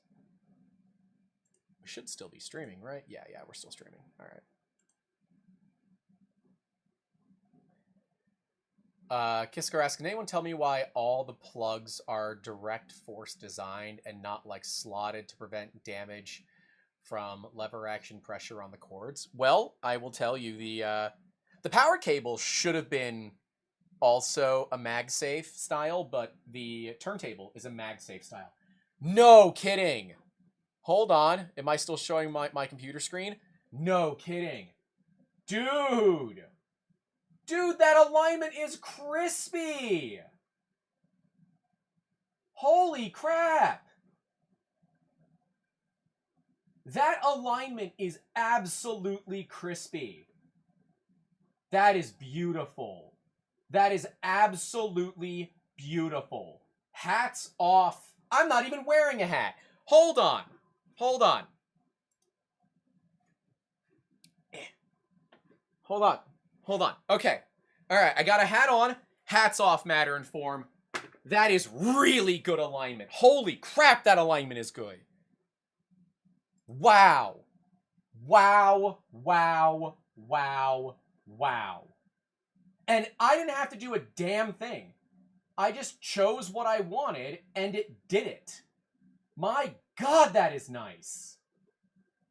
We should still be streaming, right? Yeah, we're still streaming. All right. Kisker asks, can anyone tell me why all the plugs are direct force designed and not, like, slotted to prevent damage from lever action pressure on the cords? Well, I will tell you, the power cable should have been also a MagSafe style, but the turntable is a MagSafe style. No kidding! Hold on. Am I still showing my computer screen? No kidding. Dude! Dude, that alignment is crispy! Holy crap! That alignment is absolutely crispy. That is beautiful. That is absolutely beautiful. Hats off. I'm not even wearing a hat. Hold on. Hold on. Hold on. Hold on. Okay. All right. I got a hat on. Hats off, Matter and Form. That is really good alignment. Holy crap, that alignment is good. Wow. Wow. Wow. Wow. Wow. And I didn't have to do a damn thing. I just chose what I wanted, and it did it. My God, that is nice.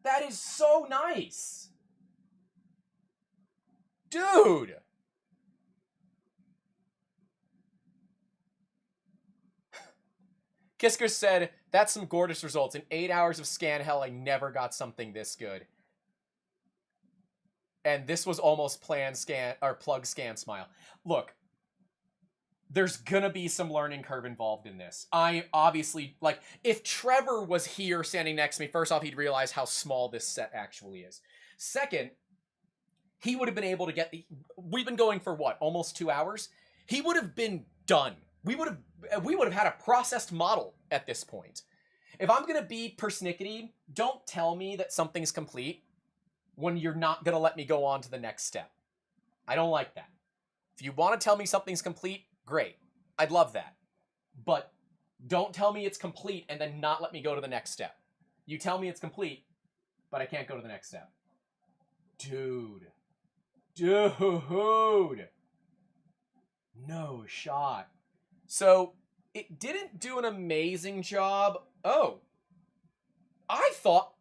That is so nice. Dude. Kisker said, that's some gorgeous results. In 8 hours of scan hell, I never got something this good. And this was almost planned scan, or plug scan smile. Look, there's gonna be some learning curve involved in this. I obviously, like, if Trevor was here standing next to me, first off, he'd realize how small this set actually is. Second, he would have been able to get the... We've been going for what? Almost 2 hours? He would have been done. We would have had a processed model at this point. If I'm going to be persnickety, don't tell me that something's complete when you're not going to let me go on to the next step. I don't like that. If you want to tell me something's complete, great. I'd love that. But don't tell me it's complete and then not let me go to the next step. You tell me it's complete, but I can't go to the next step. Dude. No shot. So, it didn't do an amazing job. Oh. I thought,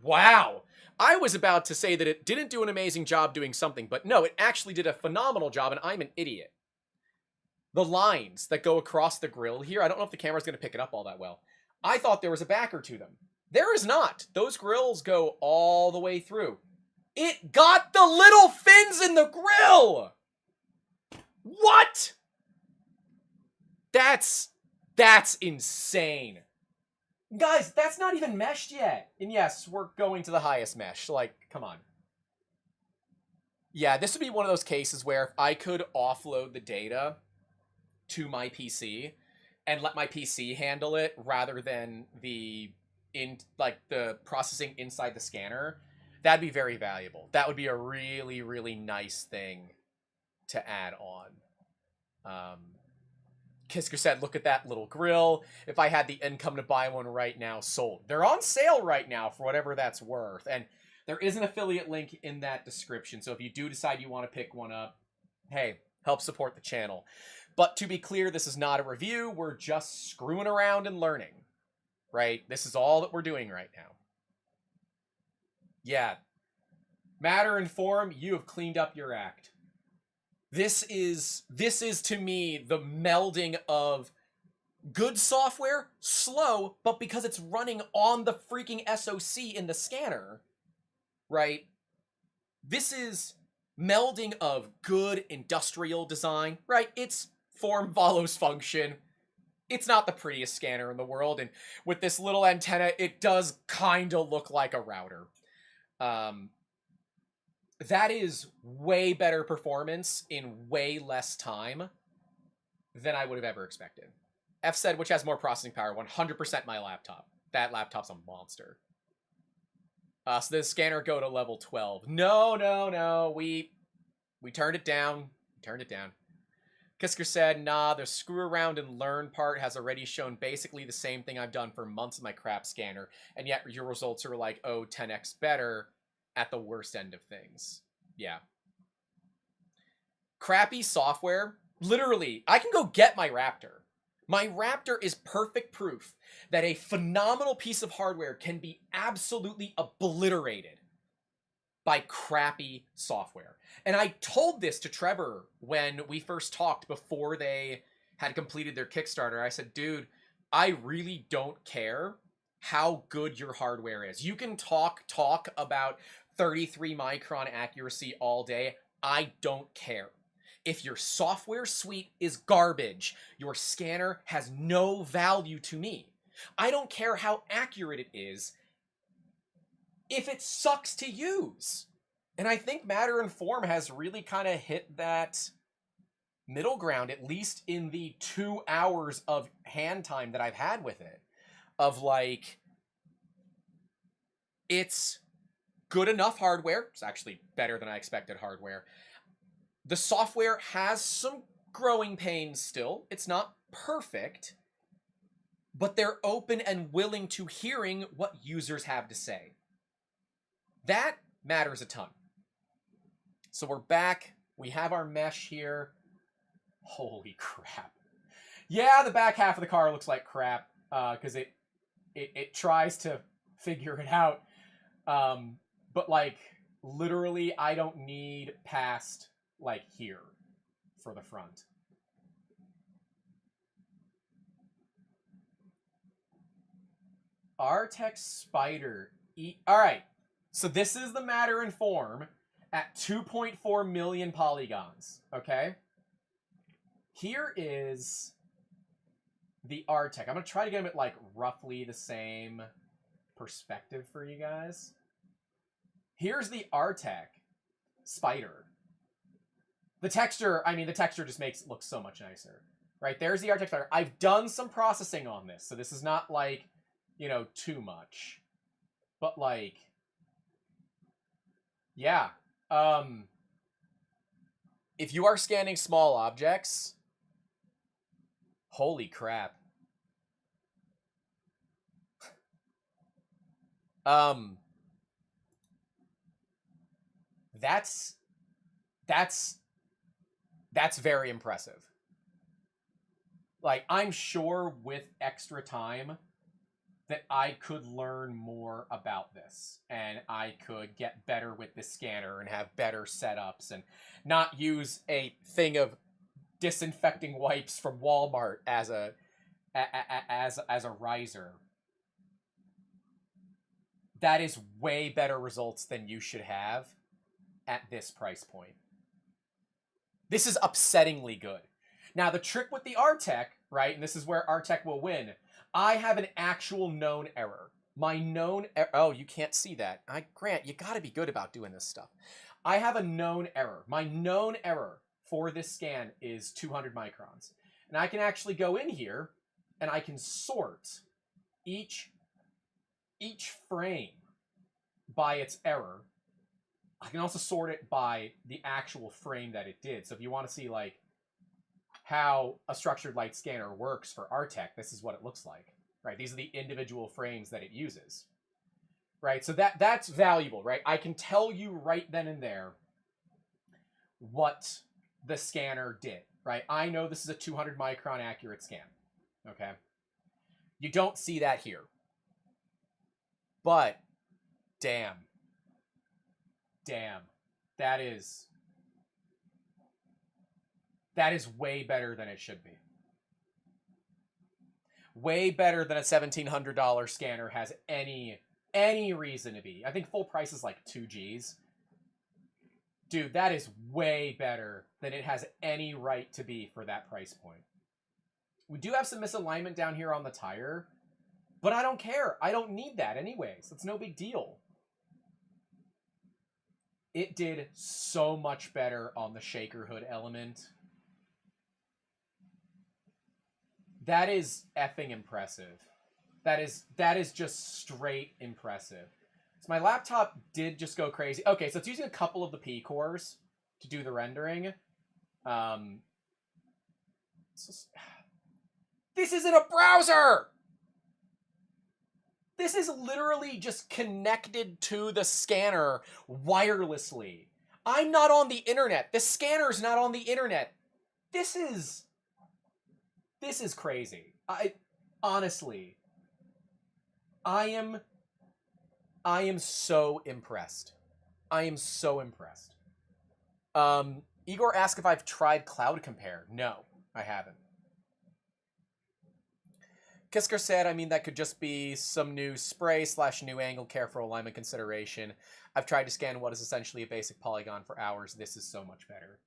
wow. I was about to say that it didn't do an amazing job doing something, but no, it actually did a phenomenal job, and I'm an idiot. The lines that go across the grill here, I don't know if the camera's going to pick it up all that well. I thought there was a backer to them. There is not. Those grills go all the way through. It got the little fins in the grill! What? That's insane. Guys, that's not even meshed yet. And yes, we're going to the highest mesh. Like, come on. Yeah, this would be one of those cases where if I could offload the data to my PC and let my PC handle it rather than the processing inside the scanner, that'd be very valuable. That would be a really, really nice thing to add on. Kisker said, look at that little grill. If I had the income to buy one right now, sold. They're on sale right now for whatever that's worth. And there is an affiliate link in that description. So if you do decide you want to pick one up, hey, help support the channel. But to be clear, this is not a review. We're just screwing around and learning, right? This is all that we're doing right now. Yeah. Matter and form, you have cleaned up your act. This is to me the melding of good software, slow, but because it's running on the freaking SoC in the scanner, right? This is melding of good industrial design, right? It's form follows function. It's not the prettiest scanner in the world, and with this little antenna, it does kind of look like a router. That is way better performance in way less time than I would have ever expected. F said, which has more processing power? 100% my laptop. That laptop's a monster. So the scanner go to level 12. No. We turned it down. Kisker said, nah, the screw around and learn part has already shown basically the same thing I've done for months in my crap scanner, and yet your results are like, oh, 10x better at the worst end of things. Yeah. Crappy software. Literally, I can go get my Raptor. My Raptor is perfect proof that a phenomenal piece of hardware can be absolutely obliterated by crappy software. And I told this to Trevor when we first talked before they had completed their Kickstarter. I said, dude, I really don't care how good your hardware is. You can talk about 33 micron accuracy all day. I don't care. If your software suite is garbage, your scanner has no value to me. I don't care how accurate it is if it sucks to use. And I think Matter and Form has really kind of hit that middle ground, at least in the 2 hours of hand time that I've had with it. Of like, it's good enough hardware. It's actually better than I expected hardware. The software has some growing pains still. It's not perfect, but they're open and willing to hearing what users have to say. That matters a ton. So we're back. We have our mesh here. Holy crap. Yeah, the back half of the car looks like crap because it tries to figure it out. But like literally I don't need past like here for the front. Artex Spider. All right. So this is the Matter and Form at 2.4 million polygons. Okay. Here is the Artec. I'm going to try to get them at like roughly the same perspective for you guys. Here's the Artec. spider. The texture, I mean, the texture just makes it look so much nicer. Right, there's the Artec spider. I've done some processing on this, so this is not like, you know, too much. But like, yeah. If you are scanning small objects, holy crap. That's very impressive. Like, I'm sure with extra time that I could learn more about this, and I could get better with the scanner and have better setups and not use a thing of disinfecting wipes from Walmart as a riser. That is way better results than you should have at this price point. This is upsettingly good. Now, the trick with the Artec, right, and this is where Artec will win, I have an actual known error. My known error... Oh, you can't see that. Grant, you gotta be good about doing this stuff. I have a known error. My known error for this scan is 200 microns. And I can actually go in here, and I can sort each frame by its error. I can also sort it by the actual frame that it did. So if you want to see, like, how a structured light scanner works for Artec, this is what it looks like, right? These are the individual frames that it uses, right? So that's valuable, right? I can tell you right then and there what the scanner did, right? I know this is a 200 micron accurate scan, okay? You don't see that here. But, damn, that is way better than it should be. Way better than a $1,700 scanner has any reason to be. I think full price is like 2 Gs. Dude, that is way better than it has any right to be for that price point. We do have some misalignment down here on the tire, but I don't care. I don't need that anyways. It's no big deal. It did so much better on the shaker hood element. That is effing impressive. That is just straight impressive. So my laptop did just go crazy. Okay, so it's using a couple of the P cores to do the rendering. This isn't a browser! This is literally just connected to the scanner wirelessly. I'm not on the internet. The scanner's not on the internet. This is crazy. Honestly, I am so impressed. I am so impressed. Igor asked if I've tried Cloud Compare. No, I haven't. Kisker said, I mean, that could just be some new spray / new angle, careful alignment consideration. I've tried to scan what is essentially a basic polygon for hours. This is so much better.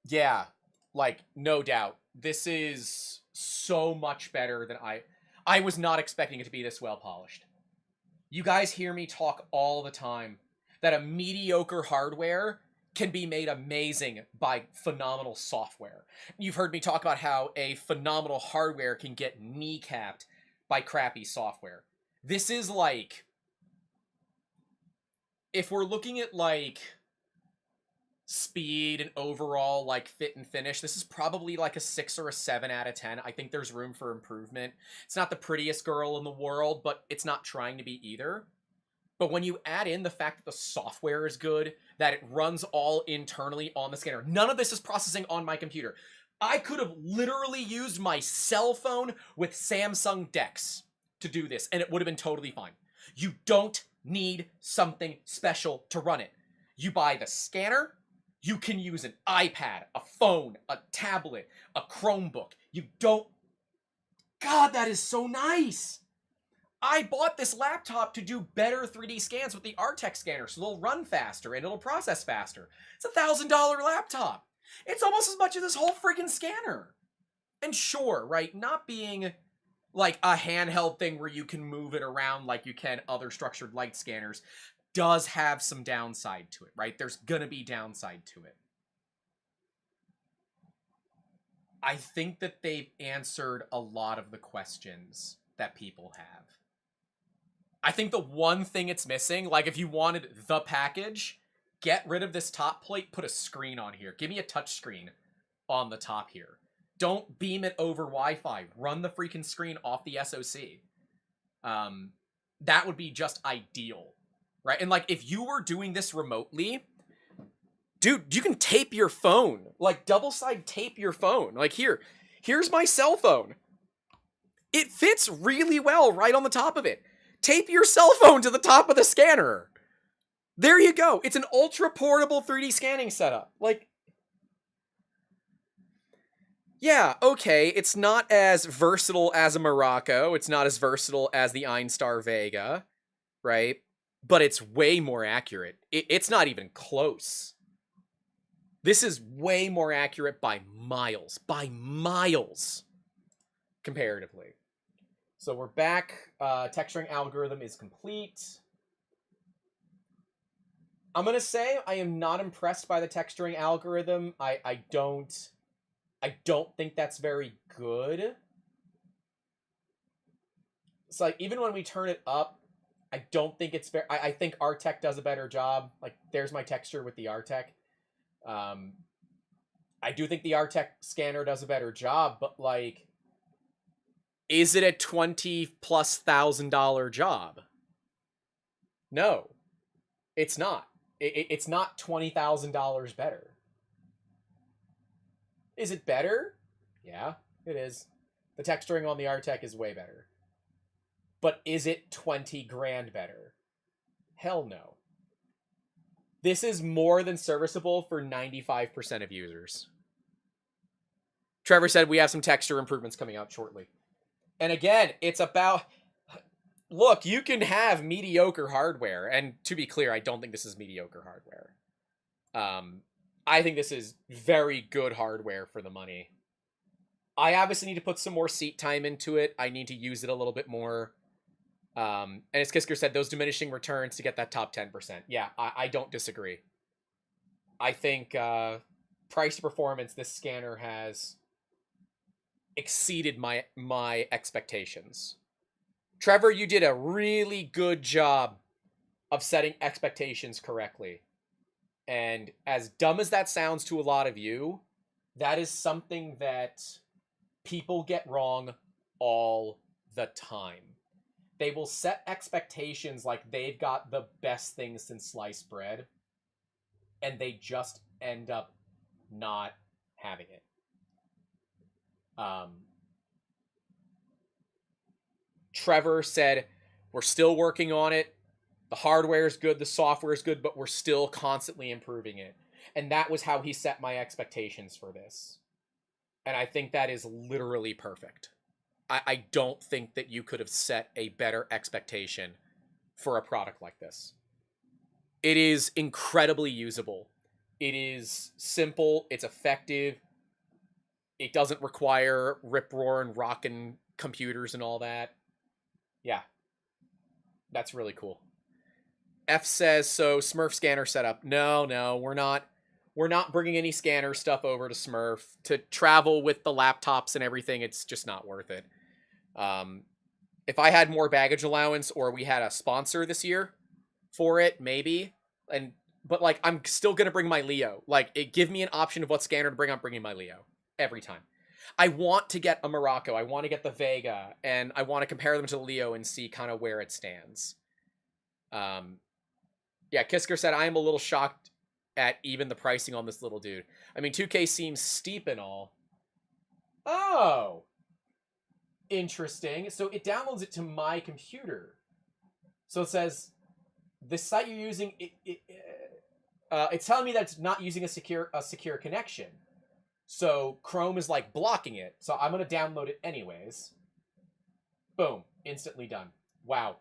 Yeah, like, no doubt. This is so much better than I was not expecting it to be this well polished. You guys hear me talk all the time that a mediocre hardware can be made amazing by phenomenal software. You've heard me talk about how a phenomenal hardware can get kneecapped by crappy software. This is like, if we're looking at like speed and overall like fit and finish, this is probably like a 6 or a 7 out of 10. I think there's room for improvement. It's not the prettiest girl in the world, but it's not trying to be either. But when you add in the fact that the software is good, that it runs all internally on the scanner, none of this is processing on my computer. I could have literally used my cell phone with Samsung DeX to do this, and it would have been totally fine. You don't need something special to run it. You buy the scanner, you can use an iPad, a phone, a tablet, a Chromebook. You don't... God, that is so nice! I bought this laptop to do better 3D scans with the Artec scanner, so they'll run faster and it'll process faster. It's a $1,000 laptop. It's almost as much as this whole freaking scanner. And sure, right, not being like a handheld thing where you can move it around like you can other structured light scanners, does have some downside to it, right? There's gonna be downside to it. I think that they've answered a lot of the questions that people have. I think the one thing it's missing, like if you wanted the package, get rid of this top plate, put a screen on here. Give me a touch screen on the top here. Don't beam it over Wi-Fi. Run the freaking screen off the SoC. That would be just ideal, right? And like if you were doing this remotely, dude, you can tape your phone. Like, double-side tape your phone. Like, here's my cell phone. It fits really well right on the top of it. Tape your cell phone to the top of the scanner. There you go. It's an ultra-portable 3D scanning setup. Like, yeah, okay, it's not as versatile as a Morocco. It's not as versatile as the Einstar Vega, right? But it's way more accurate. It's not even close. This is way more accurate by miles, comparatively. So we're back. Texturing algorithm is complete. I'm going to say I am not impressed by the texturing algorithm. I don't think that's very good. It's like, even when we turn it up, I don't think it's very... I think Artec does a better job. Like, there's my texture with the Artec. I do think the Artec scanner does a better job, but like, is it a $20,000+ job? No, it's not. It's not $20,000 better. Is it better? Yeah, it is. The texturing on the Artec is way better. But is it 20 grand better? Hell no. This is more than serviceable for 95% of users. Trevor said we have some texture improvements coming out shortly. And again, it's about... Look, you can have mediocre hardware. And to be clear, I don't think this is mediocre hardware. I think this is very good hardware for the money. I obviously need to put some more seat time into it. I need to use it a little bit more. And as Kisker said, those diminishing returns to get that top 10%. Yeah, I don't disagree. I think price to performance, this scanner has exceeded my expectations. Trevor, you did a really good job of setting expectations correctly. And as dumb as that sounds to a lot of you, that is something that people get wrong all the time. They will set expectations like they've got the best thing since sliced bread, and they just end up not having it. Trevor said, we're still working on it. The hardware is good, the software is good, but we're still constantly improving it. And that was how he set my expectations for this. And I think that is literally perfect. I don't think that you could have set a better expectation for a product like this. It is incredibly usable. It is simple. It's effective. It doesn't require rip-roar and rockin' computers and all that. Yeah. That's really cool. F says, so Smurf scanner setup. No, we're not bringing any scanner stuff over to Smurf. To travel with the laptops and everything, it's just not worth it. If I had more baggage allowance or we had a sponsor this year for it, maybe. But like, I'm still going to bring my Leo. Like, give me an option of what scanner to bring. I'm bringing my Leo every time. I want to get a Morocco. I want to get the Vega, and I want to compare them to the Leo and see kind of where it stands. Yeah, Kisker said, I am a little shocked at even the pricing on this little dude. I mean, 2K seems steep and all. Oh. Interesting. So it downloads it to my computer. So it says, the site you're using, it's telling me that it's not using a secure connection. So Chrome is like blocking it. So I'm going to download it anyways. Boom. Instantly done. Wow.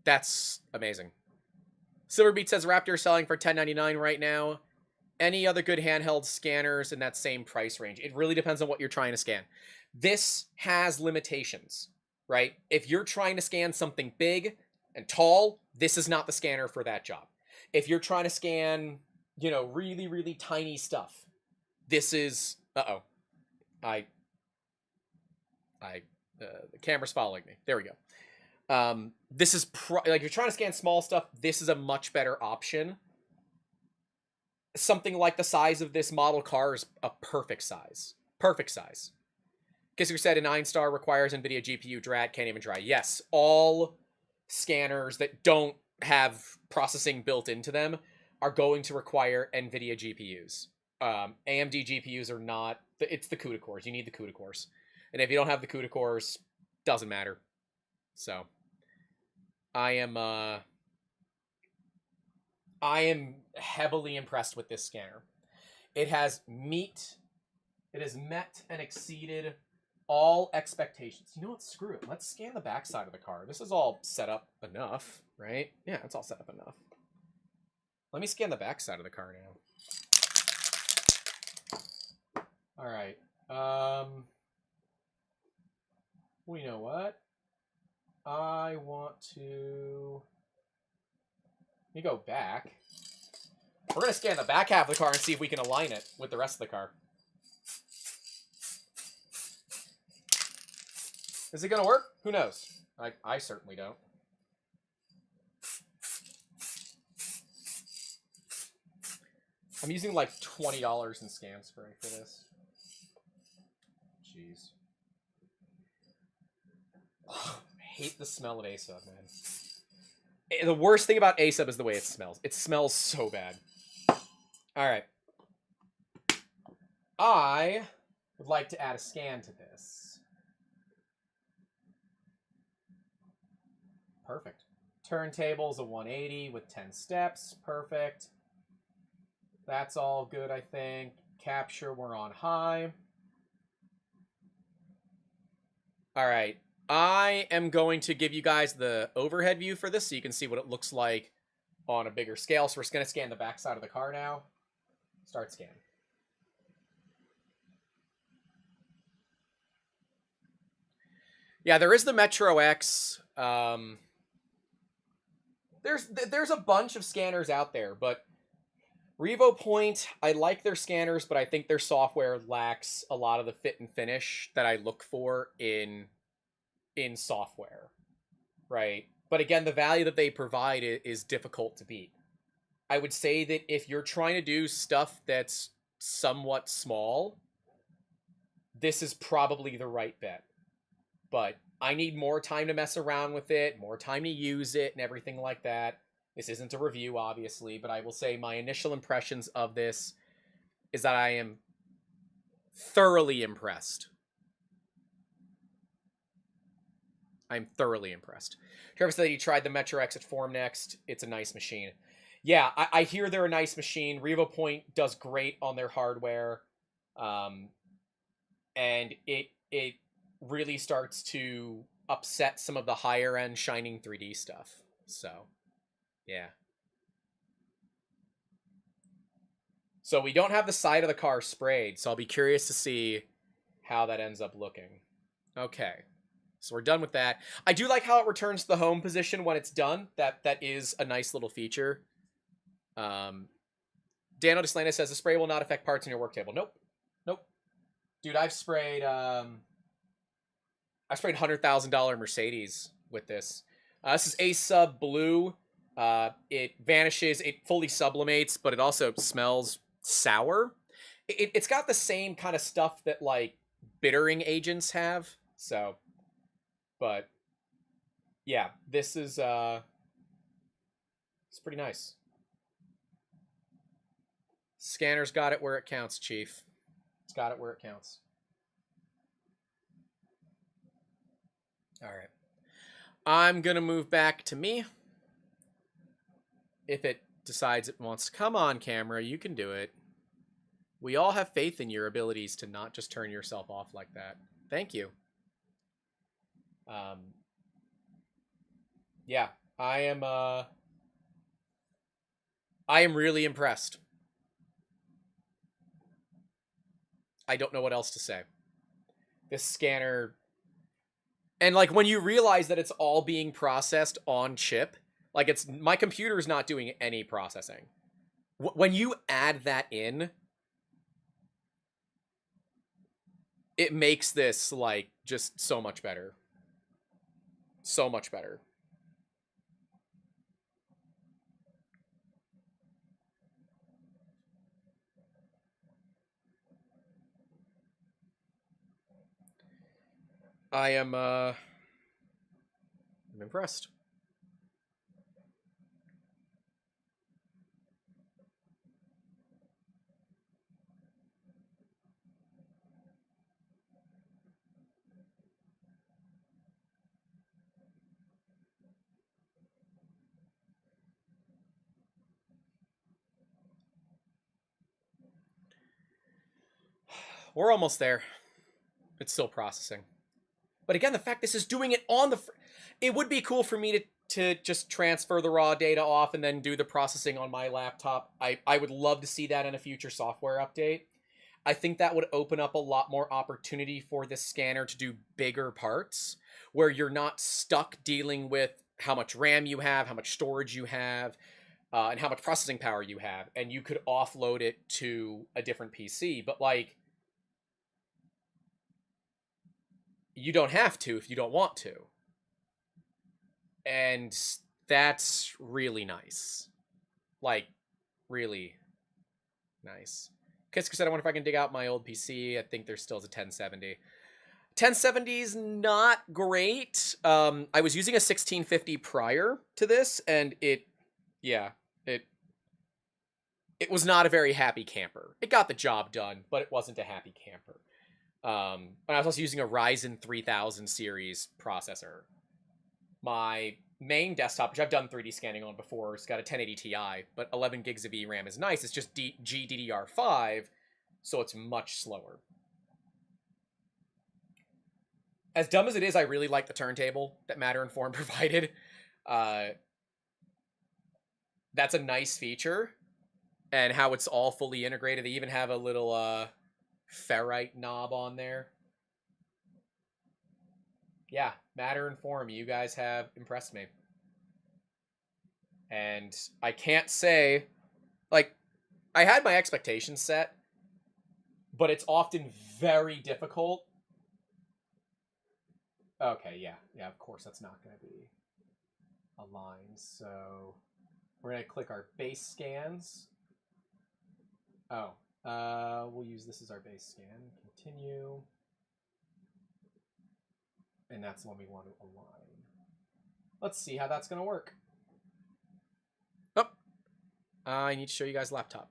That's amazing. Silverbeat says Raptor is selling for $10.99 right now. Any other good handheld scanners in that same price range? It really depends on what you're trying to scan. This has limitations. right? If you're trying to scan something big and tall, this is not the scanner for that job. If you're trying to scan, you know, really, really tiny stuff, this is, uh-oh, the camera's following me. There we go. This is, like, if you're trying to scan small stuff, this is a much better option. Something like the size of this model car is a perfect size. Perfect size. Kissinger said a 9-star requires NVIDIA GPU. Drat, can't even try. Yes, all scanners that don't have processing built into them are going to require NVIDIA GPUs. AMD GPUs are not... It's the CUDA cores. You need the CUDA cores. And if you don't have the CUDA cores, doesn't matter. So, I am heavily impressed with this scanner. It has met and exceeded all expectations. You know what? Screw it. Let's scan the backside of the car. This is all set up enough, right? Yeah, it's all set up enough. Let me scan the backside of the car now. All right. Well, you know what? I want to... Let me go back. We're going to scan the back half of the car and see if we can align it with the rest of the car. Is it going to work? Who knows? I certainly don't. I'm using like $20 in scan spray for this. Jeez. Oh, I hate the smell of ASUB, man. The worst thing about ASUB is the way it smells. It smells so bad. All right. I would like to add a scan to this. Perfect. Turntable's a 180 with 10 steps. Perfect. That's all good, I think. Capture, we're on high. All right. I am going to give you guys the overhead view for this so you can see what it looks like on a bigger scale. So we're just going to scan the back side of the car now. Start scan. Yeah, there is the Metro X. There's a bunch of scanners out there, but RevoPoint, I like their scanners, but I think their software lacks a lot of the fit and finish that I look for in software, right? But again, the value that they provide is difficult to beat. I would say that if you're trying to do stuff that's somewhat small, this is probably the right bet. But I need more time to mess around with it, more time to use it, and everything like that. This isn't a review, obviously, but I will say my initial impressions of this is that I am thoroughly impressed. I'm thoroughly impressed. Trevor said that he tried the Metro X at Formnext. It's a nice machine. Yeah, I hear they're a nice machine. RevoPoint does great on their hardware. And it really starts to upset some of the higher end Shining 3D stuff. So, yeah. So we don't have the side of the car sprayed, so I'll be curious to see how that ends up looking. Okay. So we're done with that. I do like how it returns to the home position when it's done. That is a nice little feature. Dano Deslana says the spray will not affect parts in your work table. Nope. Dude, I've sprayed $100,000 Mercedes with this. This is ASUB Blue. It vanishes. It fully sublimates, but it also smells sour. It's got the same kind of stuff that like bittering agents have. So, but yeah, this is it's pretty nice. Scanner's got it where it counts, Chief. It's got it where it counts. All right. I'm going to move back to me. If it decides it wants to come on camera, you can do it. We all have faith in your abilities to not just turn yourself off like that. Thank you. Yeah, I am really impressed. I don't know what else to say. This scanner, And like when you realize that it's all being processed on chip, like it's my computer's not doing any processing. When you add that in, it makes this like just so much better. So much better. I'm impressed. We're almost there. It's still processing. But again, the fact this is doing it on the... It would be cool for me to just transfer the raw data off and then do the processing on my laptop. I would love to see that in a future software update. I think that would open up a lot more opportunity for this scanner to do bigger parts, where you're not stuck dealing with how much RAM you have, how much storage you have, and how much processing power you have, and you could offload it to a different PC. But like, you don't have to if you don't want to. And that's really nice. Like, really nice. Kisker said, I wonder if I can dig out my old PC. I think there still is a 1070. 1070 is not great. I was using a 1650 prior to this, and it was not a very happy camper. It got the job done, but it wasn't a happy camper. And I was also using a Ryzen 3000 series processor. My main desktop, which I've done 3D scanning on before, it's got a 1080 Ti, but 11 gigs of VRAM is nice. It's just GDDR5, so it's much slower. As dumb as it is, I really like the turntable that Matter and Form provided. That's a nice feature, and how it's all fully integrated. They even have a little ferrite knob on there. Yeah, Matter and Form, you guys have impressed me. And I can't say, like, I had my expectations set, but it's often very difficult. Okay, yeah, of course that's not going to be aligned. So we're going to click our base scans. Oh, we'll use this as our base scan. Continue. And that's the one we want to align. Let's see how that's going to work. Oh, I need to show you guys laptop.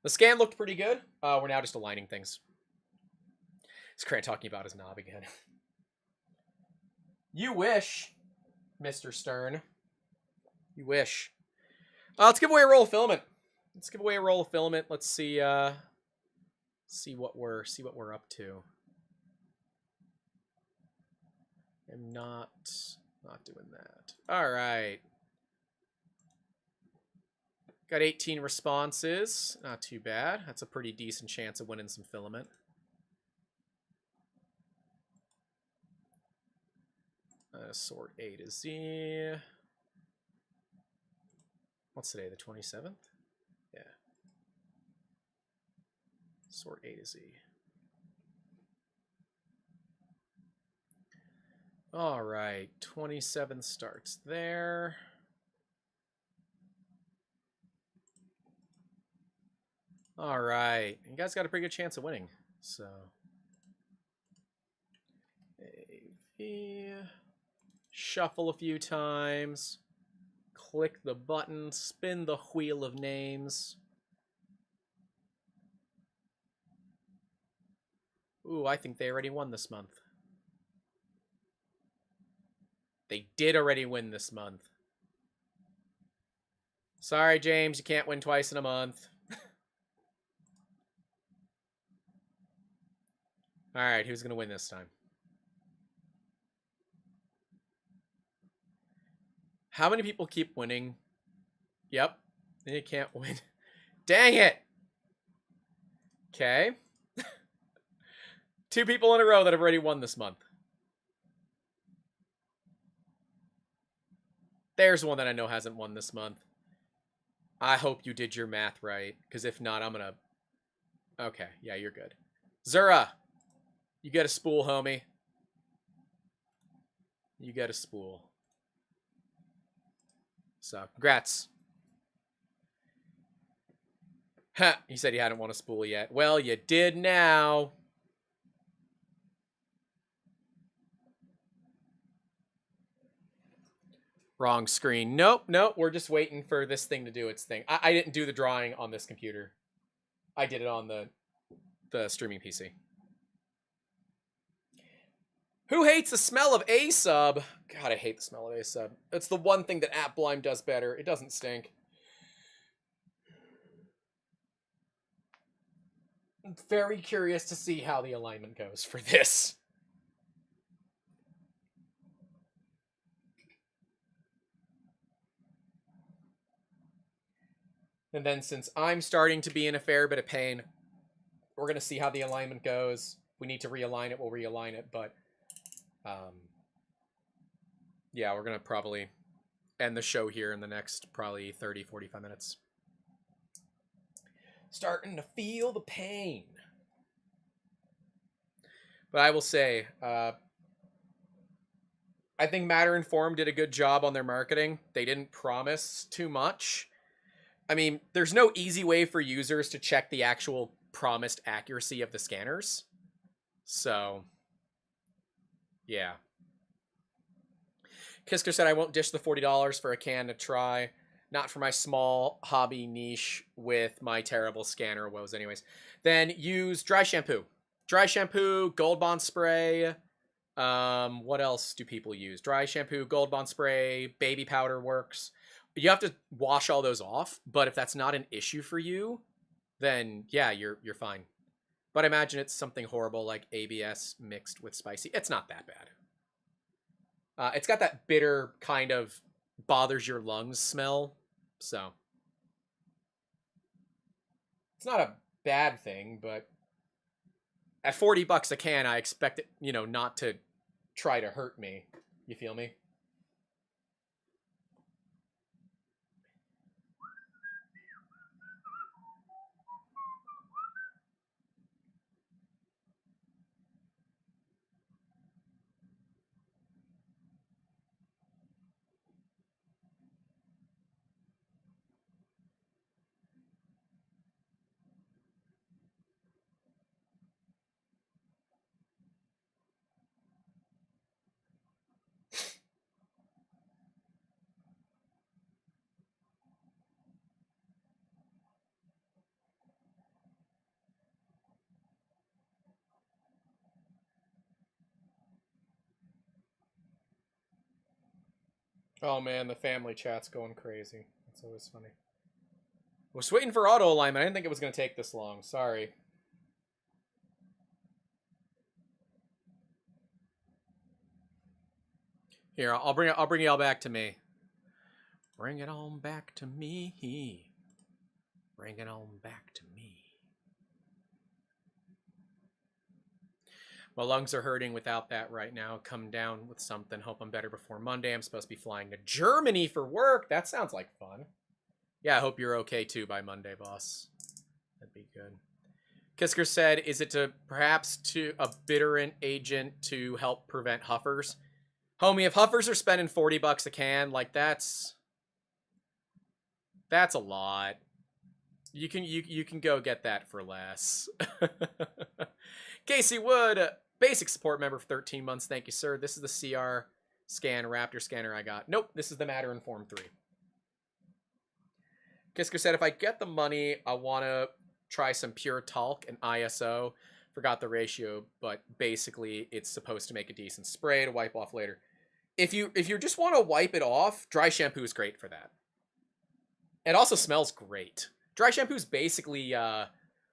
The scan looked pretty good. We're now just aligning things. Is Grant talking about his knob again? You wish, Mr. Stern. You wish. Let's give away a roll of filament. Let's give away a roll of filament. Let's see what we're up to. I'm not doing that. All right. Got 18 responses. Not too bad. That's a pretty decent chance of winning some filament. Sort A to Z. What's today, the 27th? Yeah. Sort A to Z. All right, 27 starts there. All right, you guys got a pretty good chance of winning. So, AV, shuffle a few times, click the button, spin the wheel of names. Ooh, I think they already won this month. They did already win this month. Sorry, James, you can't win twice in a month. All right, who's going to win this time? How many people keep winning? Yep, you can't win. Dang it! Okay. 2 people in a row that have already won this month. There's one that I know hasn't won this month. I hope you did your math right, because if not, I'm gonna... Okay, yeah, you're good. Zura, you get a spool, homie. You get a spool. So, congrats. Ha! He said he hadn't won a spool yet. Well, you did now. Wrong screen. Nope, nope. We're just waiting for this thing to do its thing. I didn't do the drawing on this computer. I did it on the streaming PC. Who hates the smell of a sub? God, I hate the smell of a sub. It's the one thing that AppBlime does better. It doesn't stink. I'm very curious to see how the alignment goes for this. And then since I'm starting to be in a fair bit of pain, we're going to see how the alignment goes. We need to realign it, we'll realign it, but yeah, we're going to probably end the show here in the next probably 30, 45 minutes. Starting to feel the pain. But I will say, I think Matter Informed did a good job on their marketing. They didn't promise too much. I mean, there's no easy way for users to check the actual promised accuracy of the scanners. So, yeah. Kisker said, I won't dish the $40 for a can to try. Not for my small hobby niche with my terrible scanner woes anyways. Then use dry shampoo. Dry shampoo, Gold Bond spray. What else do people use? Dry shampoo, Gold Bond spray, baby powder works. You have to wash all those off, but if that's not an issue for you, then yeah, you're fine. But imagine it's something horrible like ABS mixed with spicy. It's not that bad. It's got that bitter kind of bothers your lungs smell, so it's not a bad thing, but at $40 a can, I expect it, not to try to hurt me. You feel me? Oh man, the family chat's going crazy. That's always funny. I was waiting for auto alignment. I didn't think it was going to take this long. Sorry. Here, I'll bring y'all back to me. Bring it on back to me. Bring it on back to me. My lungs are hurting without that right now. Come down with something. Hope I'm better before Monday. I'm supposed to be flying to Germany for work. That sounds like fun. Yeah, I hope you're okay too by Monday, boss. That'd be good. Kisker said, is it to perhaps to a bitterant agent to help prevent huffers? Homie, if huffers are spending $40 a can, like that's a lot. You can go get that for less. Casey Wood, basic support member for 13 months. Thank you, sir. This is the CR scan Raptor scanner I got. Nope, this is the Matter Inform 3. Kisker said, if I get the money, I want to try some pure talc and ISO. Forgot the ratio, but basically it's supposed to make a decent spray to wipe off later. If you just want to wipe it off, dry shampoo is great for that. It also smells great. Dry shampoo is basically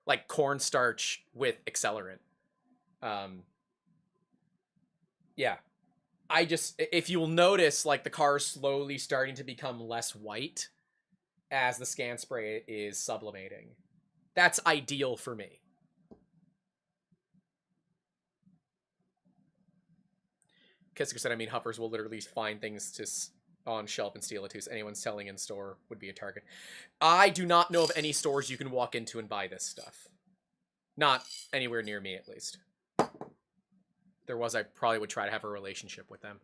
like cornstarch with accelerant. Yeah. If you'll notice, like the car is slowly starting to become less white as the scan spray is sublimating. That's ideal for me. Kisker said, I mean, huffers will literally find things to on shelf in Steelatus. Anyone selling in store would be a target. I do not know of any stores you can walk into and buy this stuff. Not anywhere near me, at least. If there was, I probably would try to have a relationship with them.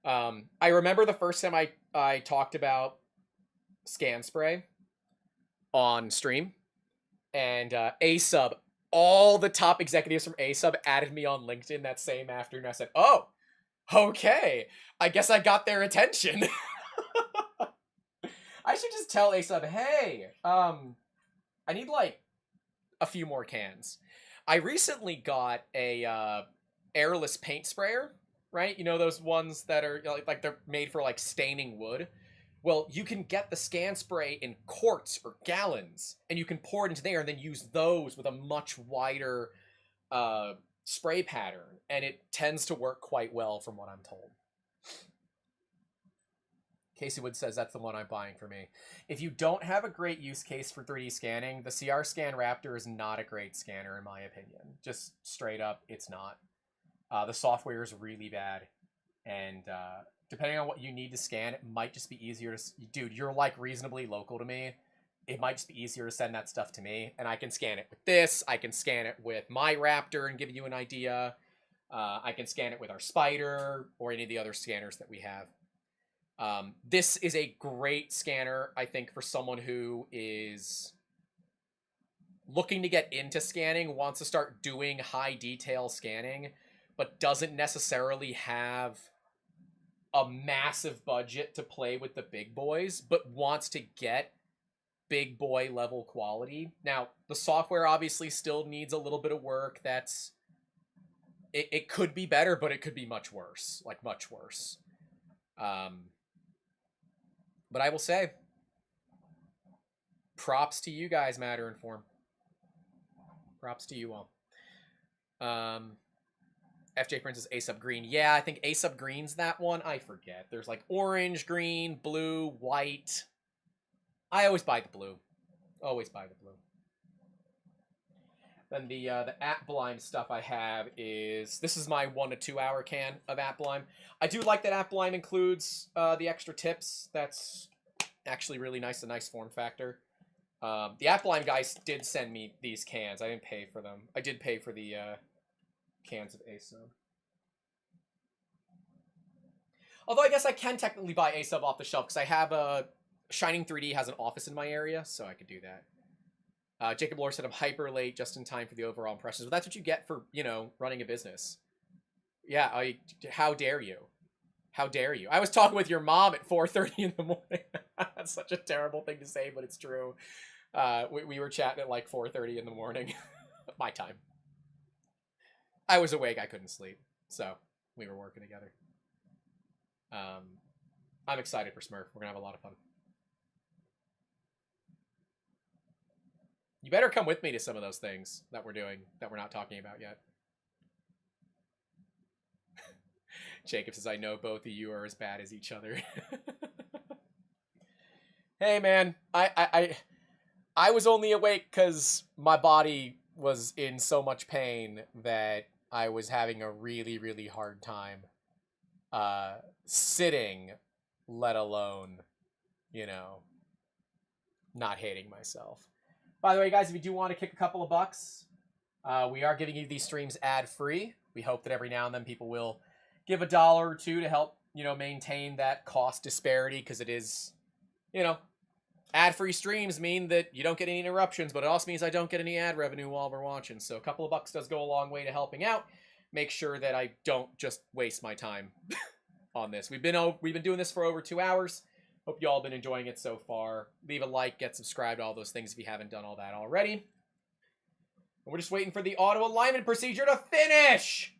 I remember the first time I talked about scan spray on stream, and A-Sub, all the top executives from A-Sub added me on LinkedIn that same afternoon. I said, oh, okay, I guess I got their attention. I should just tell A-Sub, hey, I need, like, a few more cans. I recently got a airless paint sprayer, right? You know those ones that are, like they're made for, like, staining wood? Well, you can get the scan spray in quarts or gallons, and you can pour it into there and then use those with a much wider spray pattern, and it tends to work quite well from what I'm told. Casey Wood says that's the one I'm buying for me. If you don't have a great use case for 3D scanning, the CR Scan Raptor is not a great scanner in my opinion. Just straight up, it's not. The software is really bad, and depending on what you need to scan, it might just be easier to... Dude, you're, like, reasonably local to me. It might just be easier to send that stuff to me, and I can scan it with this. I can scan it with my Raptor and give you an idea. I can scan it with our Spider or any of the other scanners that we have. This is a great scanner, I think, for someone who is looking to get into scanning, wants to start doing high-detail scanning, but doesn't necessarily have a massive budget to play with the big boys, but wants to get big boy level quality. Now, the software obviously still needs a little bit of work. It could be better, but it could be much worse. Like, much worse. But I will say, props to you guys, Matter and Form. Props to you all. FJ Prince is A-Sub Green. Yeah, I think A-Sub Green's that one. I forget. There's like orange, green, blue, white. I always buy the blue. Always buy the blue. Then the Appblime stuff I have is... This is my 1 to 2 hour can of Appblime. I do like that Appblime includes the extra tips. That's actually really nice, a nice form factor. The Appblime guys did send me these cans. I didn't pay for them. I did pay for the... cans of A-Sub. Although I guess I can technically buy A-Sub off the shelf because I have a... Shining 3D has an office in my area, so I could do that. Jacob Lore said I'm hyper late just in time for the overall impressions. Well, that's what you get for, you know, running a business. Yeah, how dare you? How dare you? I was talking with your mom at 4:30 in the morning. That's such a terrible thing to say, but it's true. We were chatting at like 4:30 in the morning. My time. I was awake, I couldn't sleep, so we were working together. I'm excited for Smurf. We're gonna have a lot of fun. You better come with me to some of those things that we're doing that we're not talking about yet. Jacob says, I know both of you are as bad as each other. Hey, man, I was only awake because my body was in so much pain that I was having a really, really hard time sitting, let alone, you know, not hating myself. By the way, guys, if you do want to kick a couple of bucks, we are giving you these streams ad-free. We hope that every now and then people will give $1 or $2 to help, you know, maintain that cost disparity, because it is, you know, ad-free streams mean that you don't get any interruptions, but it also means I don't get any ad revenue while we're watching. So a couple of bucks does go a long way to helping out. Make sure that I don't just waste my time on this. We've been doing this for over 2 hours. Hope you all been enjoying it so far. Leave a like, get subscribed, all those things if you haven't done all that already. And we're just waiting for the auto alignment procedure to finish.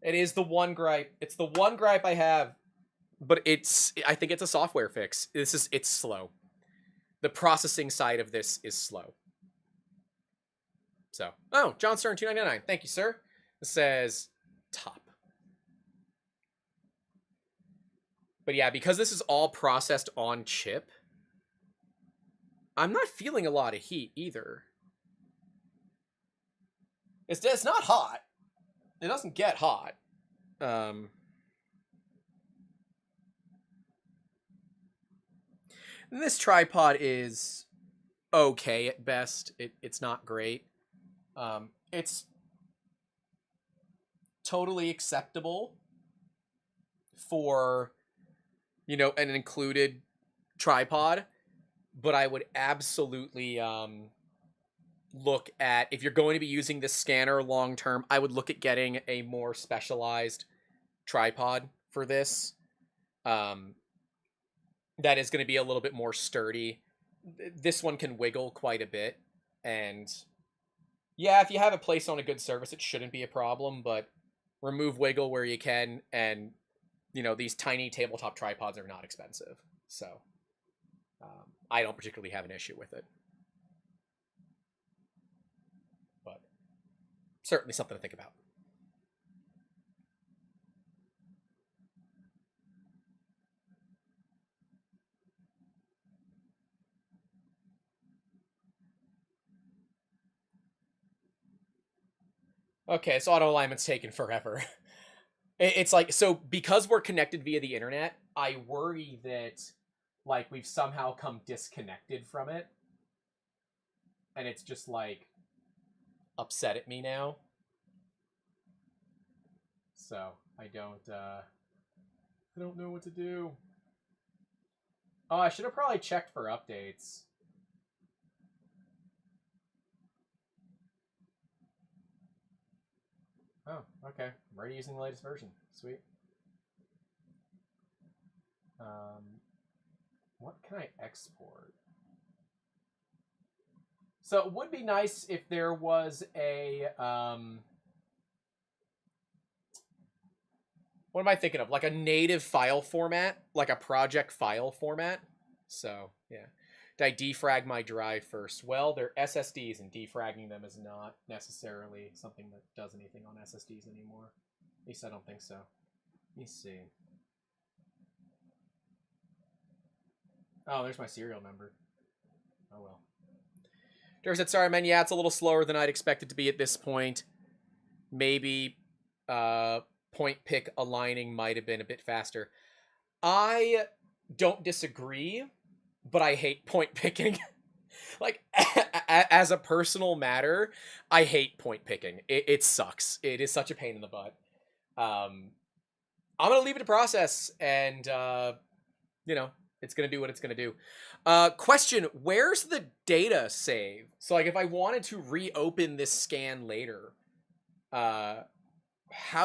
It is the one gripe. It's the one gripe I have, but I think it's a software fix. It's slow. The processing side of this is slow. So, oh, John Stern 299. Thank you, sir. It says top. But yeah, because this is all processed on chip, I'm not feeling a lot of heat either. It's not hot. It doesn't get hot. And this tripod is okay at best. It's not great. It's totally acceptable for, you know, an included tripod, but I would absolutely look at, if you're going to be using this scanner long term, I would look at getting a more specialized tripod for this. That is going to be a little bit more sturdy. This one can wiggle quite a bit, and yeah, if you have it placed on a good surface, it shouldn't be a problem, but remove wiggle where you can, and, you know, these tiny tabletop tripods are not expensive, so I don't particularly have an issue with it. But certainly something to think about. Okay, so auto alignment's taken forever. It's like, so because we're connected via the internet, I worry that, like, we've somehow come disconnected from it, and it's just like upset at me now. So I don't know what to do. Oh, I should have probably checked for updates. Oh, okay. I'm already using the latest version. Sweet. What can I export? So it would be nice if there was a what am I thinking of? Like a native file format, like a project file format. So yeah. Did I defrag my drive first? Well, they're SSDs, and defragging them is not necessarily something that does anything on SSDs anymore. At least I don't think so. Let me see. Oh, there's my serial number. Oh well. Derek said, sorry, man. Yeah, it's a little slower than I'd expect it to be at this point. Maybe point pick aligning might have been a bit faster. I don't disagree, but I hate point picking. Like, as a personal matter, I hate point picking. It sucks. It is such a pain in the butt. I'm going to leave it to process, and, you know, it's going to do what it's going to do. Question, where's the data save? So, like, if I wanted to reopen this scan later, how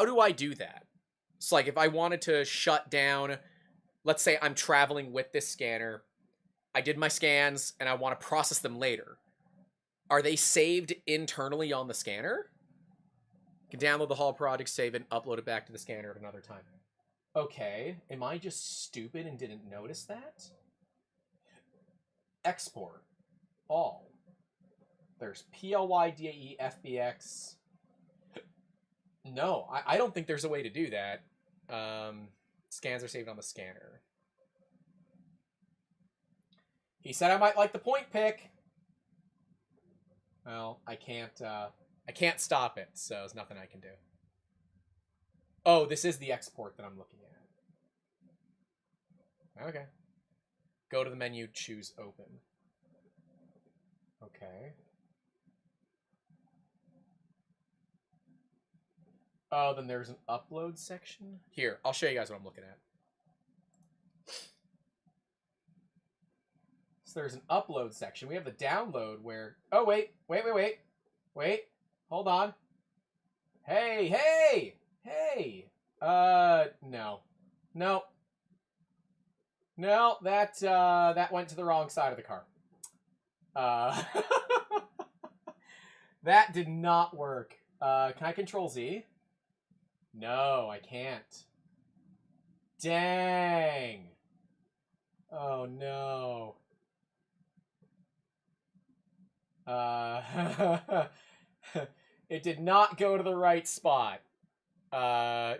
do I do that? So, like, if I wanted to shut down, let's say I'm traveling with this scanner, I did my scans, and I want to process them later. Are they saved internally on the scanner? You can download the Hall project, save it, and upload it back to the scanner at another time. Okay, am I just stupid and didn't notice that? Export. All. There's PLYDAE FBX. No, I don't think there's a way to do that. Scans are saved on the scanner. He said I might like the point pick. Well, I can't stop it, so there's nothing I can do. Oh, this is the export that I'm looking at. Okay. Go to the menu, choose open. Okay. Oh, then there's an upload section? Here, I'll show you guys what I'm looking at. So there's an upload section. We have the download where... Oh, wait. Hold on. Hey! No. No, that went to the wrong side of the car. That did not work. Can I control Z? No, I can't. Dang. Oh, no. It did not go to the right spot.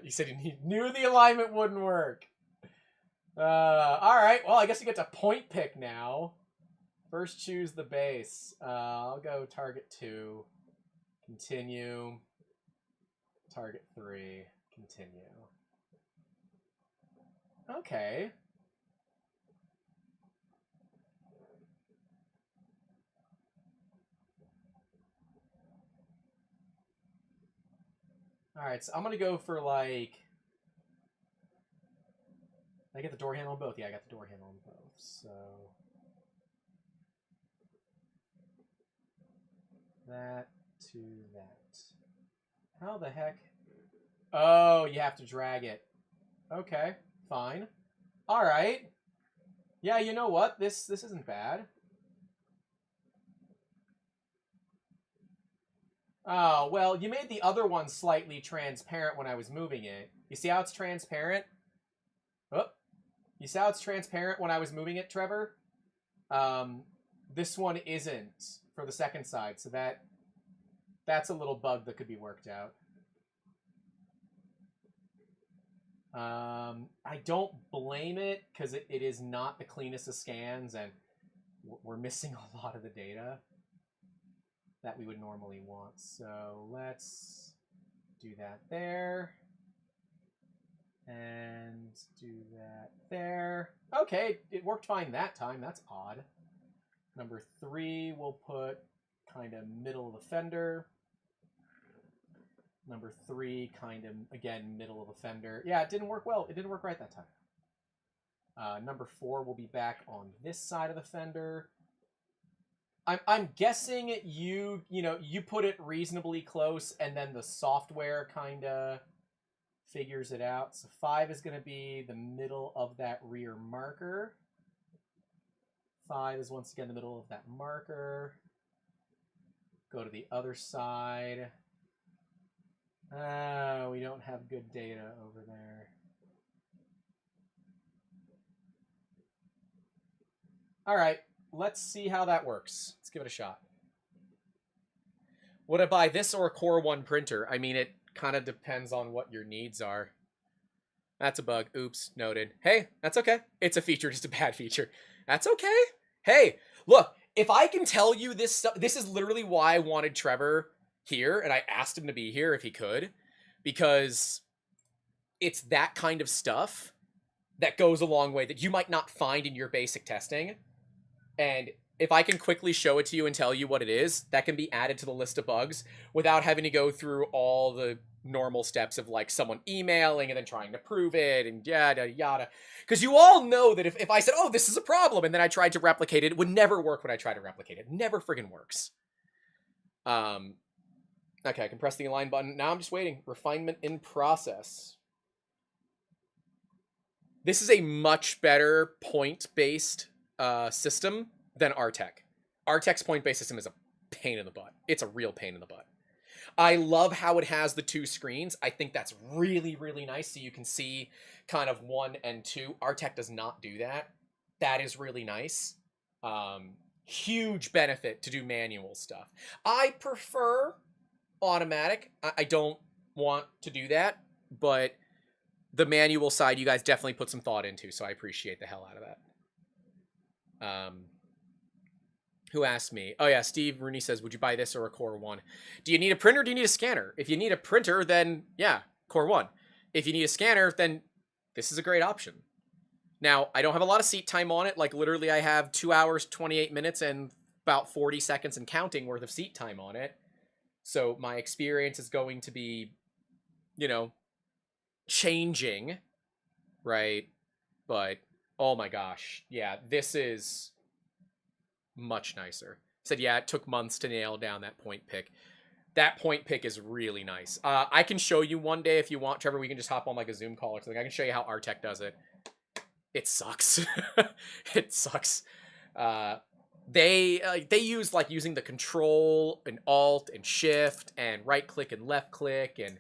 He said he knew the alignment wouldn't work. Alright, well, I guess you get to point pick now. First choose the base. I'll go target 2. Continue. Target 3. Continue. Okay. All right, so I'm going to go for, like... I get the door handle on both? Yeah, I got the door handle on both, so... That to that. How the heck? Oh, you have to drag it. Okay, fine. All right. Yeah, you know what? This isn't bad. Oh, well, you made the other one slightly transparent when I was moving it. You see how it's transparent? Oh, you see how it's transparent when I was moving it, Trevor? This one isn't for the second side, so that's a little bug that could be worked out. I don't blame it, because it is not the cleanest of scans, and we're missing a lot of the data that we would normally want. So let's do that there. And do that there. Okay, it worked fine that time. That's odd. Number 3, we'll put kind of middle of the fender. Number 3, kind of, again, middle of the fender. Yeah, it didn't work well. It didn't work right that time. Number 4 will be back on this side of the fender. I'm guessing you put it reasonably close, and then the software kind of figures it out. So 5 is going to be the middle of that rear marker. 5 is once again the middle of that marker. Go to the other side. We don't have good data over there. All right, let's see how that works. Let's give it a shot. Would I buy this or a Core 1 printer? I mean, it kind of depends on what your needs are. That's a bug. Oops, noted. Hey, that's okay. It's a feature, just a bad feature. That's okay. Hey, look, if I can tell you this stuff, this is literally why I wanted Trevor here, and I asked him to be here if he could, because it's that kind of stuff that goes a long way that you might not find in your basic testing. And if I can quickly show it to you and tell you what it is, that can be added to the list of bugs without having to go through all the normal steps of like someone emailing and then trying to prove it and yada yada. Because you all know that if I said, oh, this is a problem, and then I tried to replicate it, it would never work when I try to replicate it. It never friggin' works. Okay, I can press the align button. Now I'm just waiting. Refinement in process. This is a much better point-based system than Artec. Artec's point-based system is a pain in the butt. It's a real pain in the butt. I love how it has the 2 screens. I think that's really, really nice, so you can see kind of 1 and 2. Artec does not do that. That is really nice. Huge benefit to do manual stuff. I prefer automatic. I don't want to do that, but the manual side you guys definitely put some thought into, so I appreciate the hell out of that. Who asked me? Oh yeah, Steve Rooney says, would you buy this or a Core 1? Do you need a printer or do you need a scanner? If you need a printer, then yeah, Core 1. If you need a scanner, then this is a great option. Now, I don't have a lot of seat time on it. Like literally I have 2 hours, 28 minutes and about 40 seconds and counting worth of seat time on it. So my experience is going to be, you know, changing, right? But, oh my gosh. Yeah, this is much nicer. Said, yeah, it took months to nail down that point pick. That point pick is really nice. I can show you one day if you want, Trevor. We can just hop on like a Zoom call or something. I can show you how Artec does it. It sucks. It sucks. They use like using the control and alt and shift and right click and left click, and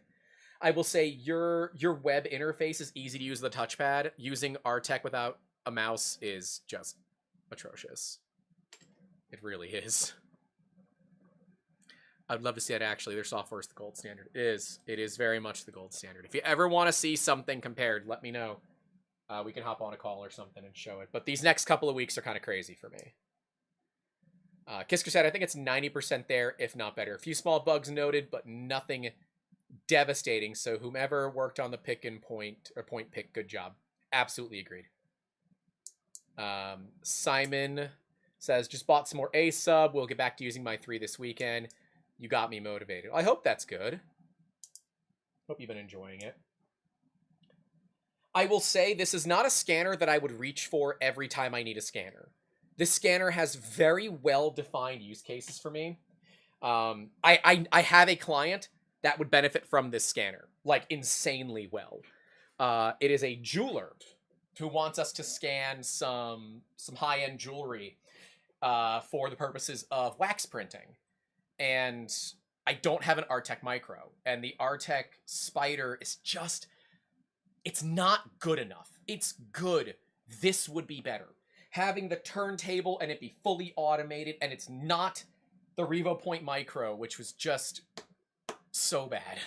I will say your web interface is easy to use with a touchpad. Using Artec without a mouse is just atrocious. It really is. I'd love to see that actually. Their software is the gold standard. It is very much the gold standard. If you ever want to see something compared, let me know. We can hop on a call or something and show it. But these next couple of weeks are kind of crazy for me. Kisker said, I think it's 90% there, if not better. A few small bugs noted, but nothing devastating. So whomever worked on the pick and point or point pick, good job. Absolutely agreed. Simon says, just bought some more A sub. We'll get back to using my 3 this weekend. You got me motivated. I hope that's good. Hope you've been enjoying it. I will say this is not a scanner that I would reach for every time I need a scanner. This scanner has very well-defined use cases for me. I have a client that would benefit from this scanner, like insanely well. It is a jeweler who wants us to scan some high-end jewelry for the purposes of wax printing. And I don't have an Artec Micro, and the Artec Spider is just, it's not good enough. It's good. This would be better. Having the turntable and it be fully automated, and it's not the Revo Point Micro, which was just so bad.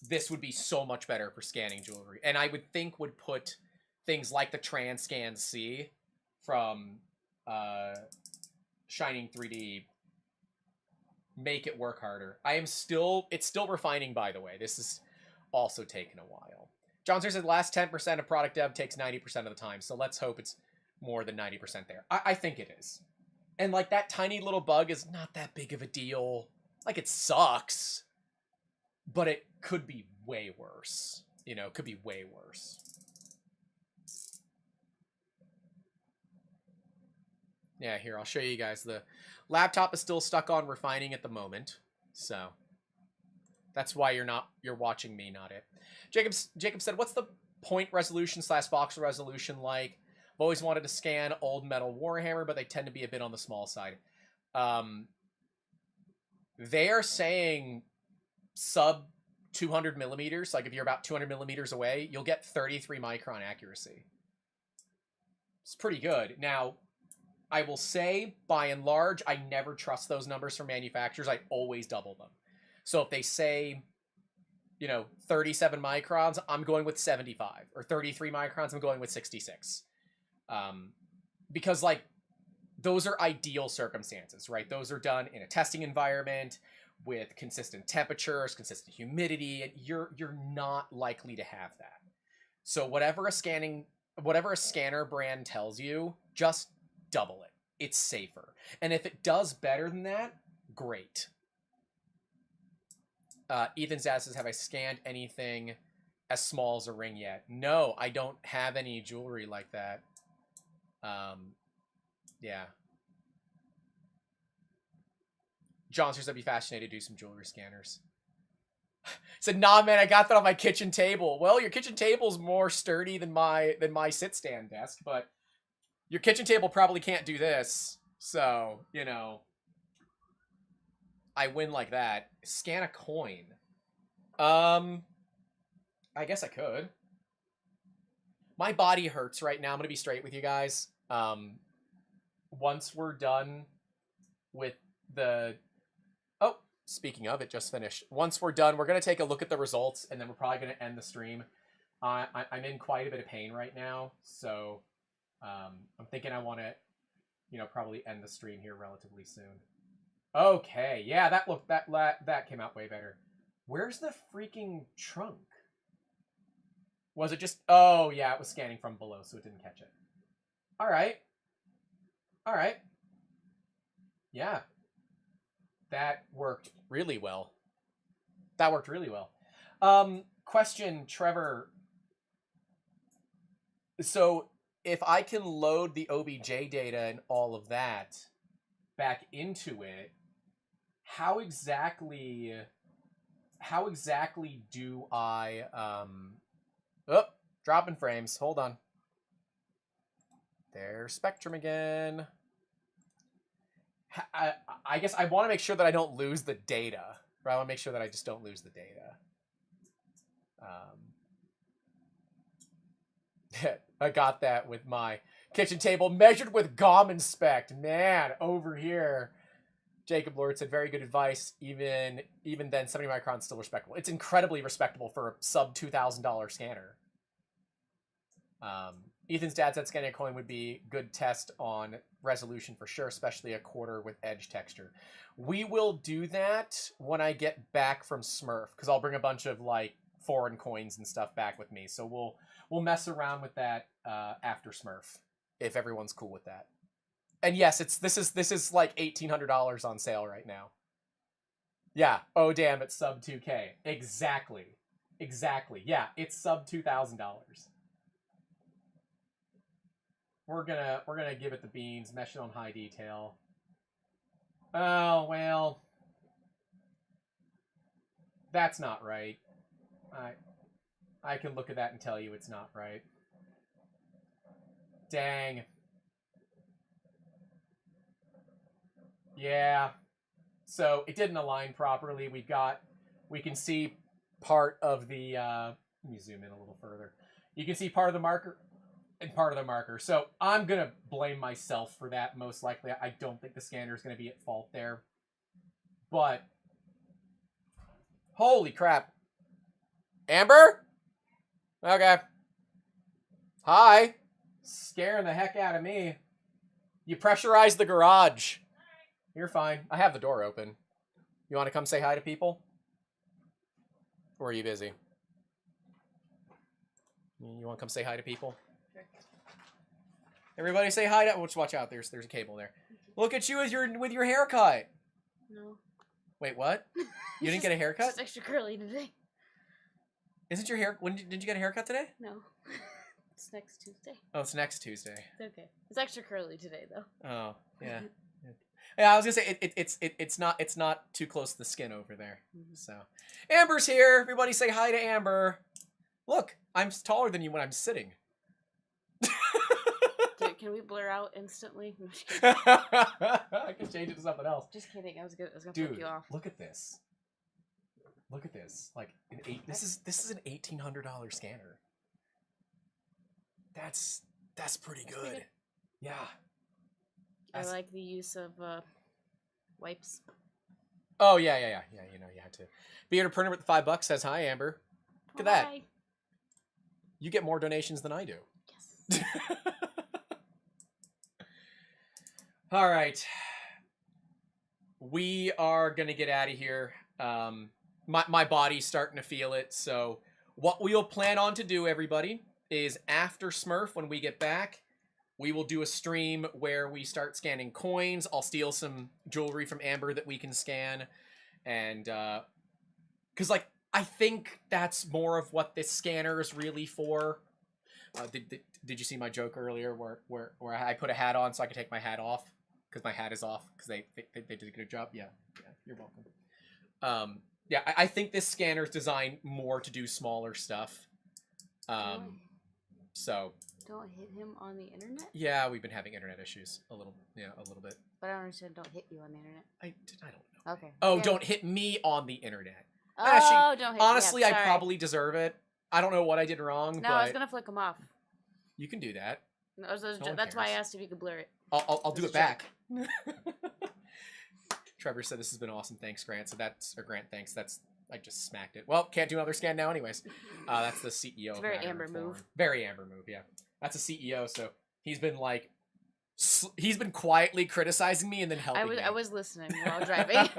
This would be so much better for scanning jewelry. And I would think would put things like the Transcan C from Shining 3D, make it work harder. It's still refining, by the way. This is also taken a while. Johnson said the last 10% of product dev takes 90% of the time, so let's hope it's more than 90% there. I think it is. And like that tiny little bug is not that big of a deal. Like it sucks, but it could be way worse. You know, it could be way worse. Yeah, here, I'll show you guys. The laptop is still stuck on refining at the moment, so that's why you're watching me, not it. Jacob said, what's the point resolution / voxel resolution like? I've always wanted to scan old metal Warhammer, but they tend to be a bit on the small side. They are saying sub 200 millimeters. Like if you're about 200 millimeters away, you'll get 33 micron accuracy. It's pretty good. Now, I will say, by and large, I never trust those numbers from manufacturers. I always double them. So if they say, 37 microns, I'm going with 75. Or 33 microns, I'm going with 66. Because, like, those are ideal circumstances, right? Those are done in a testing environment with consistent temperatures, consistent humidity, and you're not likely to have that. So whatever a scanner brand tells you, just double it. It's safer. And if it does better than that, great. Ethan's dad says, have I scanned anything as small as a ring yet? No, I don't have any jewelry like that. Yeah. John says I'd be fascinated to do some jewelry scanners. Said, nah, man, I got that on my kitchen table. Well, your kitchen table's more sturdy than my sit-stand desk, but your kitchen table probably can't do this. So, I win like that. Scan a coin. I guess I could. My body hurts right now. I'm going to be straight with you guys. Once we're done with the... Oh, speaking of, it just finished. Once we're done, we're going to take a look at the results, and then we're probably going to end the stream. I'm in quite a bit of pain right now, so I'm thinking I want to, probably end the stream here relatively soon. Okay, yeah, that came out way better. Where's the freaking trunk? Was it just... Oh, yeah, it was scanning from below, so it didn't catch it. All right. Yeah. That worked really well. Question, Trevor. So, if I can load the OBJ data and all of that back into it, how exactly do I... Oh, dropping frames. Hold on. There's Spectrum again. I guess I want to make sure that I don't lose the data. Or I want to make sure that I just don't lose the data. I got that with my kitchen table measured with GOM Inspect. Man, over here. Jacob Lord said, very good advice. Even then, 70 microns still respectable. It's incredibly respectable for a sub $2,000 scanner. Ethan's dad said scanning a coin would be good test on resolution for sure, especially a quarter with edge texture. We will do that when I get back from Smurf, because I'll bring a bunch of like foreign coins and stuff back with me. So we'll mess around with that after Smurf, if everyone's cool with that. And yes, this is like $1,800 on sale right now. Yeah. Oh, damn, it's sub 2K. Exactly. Exactly. Yeah, it's sub $2,000. We're gonna give it the beans, mesh it on high detail. Oh, well. That's not right. I can look at that and tell you it's not right. Dang. Yeah. So it didn't align properly. We can see part of the, let me zoom in a little further. You can see part of the marker and part of the marker. So I'm going to blame myself for that, most likely. I don't think the scanner is going to be at fault there. But, holy crap. Amber? Okay. Hi. Scaring the heck out of me. You pressurized the garage. You're fine. I have the door open. You want to come say hi to people? Or are you busy? You want to come say hi to people? Sure. Everybody say hi to... Oh, just watch out. There's a cable there. Look at you with your haircut. No. Wait, what? You didn't get a haircut? It's extra curly today. Isn't your hair... Did you get a haircut today? No. It's next Tuesday. Oh, it's next Tuesday. It's okay. It's extra curly today, though. Oh, yeah. Yeah, I was gonna say it's not too close to the skin over there. So, Amber's here. Everybody say hi to Amber. Look, I'm taller than you when I'm sitting. Can we blur out instantly? I can change it to something else. Just kidding. I was gonna Dude, flip you off. Look at this. Look at this. Like this is an $1,800 scanner. That's pretty good. Yeah. I like the use of wipes. Oh yeah. You know you had to. Bearded Printer with the $5 says hi, Amber. Look at that. You get more donations than I do. Yes. All right. We are gonna get out of here. My body's starting to feel it. So what we'll plan on to do, everybody, is after Smurf, when we get back, we will do a stream where we start scanning coins. I'll steal some jewelry from Amber that we can scan. And, because, like, I think that's more of what this scanner is really for. Did you see my joke earlier where I put a hat on so I could take my hat off? Because my hat is off. Because they did a good job. Yeah, you're welcome. Yeah, I think this scanner is designed more to do smaller stuff. So... Don't hit him on the internet? Yeah, we've been having internet issues a little bit. But I don't understand. Don't hit you on the internet. I don't know. Okay. Oh, yeah. Don't hit me on the internet. Oh, actually, don't hit honestly, me. I probably deserve it. I don't know what I did wrong, No, but I was gonna flick him off. you can do that. No, one that's why I cares. asked if you could blur it. I'll do it back. Trevor said this has been awesome. Thanks, Grant. So Grant. Thanks. I just smacked it. Well, can't do another scan now, anyways. That's the CEO. It's a very Amber move. Very Amber move. Yeah, that's a CEO. So he's been quietly criticizing me and then helping me. I was listening while driving.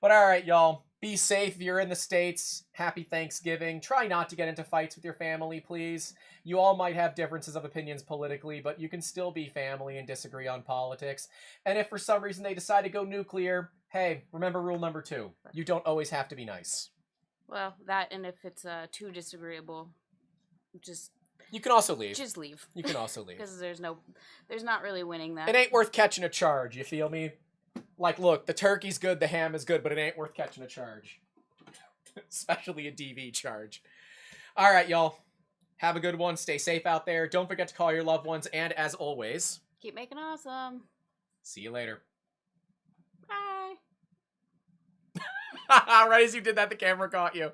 But all right, y'all. Be safe if you're in the States. Happy Thanksgiving. Try not to get into fights with your family, please. You all might have differences of opinions politically, but you can still be family and disagree on politics. And if for some reason they decide to go nuclear, hey, remember rule number 2. You don't always have to be nice. Well, that, and if it's too disagreeable, just... You can also leave. Just leave. You can also leave. Because there's not really winning that. It ain't worth catching a charge, you feel me? Like, look, the turkey's good, the ham is good, but it ain't worth catching a charge. Especially a DV charge. All right, y'all. Have a good one. Stay safe out there. Don't forget to call your loved ones. And as always... Keep making awesome. See you later. Bye. Right as you did that, the camera caught you.